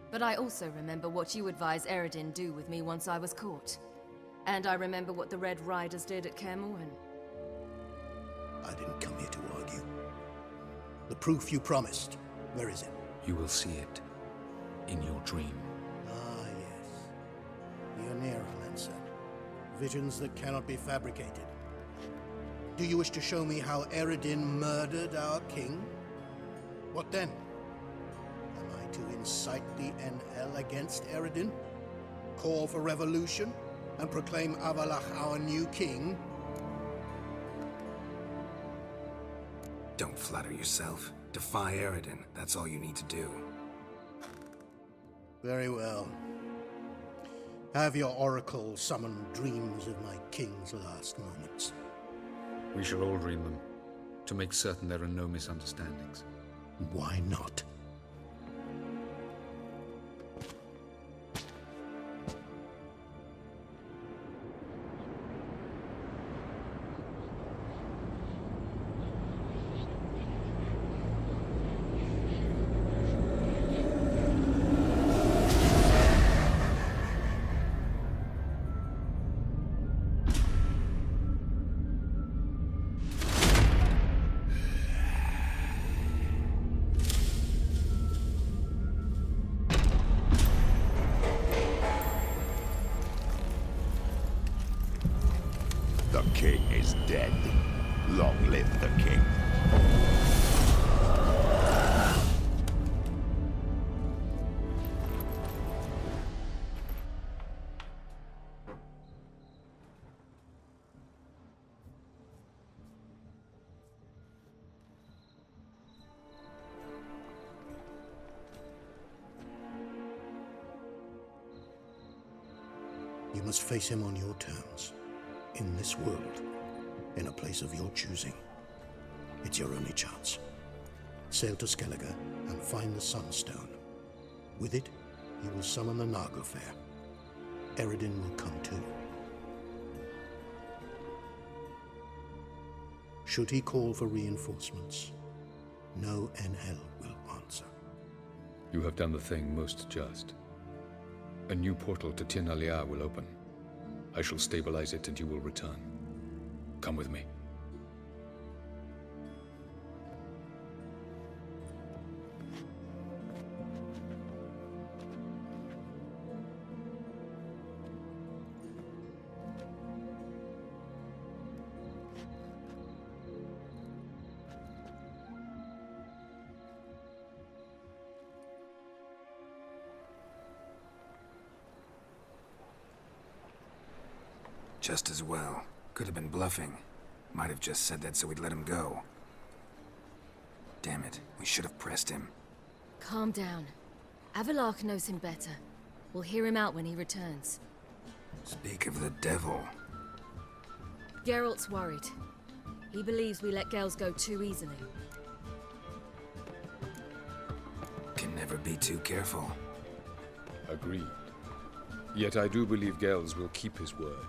But I also remember what you advised Eredin do with me once I was caught. And I remember what the Red Riders did at Kaer Morhen. I didn't come here to argue. The proof you promised, where is it? You will see it in your dream. Ah, yes. The Oneiromancer. Visions that cannot be fabricated. Do you wish to show me how Eredin murdered our king? What then? Am I to incite the NL against Eredin? Call for revolution? And proclaim Avalak our new king? Don't flatter yourself. Defy Eredin. That's all you need to do. Very well. Have your oracle summon dreams of my king's last moments. We shall all dream them, to make certain there are no misunderstandings. Why not? The king is dead. Long live the king. You must face him on your terms. In this world, in a place of your choosing. It's your only chance. Sail to Skellige and find the Sunstone. With it, you will summon the Naga Fair. Eredin will come too. Should he call for reinforcements, no NL will answer. You have done the thing most just. A new portal to Tin Alia will open. I shall stabilize it and you will return. Come with me. Just as well. Could have been bluffing. Might have just said that so we'd let him go. Damn it, we should have pressed him. Calm down. Avalak knows him better. We'll hear him out when he returns. Speak of the devil. Geralt's worried. He believes we let girls go too easily. Can never be too careful. Agreed. Yet I do believe Gels will keep his word.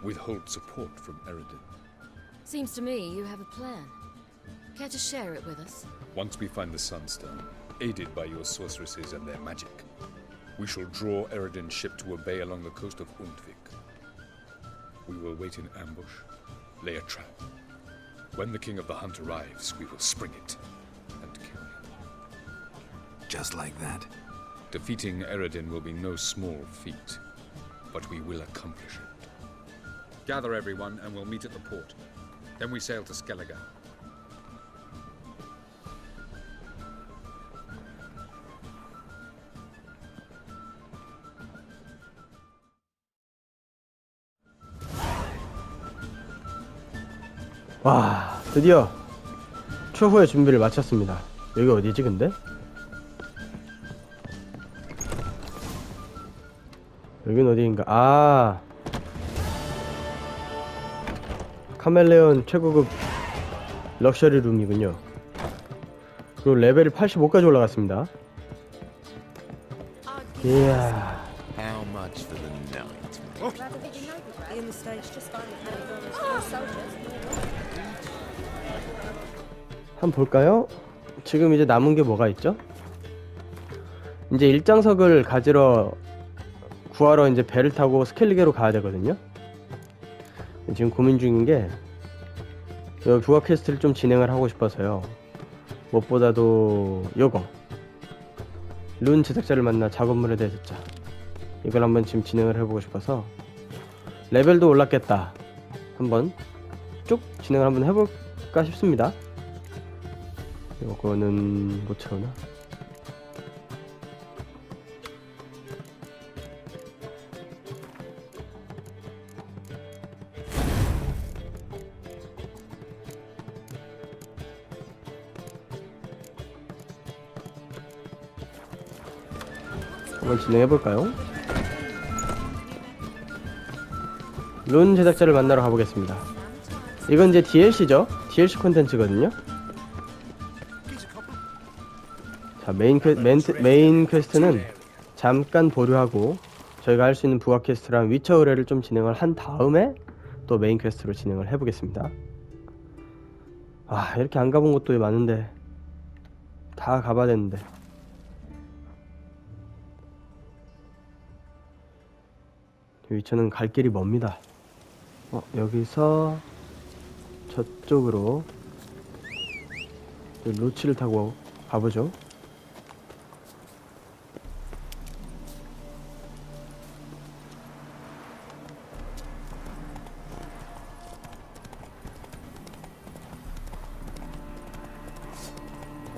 Withhold support from Eredin. Seems to me you have a plan. Care to share it with us? Once we find the Sunstone, aided by your sorceresses and their magic, We shall draw Eredin's ship to a bay along the coast of Undvik. We will wait in ambush, lay a trap. When the king of the hunt arrives, we will spring it and kill him. Just like that? Defeating Eredin will be no small feat, but we will accomplish it. Gather everyone and we'll meet at the port. Then we sail to Skellige. 와, 드디어 추후의 준비를 마쳤습니다. 여기 어디지 근데? 여긴 어디인가? 아, 카멜레온 최고급 럭셔리 룸이군요. 그리고 레벨이 85까지 올라갔습니다. 이야. How much for the night? In the States, just find soldiers. 한번 볼까요? 지금 이제 남은 게 뭐가 있죠? 이제 일장석을 구하러 이제 배를 타고 스켈리게로 가야 되거든요. 지금 고민 중인 게 여기 부가 퀘스트를 좀 진행을 하고 싶어서요. 무엇보다도 요거 룬 제작자를 만나 작업물에 대해 듣자. 이걸 한번 지금 진행을 해보고 싶어서 레벨도 올랐겠다. 한번 쭉 진행을 한번 해볼까 싶습니다. 요거는 못 채우나? 한번 진행해볼까요? 룬 제작자를 만나러 가보겠습니다. 이건 이제 DLC죠? DLC 콘텐츠거든요? 자, 메인 퀘스트는 잠깐 보류하고 저희가 할 수 있는 부가 퀘스트랑 위쳐 의뢰를 좀 진행을 한 다음에 또 메인 퀘스트로 진행을 해보겠습니다. 아, 이렇게 안 가본 곳도 많은데 다 가봐야 되는데. 위쳐는 갈 길이 멉니다. 여기서 저쪽으로 로치를 타고 가보죠.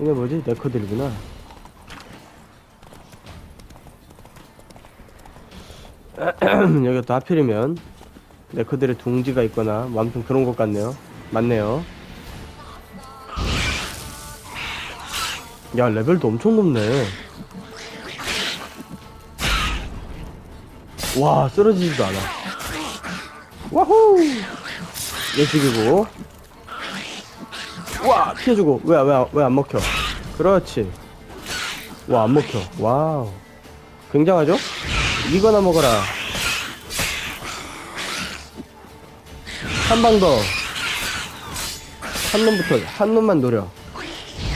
이게 뭐지? 네커들이구나. 여기 또 하필이면 네커들의 둥지가 있거나 뭐 아무튼 그런 것 같네요. 맞네요. 야, 레벨도 엄청 높네. 와, 쓰러지지도 않아. 와후! 예측이고. 와, 피해주고. 왜 안 먹혀? 그렇지. 와, 안 먹혀. 와우. 굉장하죠? 이거나 먹어라. 한 방 더. 한 놈만 노려.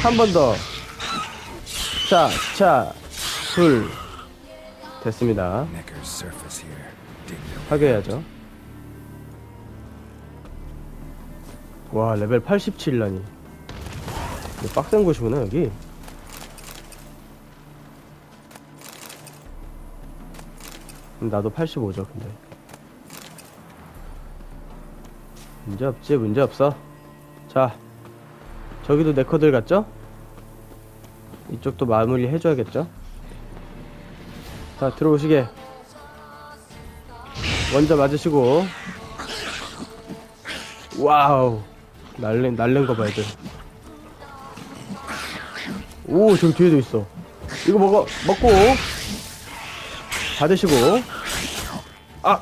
한 번 더. 자, 둘. 됐습니다. 파괴해야죠. 와, 레벨 87이라니. 빡센 곳이구나, 여기. 나도 85죠, 근데. 문제없지, 문제없어. 자, 저기도 네커들 같죠? 이쪽도 마무리 해줘야겠죠? 자, 들어오시게. 먼저 맞으시고. 와우. 날랜 거 봐, 애들. 오, 저기 뒤에도 있어. 이거 먹고. 받으시고. 아!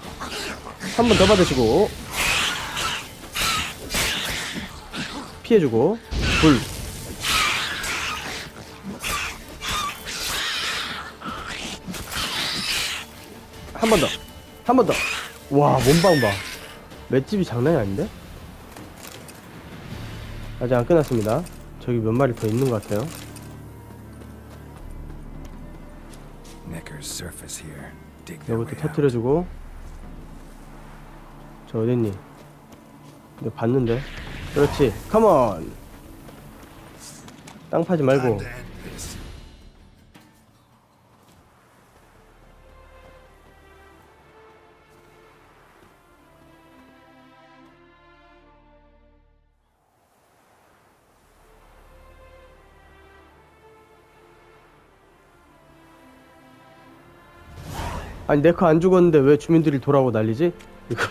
한 번 더 받으시고. 피해주고. 불. 한 번 더. 와, 몸방 봐. 맷집이 장난이 아닌데? 아직 안 끝났습니다. 저기 몇 마리 더 있는 것 같아요. attackers surface here, dig their 이것도 way out. 터뜨려주고. 저 어딨니? 너 봤는데? 그렇지. 컴온. 땅 파지 말고. 아니 네커 안 죽었는데 왜 주민들이 돌아오고 난리지? 이거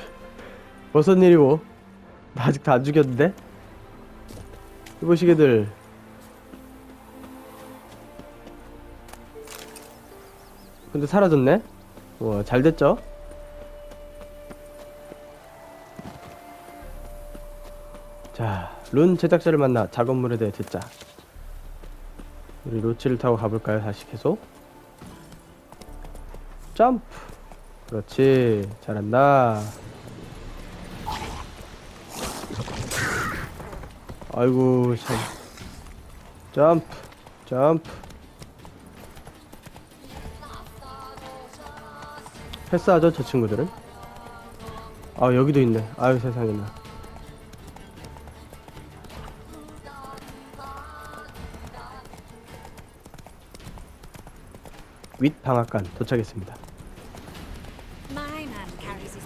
무슨 일이고? 나 아직 다 안 죽였는데? 이보시게들. 근데 사라졌네? 와, 잘됐죠? 자, 룬 제작자를 만나 작업물에 대해 듣자. 우리 로치를 타고 가볼까요? 다시 계속 점프. 그렇지, 잘한다. 아이고 참. 점프 점프. 패스하죠 저 친구들은. 아 여기도 있네. 아유 세상에나. 윗 방앗간 도착했습니다.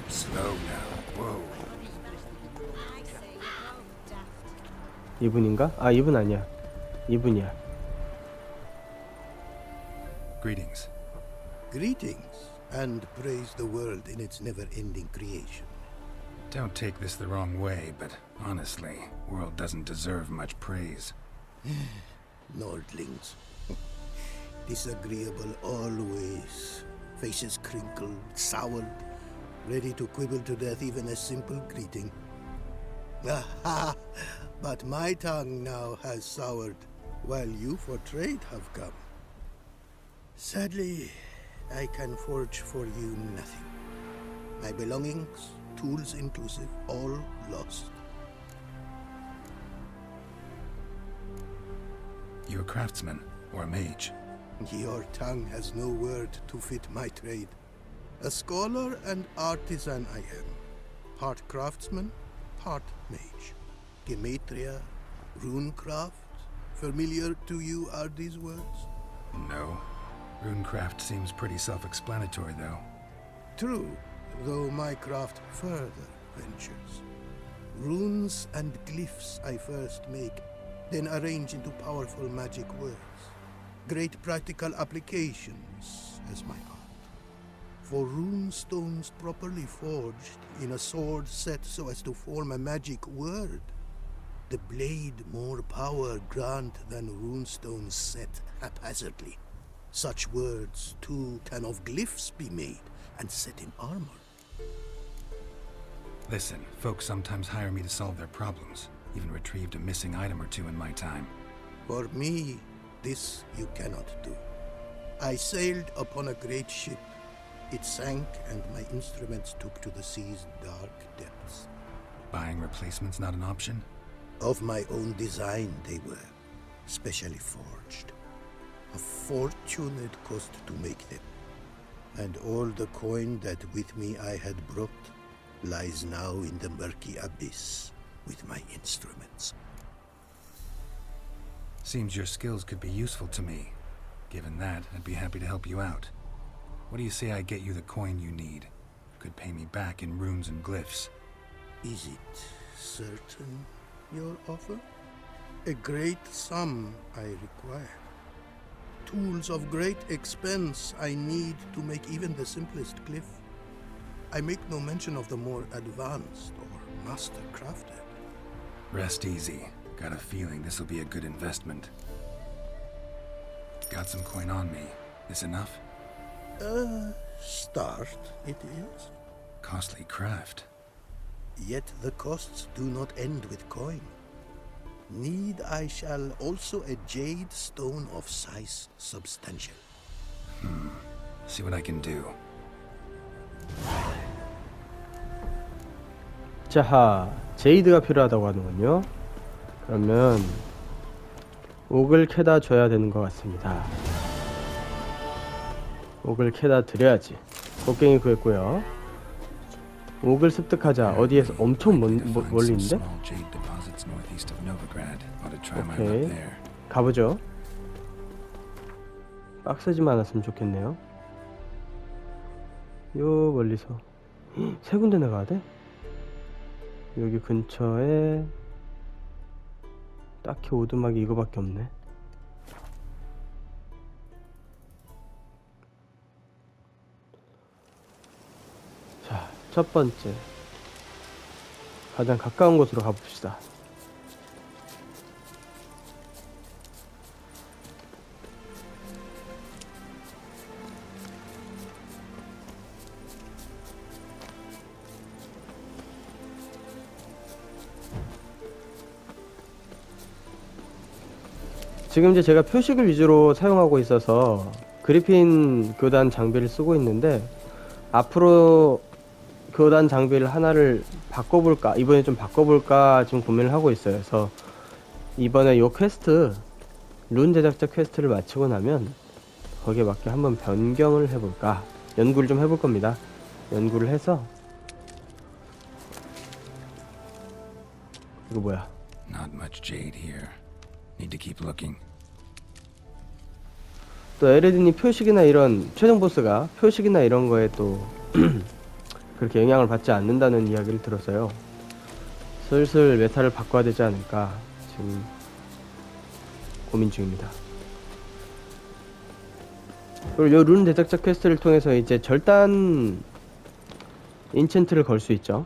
Slow now. Whoa. 이분인가? 아 이분 아니야. 이분이야. Greetings. Greetings, and praise the world in its never-ending creation. Don't take this the wrong way, but honestly, world doesn't deserve much praise. Nordlings. Disagreeable always. Faces crinkled, soured, ready to quibble to death even a simple greeting. Aha! But my tongue now has soured, while you for trade have come. Sadly, I can forge for you nothing. My belongings, tools inclusive, all lost. You a craftsman or a mage? Your tongue has no word to fit my trade. A scholar and artisan I am. Part craftsman, part mage. Gematria, runecraft. Familiar to you are these words? No. Runecraft seems pretty self-explanatory, though. True, though my craft further ventures. Runes and glyphs I first make, then arrange into powerful magic words. Great practical applications as my art. For rune stones properly forged in a sword set so as to form a magic word, the blade more power grant than rune stones set haphazardly. Such words too can of glyphs be made and set in armor. Listen, folks sometimes hire me to solve their problems. Even retrieved a missing item or two in my time. For me, this you cannot do. I sailed upon a great ship. It sank, and my instruments took to the sea's dark depths. Buying replacements not an option? Of my own design they were, specially forged. A fortune it cost to make them. And all the coin that with me I had brought lies now in the murky abyss with my instruments. Seems your skills could be useful to me. Given that, I'd be happy to help you out. What do you say I get you the coin you need? Could pay me back in runes and glyphs. Is it certain, your offer? A great sum I require. Tools of great expense I need to make even the simplest glyph. I make no mention of the more advanced or master-crafted. Rest easy. Got a feeling this'll be a good investment. Got some coin on me. This enough? Start it is. Costly craft. Yet the costs do not end with coin. Need I shall also a jade stone of size substantial. See what I can do. 자, 제이드가 필요하다고 하는군요. 그러면 옥을 캐다 줘야 되는 것 같습니다. 옥을 캐다 드려야지. 곡괭이 구했고요. 옥을 습득하자. 어디에서 엄청 멀리 있는데? 오케이, 가보죠. 빡세지만 않았으면 좋겠네요. 요 멀리서 세 군데 나가야 돼? 여기 근처에 딱히 오두막이 이거밖에 없네. 자, 첫 번째 가장 가까운 곳으로 가봅시다. 지금 이제 제가 표식을 위주로 사용하고 있어서 그리핀 교단 장비를 쓰고 있는데, 앞으로 교단 장비를 하나를 바꿔볼까, 이번에 좀 바꿔볼까 지금 고민을 하고 있어요. 그래서 이번에 요 퀘스트, 룬 제작자 퀘스트를 마치고 나면 거기에 맞게 한번 변경을 해볼까, 연구를 좀 해볼 겁니다. 연구를 해서. 이거 뭐야? Not much jade here. Need to keep looking. 또 에르딘이 표식이나 이런 최종 보스가 표식이나 이런 거에 또 그렇게 영향을 받지 않는다는 이야기를 들었어요. 슬슬 메타를 바꿔야 되지 않을까 지금 고민 중입니다. 그리고 요 룬 제작자 퀘스트를 통해서 이제 절단 인챈트를 걸 수 있죠.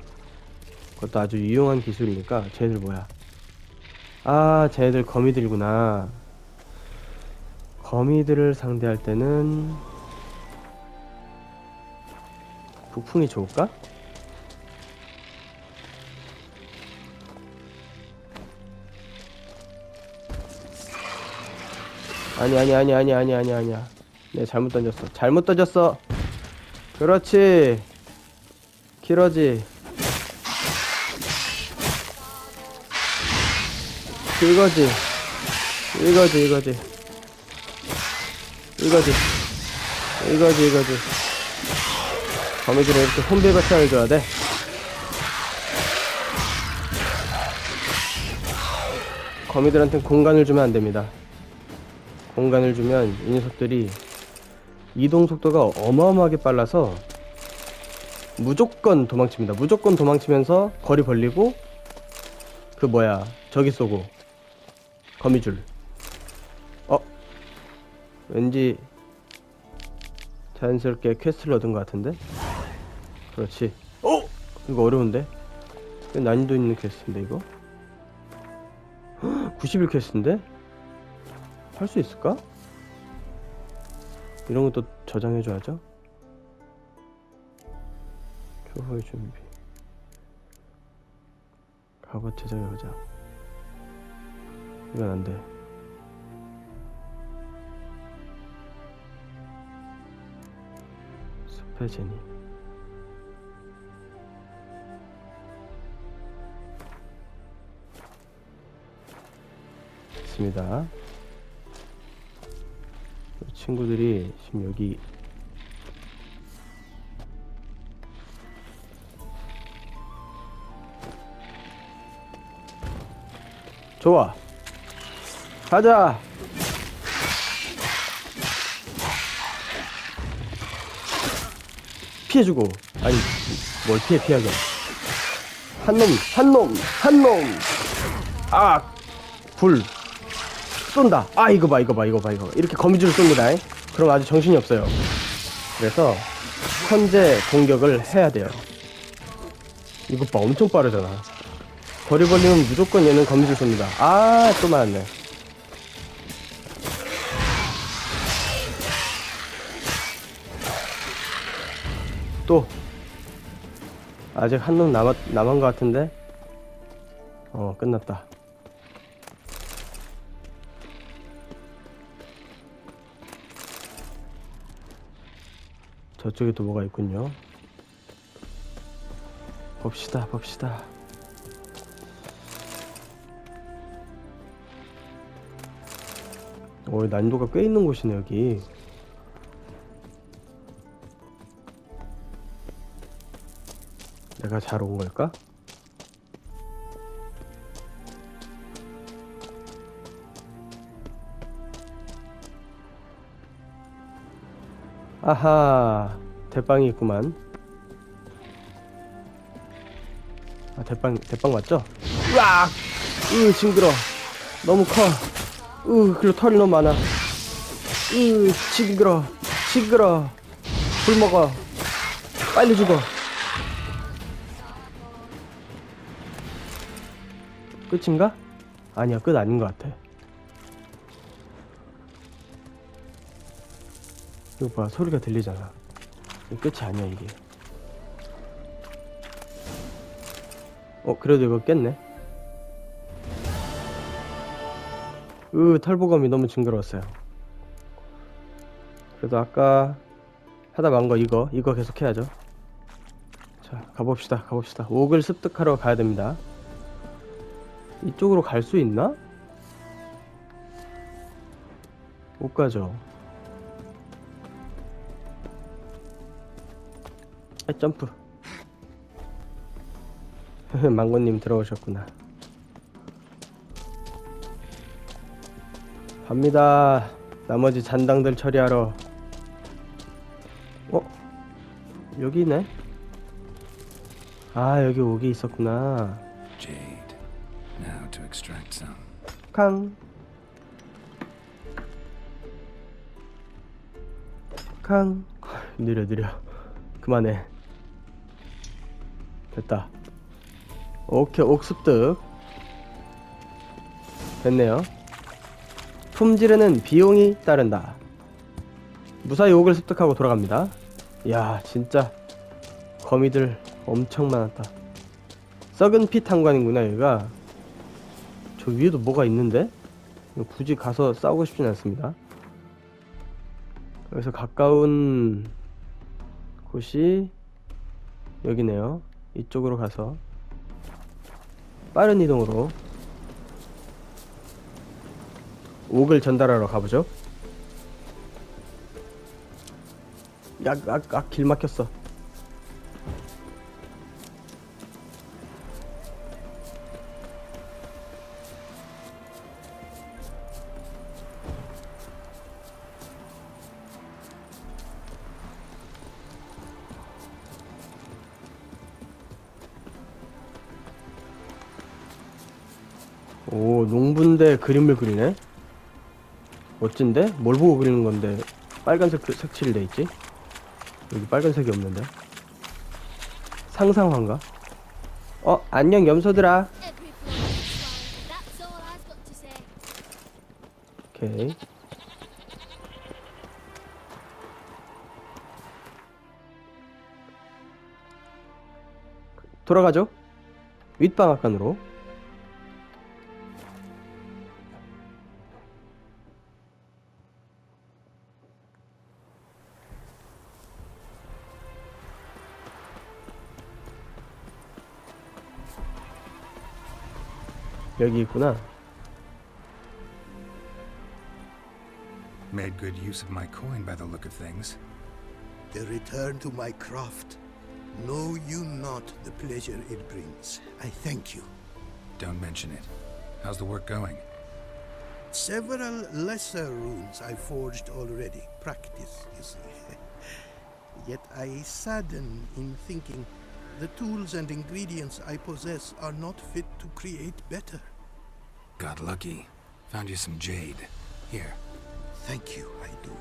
그것도 아주 유용한 기술이니까. 쟤들 뭐야? 아, 쟤들 거미들이구나. 거미들을 상대할 때는 북풍이 좋을까? 아니야. 네, 잘못 던졌어. 그렇지. 키러지. 이거지. 거미들은 이렇게 혼비백산을 줘야 돼. 거미들한테는 공간을 주면 안 됩니다. 공간을 주면 이 녀석들이 이동 속도가 어마어마하게 빨라서 무조건 도망칩니다. 무조건 도망치면서 거리 벌리고 그 뭐야, 저기 쏘고 거미줄. 왠지 자연스럽게 퀘스트를 얻은 것 같은데? 그렇지. 이거 어려운데? 난이도 있는 퀘스트인데 이거? 91 퀘스트인데? 할 수 있을까? 이런 것도 저장해줘야죠. 초호의 준비. 갑옷 제작의 여자. 이건 안 돼. 숲의 제니. 있습니다. 친구들이 지금 여기 좋아, 가자. 피해주고. 아니 뭘 피하게. 한 놈. 아, 불 쏜다. 아, 이거 봐. 이렇게 거미줄을 쏩니다. 그럼 아주 정신이 없어요. 그래서 현재 공격을 해야 돼요. 이것 봐, 엄청 빠르잖아. 거리 벌리면 무조건 얘는 거미줄 쏩니다. 아, 또 맞았네. 또 아직 한 놈 남은 것 같은데. 끝났다. 저쪽에 또 뭐가 있군요. 봅시다. 난이도가 꽤 있는 곳이네 여기. 내가 잘 온 걸까? 아하, 대빵이 있구만. 아, 대빵 맞죠? 으악! 징그러. 너무 커. 그리고 털이 너무 많아. 징그러. 불 먹어. 빨리 죽어. 끝인가? 아니야, 끝 아닌 것 같아. 이거 봐, 소리가 들리잖아. 끝이 아니야, 이게. 그래도 이거 깼네. 털보검이 너무 징그러웠어요. 그래도 아까 하다 만 거 이거 계속 해야죠. 자, 가봅시다. 옥을 습득하러 가야 됩니다. 이쪽으로 갈 수 있나? 못 가죠. 점프. 망고님 들어오셨구나. 갑니다. 나머지 잔당들 처리하러. 여기네. 아, 여기 옥이 있었구나. Jade. Now to extract some. 캉. 느려. 그만해. 됐다. 오케이, 옥 습득 됐네요. 품질에는 비용이 따른다. 무사히 옥을 습득하고 돌아갑니다. 이야, 진짜 거미들 엄청 많았다. 썩은 피 탄광이구나. 여기가. 저 위에도 뭐가 있는데 굳이 가서 싸우고 싶진 않습니다. 여기서 가까운 곳이 여기네요. 이쪽으로 가서 빠른 이동으로 옥을 전달하러 가보죠. 길 막혔어. 오, 농부인데 그림을 그리네? 멋진데? 뭘 보고 그리는 건데 빨간색 색칠이 돼 있지? 여기 빨간색이 없는데? 상상화인가? 안녕 염소들아. 오케이. 돌아가죠? 윗방앗간으로. 여기 있구나. Made good use of my coin by the look of things. The return to my craft. Know you not the pleasure it brings. I thank you. Don't mention it. How's the work going? Several lesser runes I forged already. Practice, you see. Yet I sadden in thinking the tools and ingredients I possess are not fit to create better. Got lucky. Found you some jade. Here. Thank you, I do.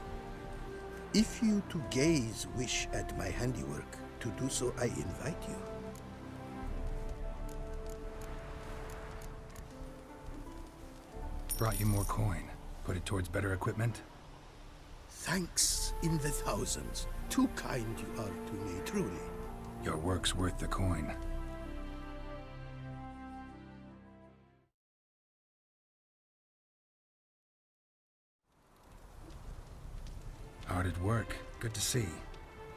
If you to gaze wish at my handiwork, to do so I invite you. Brought you more coin. Put it towards better equipment? Thanks in the thousands. Too kind you are to me, truly. Your work's worth the coin. Hard at work. Good to see.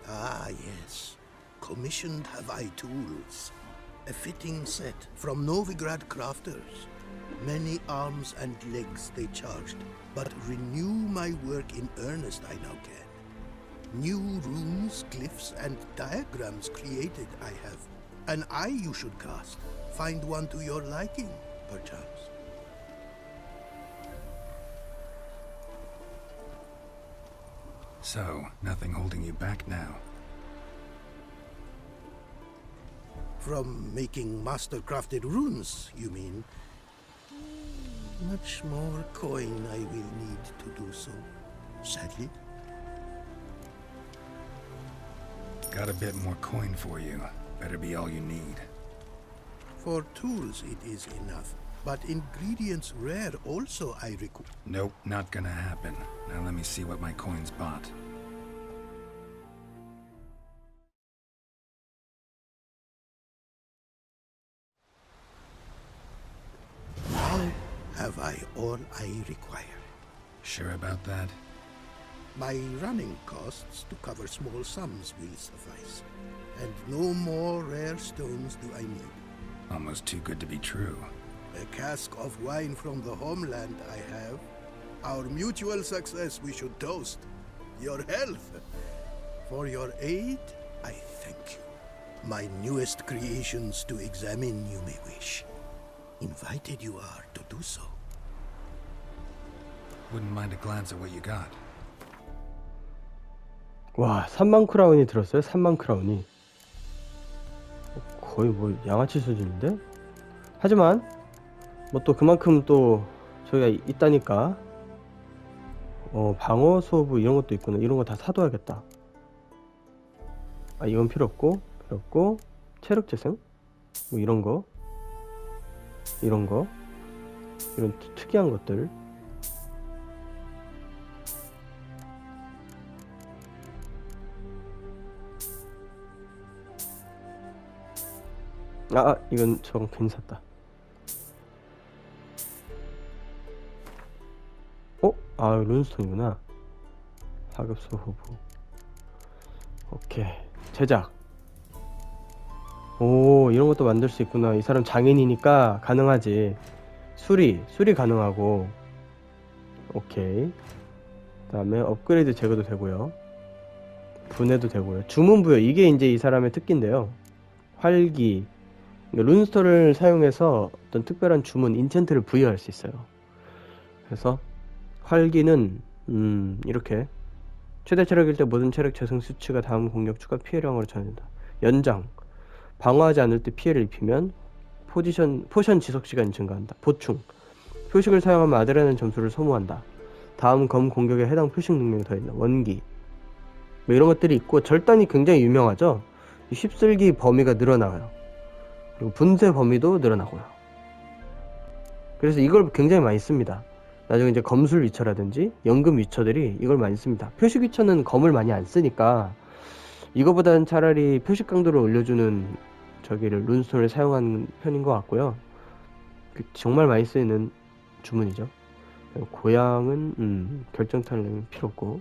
Ah, yes. Commissioned have I tools. A fitting set from Novigrad crafters. Many arms and legs they charged, but renew my work in earnest I now can. New runes, glyphs, and diagrams created I have. An eye you should cast. Find one to your liking, perchance. So, nothing holding you back now. From making master-crafted runes, you mean? Much more coin I will need to do so, sadly. Got a bit more coin for you. Better be all you need. For tools it is enough, but ingredients rare also I require. Nope, not gonna happen. Now let me see what my coins bought. Now have I all I require. Sure about that? My running costs to cover small sums will suffice, and no more rare stones do I need. Almost too good to be true. A cask of wine from the homeland I have. Our mutual success we should toast. Your health. For your aid, I thank you. My newest creations to examine you may wish. Invited you are to do so. Wouldn't mind a glance at what you got. 와, 3만 크라운이 들었어요. 3만 크라운이. 거의 뭐 양아치 수준인데? 하지만 뭐 또 그만큼 또 저희가 있다니까 방어 수호부 이런 것도 있구나. 이런 거 다 사둬야겠다. 아, 이건 필요 없고 체력 재생 뭐 이런 이런 특이한 것들. 이건 저건 괜히 샀다. 룬스톤이구나. 하급소 후보. 오케이. 제작. 오, 이런 것도 만들 수 있구나. 이 사람 장인이니까 가능하지. 수리 가능하고. 오케이. 그 다음에 업그레이드 제거도 되고요. 분해도 되고요. 주문부여. 이게 이제 이 사람의 특기인데요. 활기. 룬스톤을 사용해서 어떤 특별한 주문, 인챈트를 부여할 수 있어요. 그래서 활기는 이렇게 최대 체력일 때 모든 체력 재생 수치가 다음 공격 추가 피해량으로 전해진다. 연장. 방어하지 않을 때 피해를 입히면 포션 지속시간이 증가한다. 보충. 표식을 사용하면 아드레날린 점수를 소모한다. 다음 검 공격에 해당 표식 능력이 더해진다. 원기. 뭐 이런 것들이 있고, 절단이 굉장히 유명하죠. 휩쓸기 범위가 늘어나요. 그리고 분쇄 범위도 늘어나고요. 그래서 이걸 굉장히 많이 씁니다. 나중에 이제 검술 위처라든지 연금 위처들이 이걸 많이 씁니다. 표식 위처는 검을 많이 안 쓰니까 이거보다는 차라리 표식 강도를 올려주는 룬스톤을 사용하는 편인 것 같고요. 정말 많이 쓰이는 주문이죠. 고양은 결정타는 필요 없고.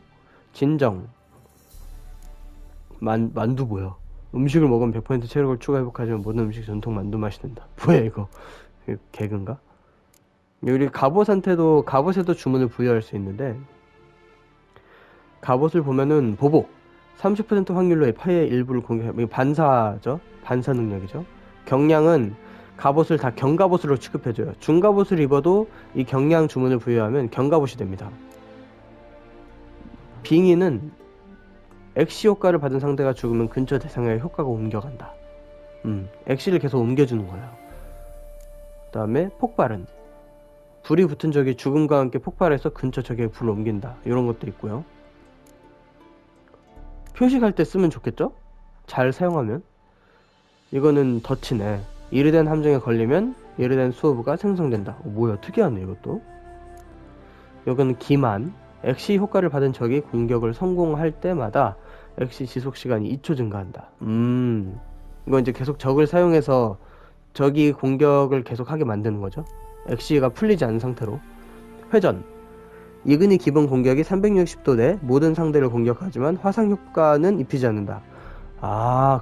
진정. 만두 뭐야? 음식을 먹으면 100% 체력을 추가 회복하지만 모든 음식 전통 만두 맛이 된다. 뭐야 이거? 개그인가? 여기 갑옷에도 주문을 부여할 수 있는데, 갑옷을 보면은 보복 30% 확률로 파의 일부를 공격해. 반사죠. 반사 능력이죠. 경량은 갑옷을 다 경갑옷으로 취급해줘요. 중갑옷을 입어도 이 경량 주문을 부여하면 경갑옷이 됩니다. 빙의는 액시 효과를 받은 상대가 죽으면 근처 대상의 효과가 옮겨간다. 액시를 계속 옮겨주는 거예요. 그 다음에 폭발은 불이 붙은 적이 죽음과 함께 폭발해서 근처 적에게 불을 옮긴다. 이런 것도 있고요. 표식할 때 쓰면 좋겠죠? 잘 사용하면. 이거는 덫이네. 이르된 함정에 걸리면 이르된 수호부가 생성된다. 뭐야, 특이하네 이것도. 이거는 기만. 액시 효과를 받은 적이 공격을 성공할 때마다 액시 지속시간이 2초 증가한다. 이거 이제 계속 적을 사용해서 적이 공격을 계속하게 만드는 거죠. 액시가 풀리지 않은 상태로. 회전. 이근이 기본 공격이 360도 내 모든 상대를 공격하지만 화상 효과는 입히지 않는다.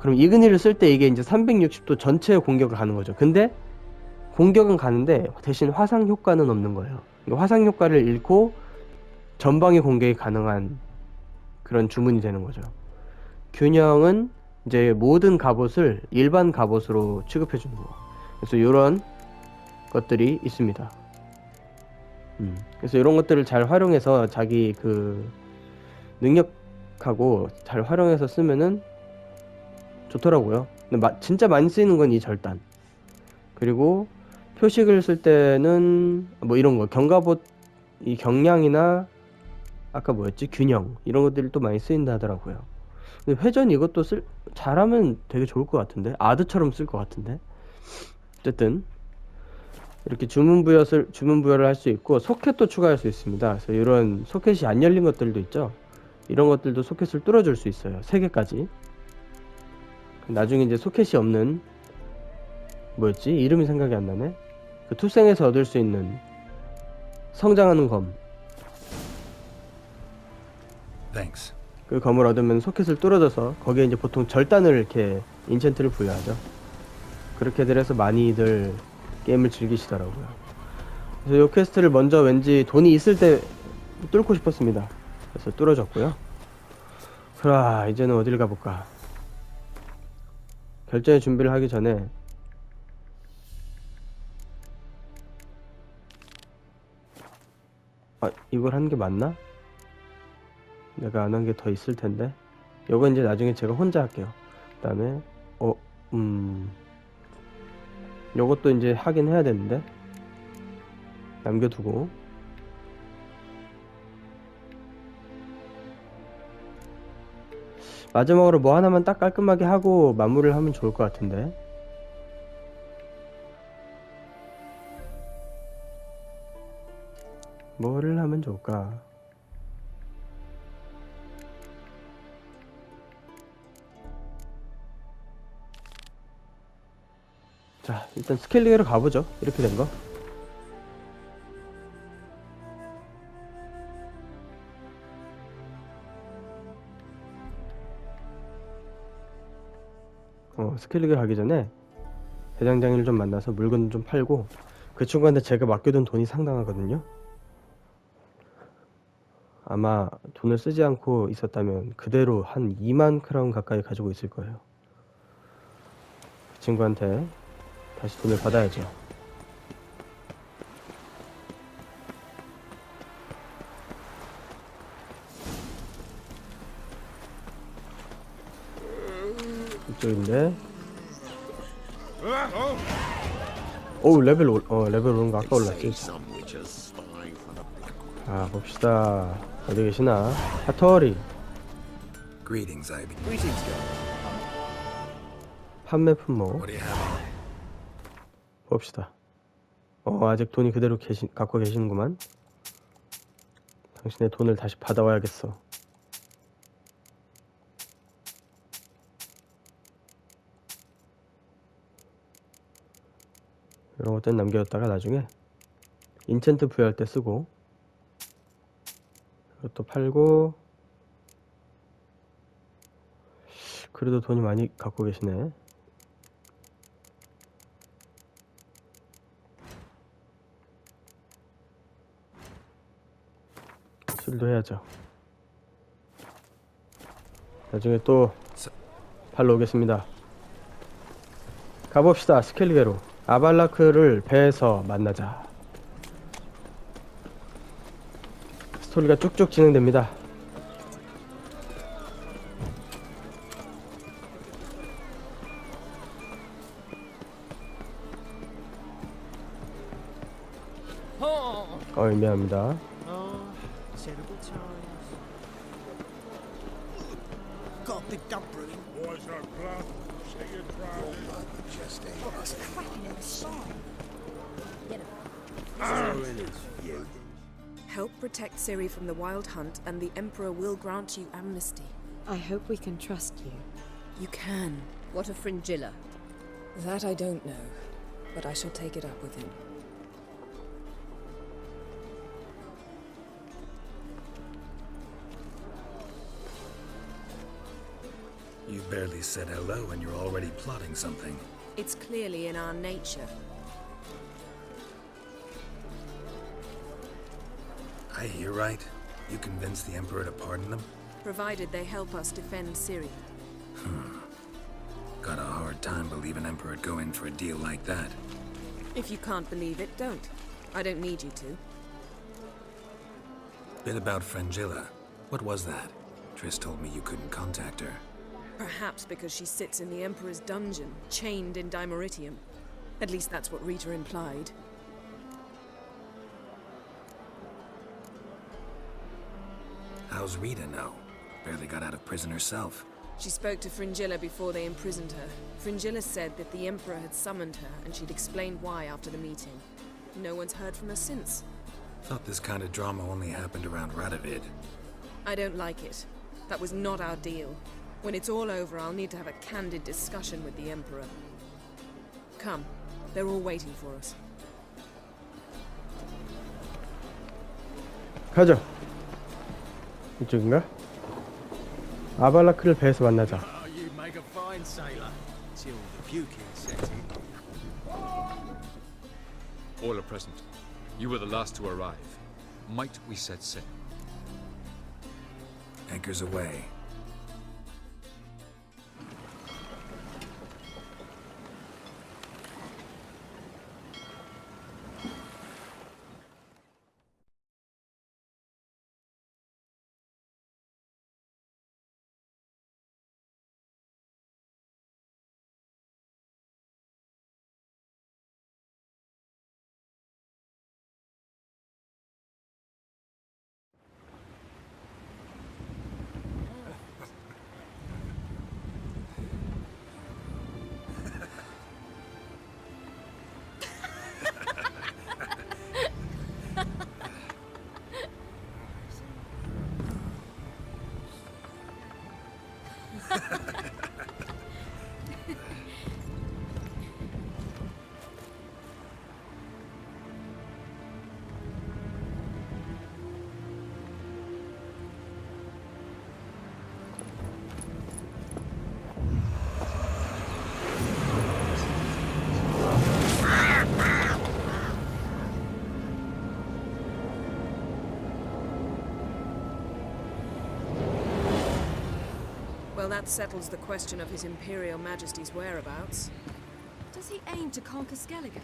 그럼 이근이를 쓸 때 이게 이제 360도 전체의 공격을 가는 거죠. 근데 공격은 가는데 대신 화상 효과는 없는 거예요. 화상 효과를 잃고 전방의 공격이 가능한 그런 주문이 되는 거죠. 균형은 이제 모든 갑옷을 일반 갑옷으로 취급해 주는 거. 그래서 이런 것들이 있습니다. 그래서 이런 것들을 잘 활용해서 자기 그 능력하고 잘 활용해서 쓰면은 좋더라고요. 근데 진짜 많이 쓰이는 건 이 절단. 그리고 표식을 쓸 때는 뭐 이런 거 경갑옷 이 경량이나 아까 뭐였지 균형 이런 것들이 또 많이 쓰인다 하더라고요. 근데 회전 이것도 잘하면 되게 좋을 것 같은데 아드처럼 쓸 것 같은데. 어쨌든 이렇게 주문 부여를 할 수 있고 소켓도 추가할 수 있습니다. 그래서 이런 소켓이 안 열린 것들도 있죠. 이런 것들도 소켓을 뚫어줄 수 있어요. 3개까지. 나중에 이제 소켓이 없는 뭐였지? 이름이 생각이 안 나네. 그 투생에서 얻을 수 있는 성장하는 검. Thanks. 그 검을 얻으면 소켓을 뚫어줘서 거기에 이제 보통 절단을 이렇게 인챈트를 부여하죠. 그렇게들 해서 많이들 게임을 즐기시더라고요. 그래서 이 퀘스트를 먼저 왠지 돈이 있을 때 뚫고 싶었습니다. 그래서 뚫어줬고요. 그래, 이제는 어딜 가볼까? 결전의 준비를 하기 전에 이걸 하는 게 맞나? 내가 안 한 게 더 있을 텐데. 요건 이제 나중에 제가 혼자 할게요. 그 다음에 요것도 이제 하긴 해야 되는데 남겨두고 마지막으로 뭐 하나만 딱 깔끔하게 하고 마무리를 하면 좋을 것 같은데. 뭐를 하면 좋을까? 자, 일단 스케일링으로 가보죠. 이렇게 된 거. 스케일링을 하기 전에 대장장이를 좀 만나서 물건 좀 팔고, 그 친구한테 제가 맡겨둔 돈이 상당하거든요. 아마 돈을 쓰지 않고 있었다면 그대로 한 2만 크라운 가까이 가지고 있을 거예요. 그 친구한테 다시 돈을 받아야죠. 이쪽인데. 오, 레벨 오른 거 아까 올랐지. 자, 봅시다. 어디 계시나? 하터리. Greetings, Ivy. 판매 품목. 봅시다. 아직 돈이 그대로 갖고 계시는구만. 당신의 돈을 다시 받아와야겠어. 이런 것들은 남겨뒀다가 나중에 인챈트 부여할 때 쓰고, 이것도 팔고. 그래도 돈이 많이 갖고 계시네. 술도 해야죠. 나중에 또 팔러 오겠습니다. 가봅시다. 스켈리게로. 아발라크를 배에서 만나자. 스토리가 쭉쭉 진행됩니다. 미안합니다. Help protect Ciri from the Wild Hunt, and the Emperor will grant you amnesty. I hope we can trust you. You can. What of Fringilla? That I don't know, but I shall take it up with him. You barely said hello and you're already plotting something. It's clearly in our nature. I hear right. You convinced the Emperor to pardon them? Provided they help us defend Ciri. Got a hard time believing Emperor'd go in for a deal like that. If you can't believe it, don't. I don't need you to. Bit about Frangilla. What was that? Triss told me you couldn't contact her. Perhaps because she sits in the Emperor's dungeon, chained in Dimeritium. At least that's what Rita implied. How's Rita know? Barely got out of prison herself. She spoke to Fringilla before they imprisoned her. Fringilla said that the Emperor had summoned her, and she'd explained why after the meeting. No one's heard from her since. Thought this kind of drama only happened around Radovid. I don't like it. That was not our deal. When it's all over, I'll need to have a candid discussion with the Emperor. Come. They're all waiting for us. 가죠. 이쪽인가? 아발라크를 배에서 만나자. Oh, you make a fine sailor. Till the puking set in. All are present. You were the last to arrive. Might we set sail? Anchors away. Well, that settles the question of His Imperial Majesty's whereabouts. Does he aim to conquer Skellige?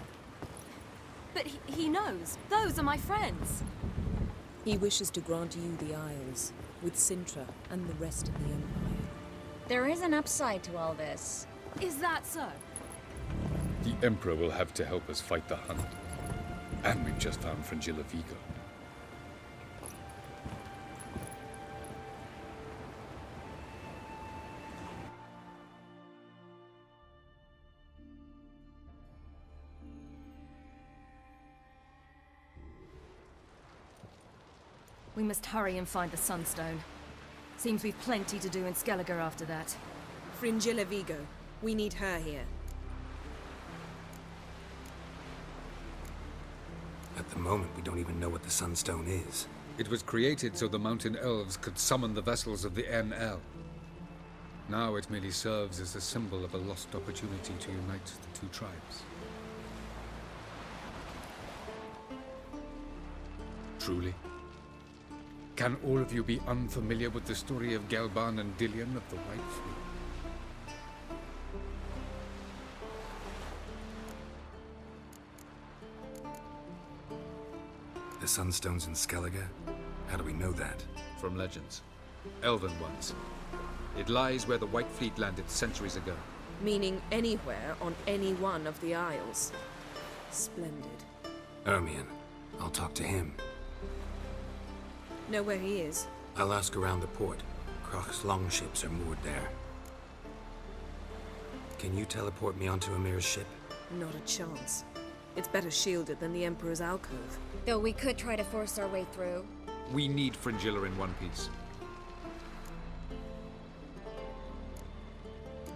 But he knows. Those are my friends. He wishes to grant you the Isles, with Sintra and the rest of the Empire. There is an upside to all this. Is that so? The Emperor will have to help us fight the Hunt. And we've just found Frangilla Vigo. We must hurry and find the Sunstone. Seems we've plenty to do in Skellige after that. Fringilla Vigo. We need her here. At the moment, we don't even know what the Sunstone is. It was created so the Mountain Elves could summon the vessels of the NL. Now it merely serves as a symbol of a lost opportunity to unite the two tribes. Truly? Can all of you be unfamiliar with the story of Gelban and Dillion of the White Fleet? The Sunstone's in Skellige? How do we know that? From legends. Elven ones. It lies where the White Fleet landed centuries ago. Meaning anywhere on any one of the Isles. Splendid. Ermion. I'll talk to him. Know where he is? I'll ask around the port. Croc's longships are moored there. Can you teleport me onto Amir's ship? Not a chance. It's better shielded than the Emperor's alcove. Though we could try to force our way through. We need Fringilla in one piece.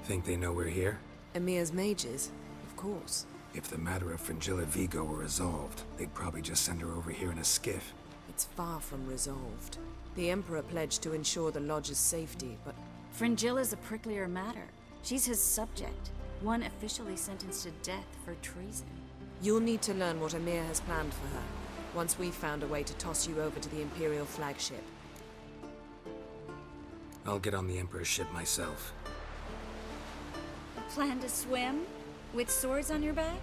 Think they know we're here? Emir's mages, of course. If the matter of Frangilla Vigo were resolved, they'd probably just send her over here in a skiff. It's far from resolved. The Emperor pledged to ensure the Lodge's safety, but... Fringilla's a pricklier matter. She's his subject, one officially sentenced to death for treason. You'll need to learn what Emir has planned for her, once we've found a way to toss you over to the Imperial flagship. I'll get on the Emperor's ship myself. Plan to swim? With swords on your back?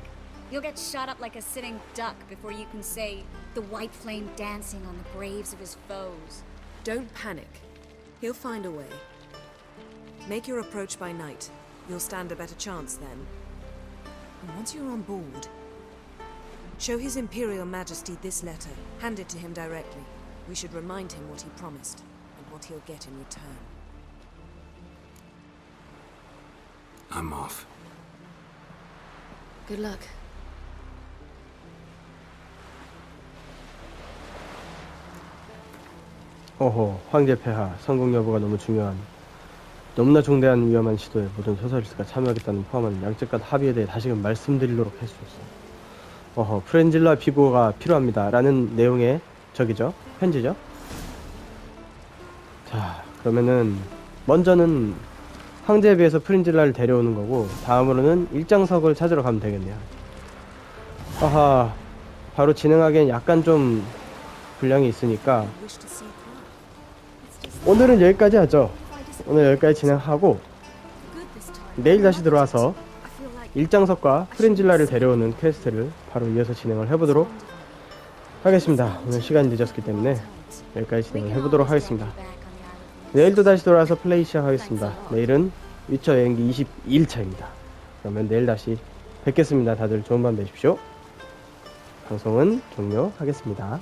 You'll get shot up like a sitting duck before you can say the white flame dancing on the graves of his foes. Don't panic. He'll find a way. Make your approach by night. You'll stand a better chance then. And once you're on board, show His Imperial Majesty this letter. Hand it to him directly. We should remind him what he promised, and what he'll get in return. I'm off. Good luck. 어허, 황제 폐하, 성공 여부가 너무 중요한, 너무나 중대한 위험한 시도에 모든 소설일스가 참여하겠다는 포함한 양측간 합의에 대해 다시금 말씀드리도록 할 수 있어. 어허, 프렌질라 비보가 필요합니다 라는 내용의 저기죠, 편지죠. 자, 그러면은 먼저는 황제에 비해서 프렌질라를 데려오는 거고, 다음으로는 일장석을 찾으러 가면 되겠네요. 아하, 바로 진행하기엔 약간 좀 분량이 있으니까 오늘은 여기까지 하죠. 오늘 여기까지 진행하고 내일 다시 들어와서 일장석과 프렌질라를 데려오는 퀘스트를 바로 이어서 진행을 해보도록 하겠습니다. 오늘 시간이 늦었기 때문에 여기까지 진행을 해보도록 하겠습니다. 내일도 다시 돌아와서 플레이 시작하겠습니다. 내일은 위쳐 여행기 22일차입니다. 그러면 내일 다시 뵙겠습니다. 다들 좋은 밤 되십시오. 방송은 종료하겠습니다.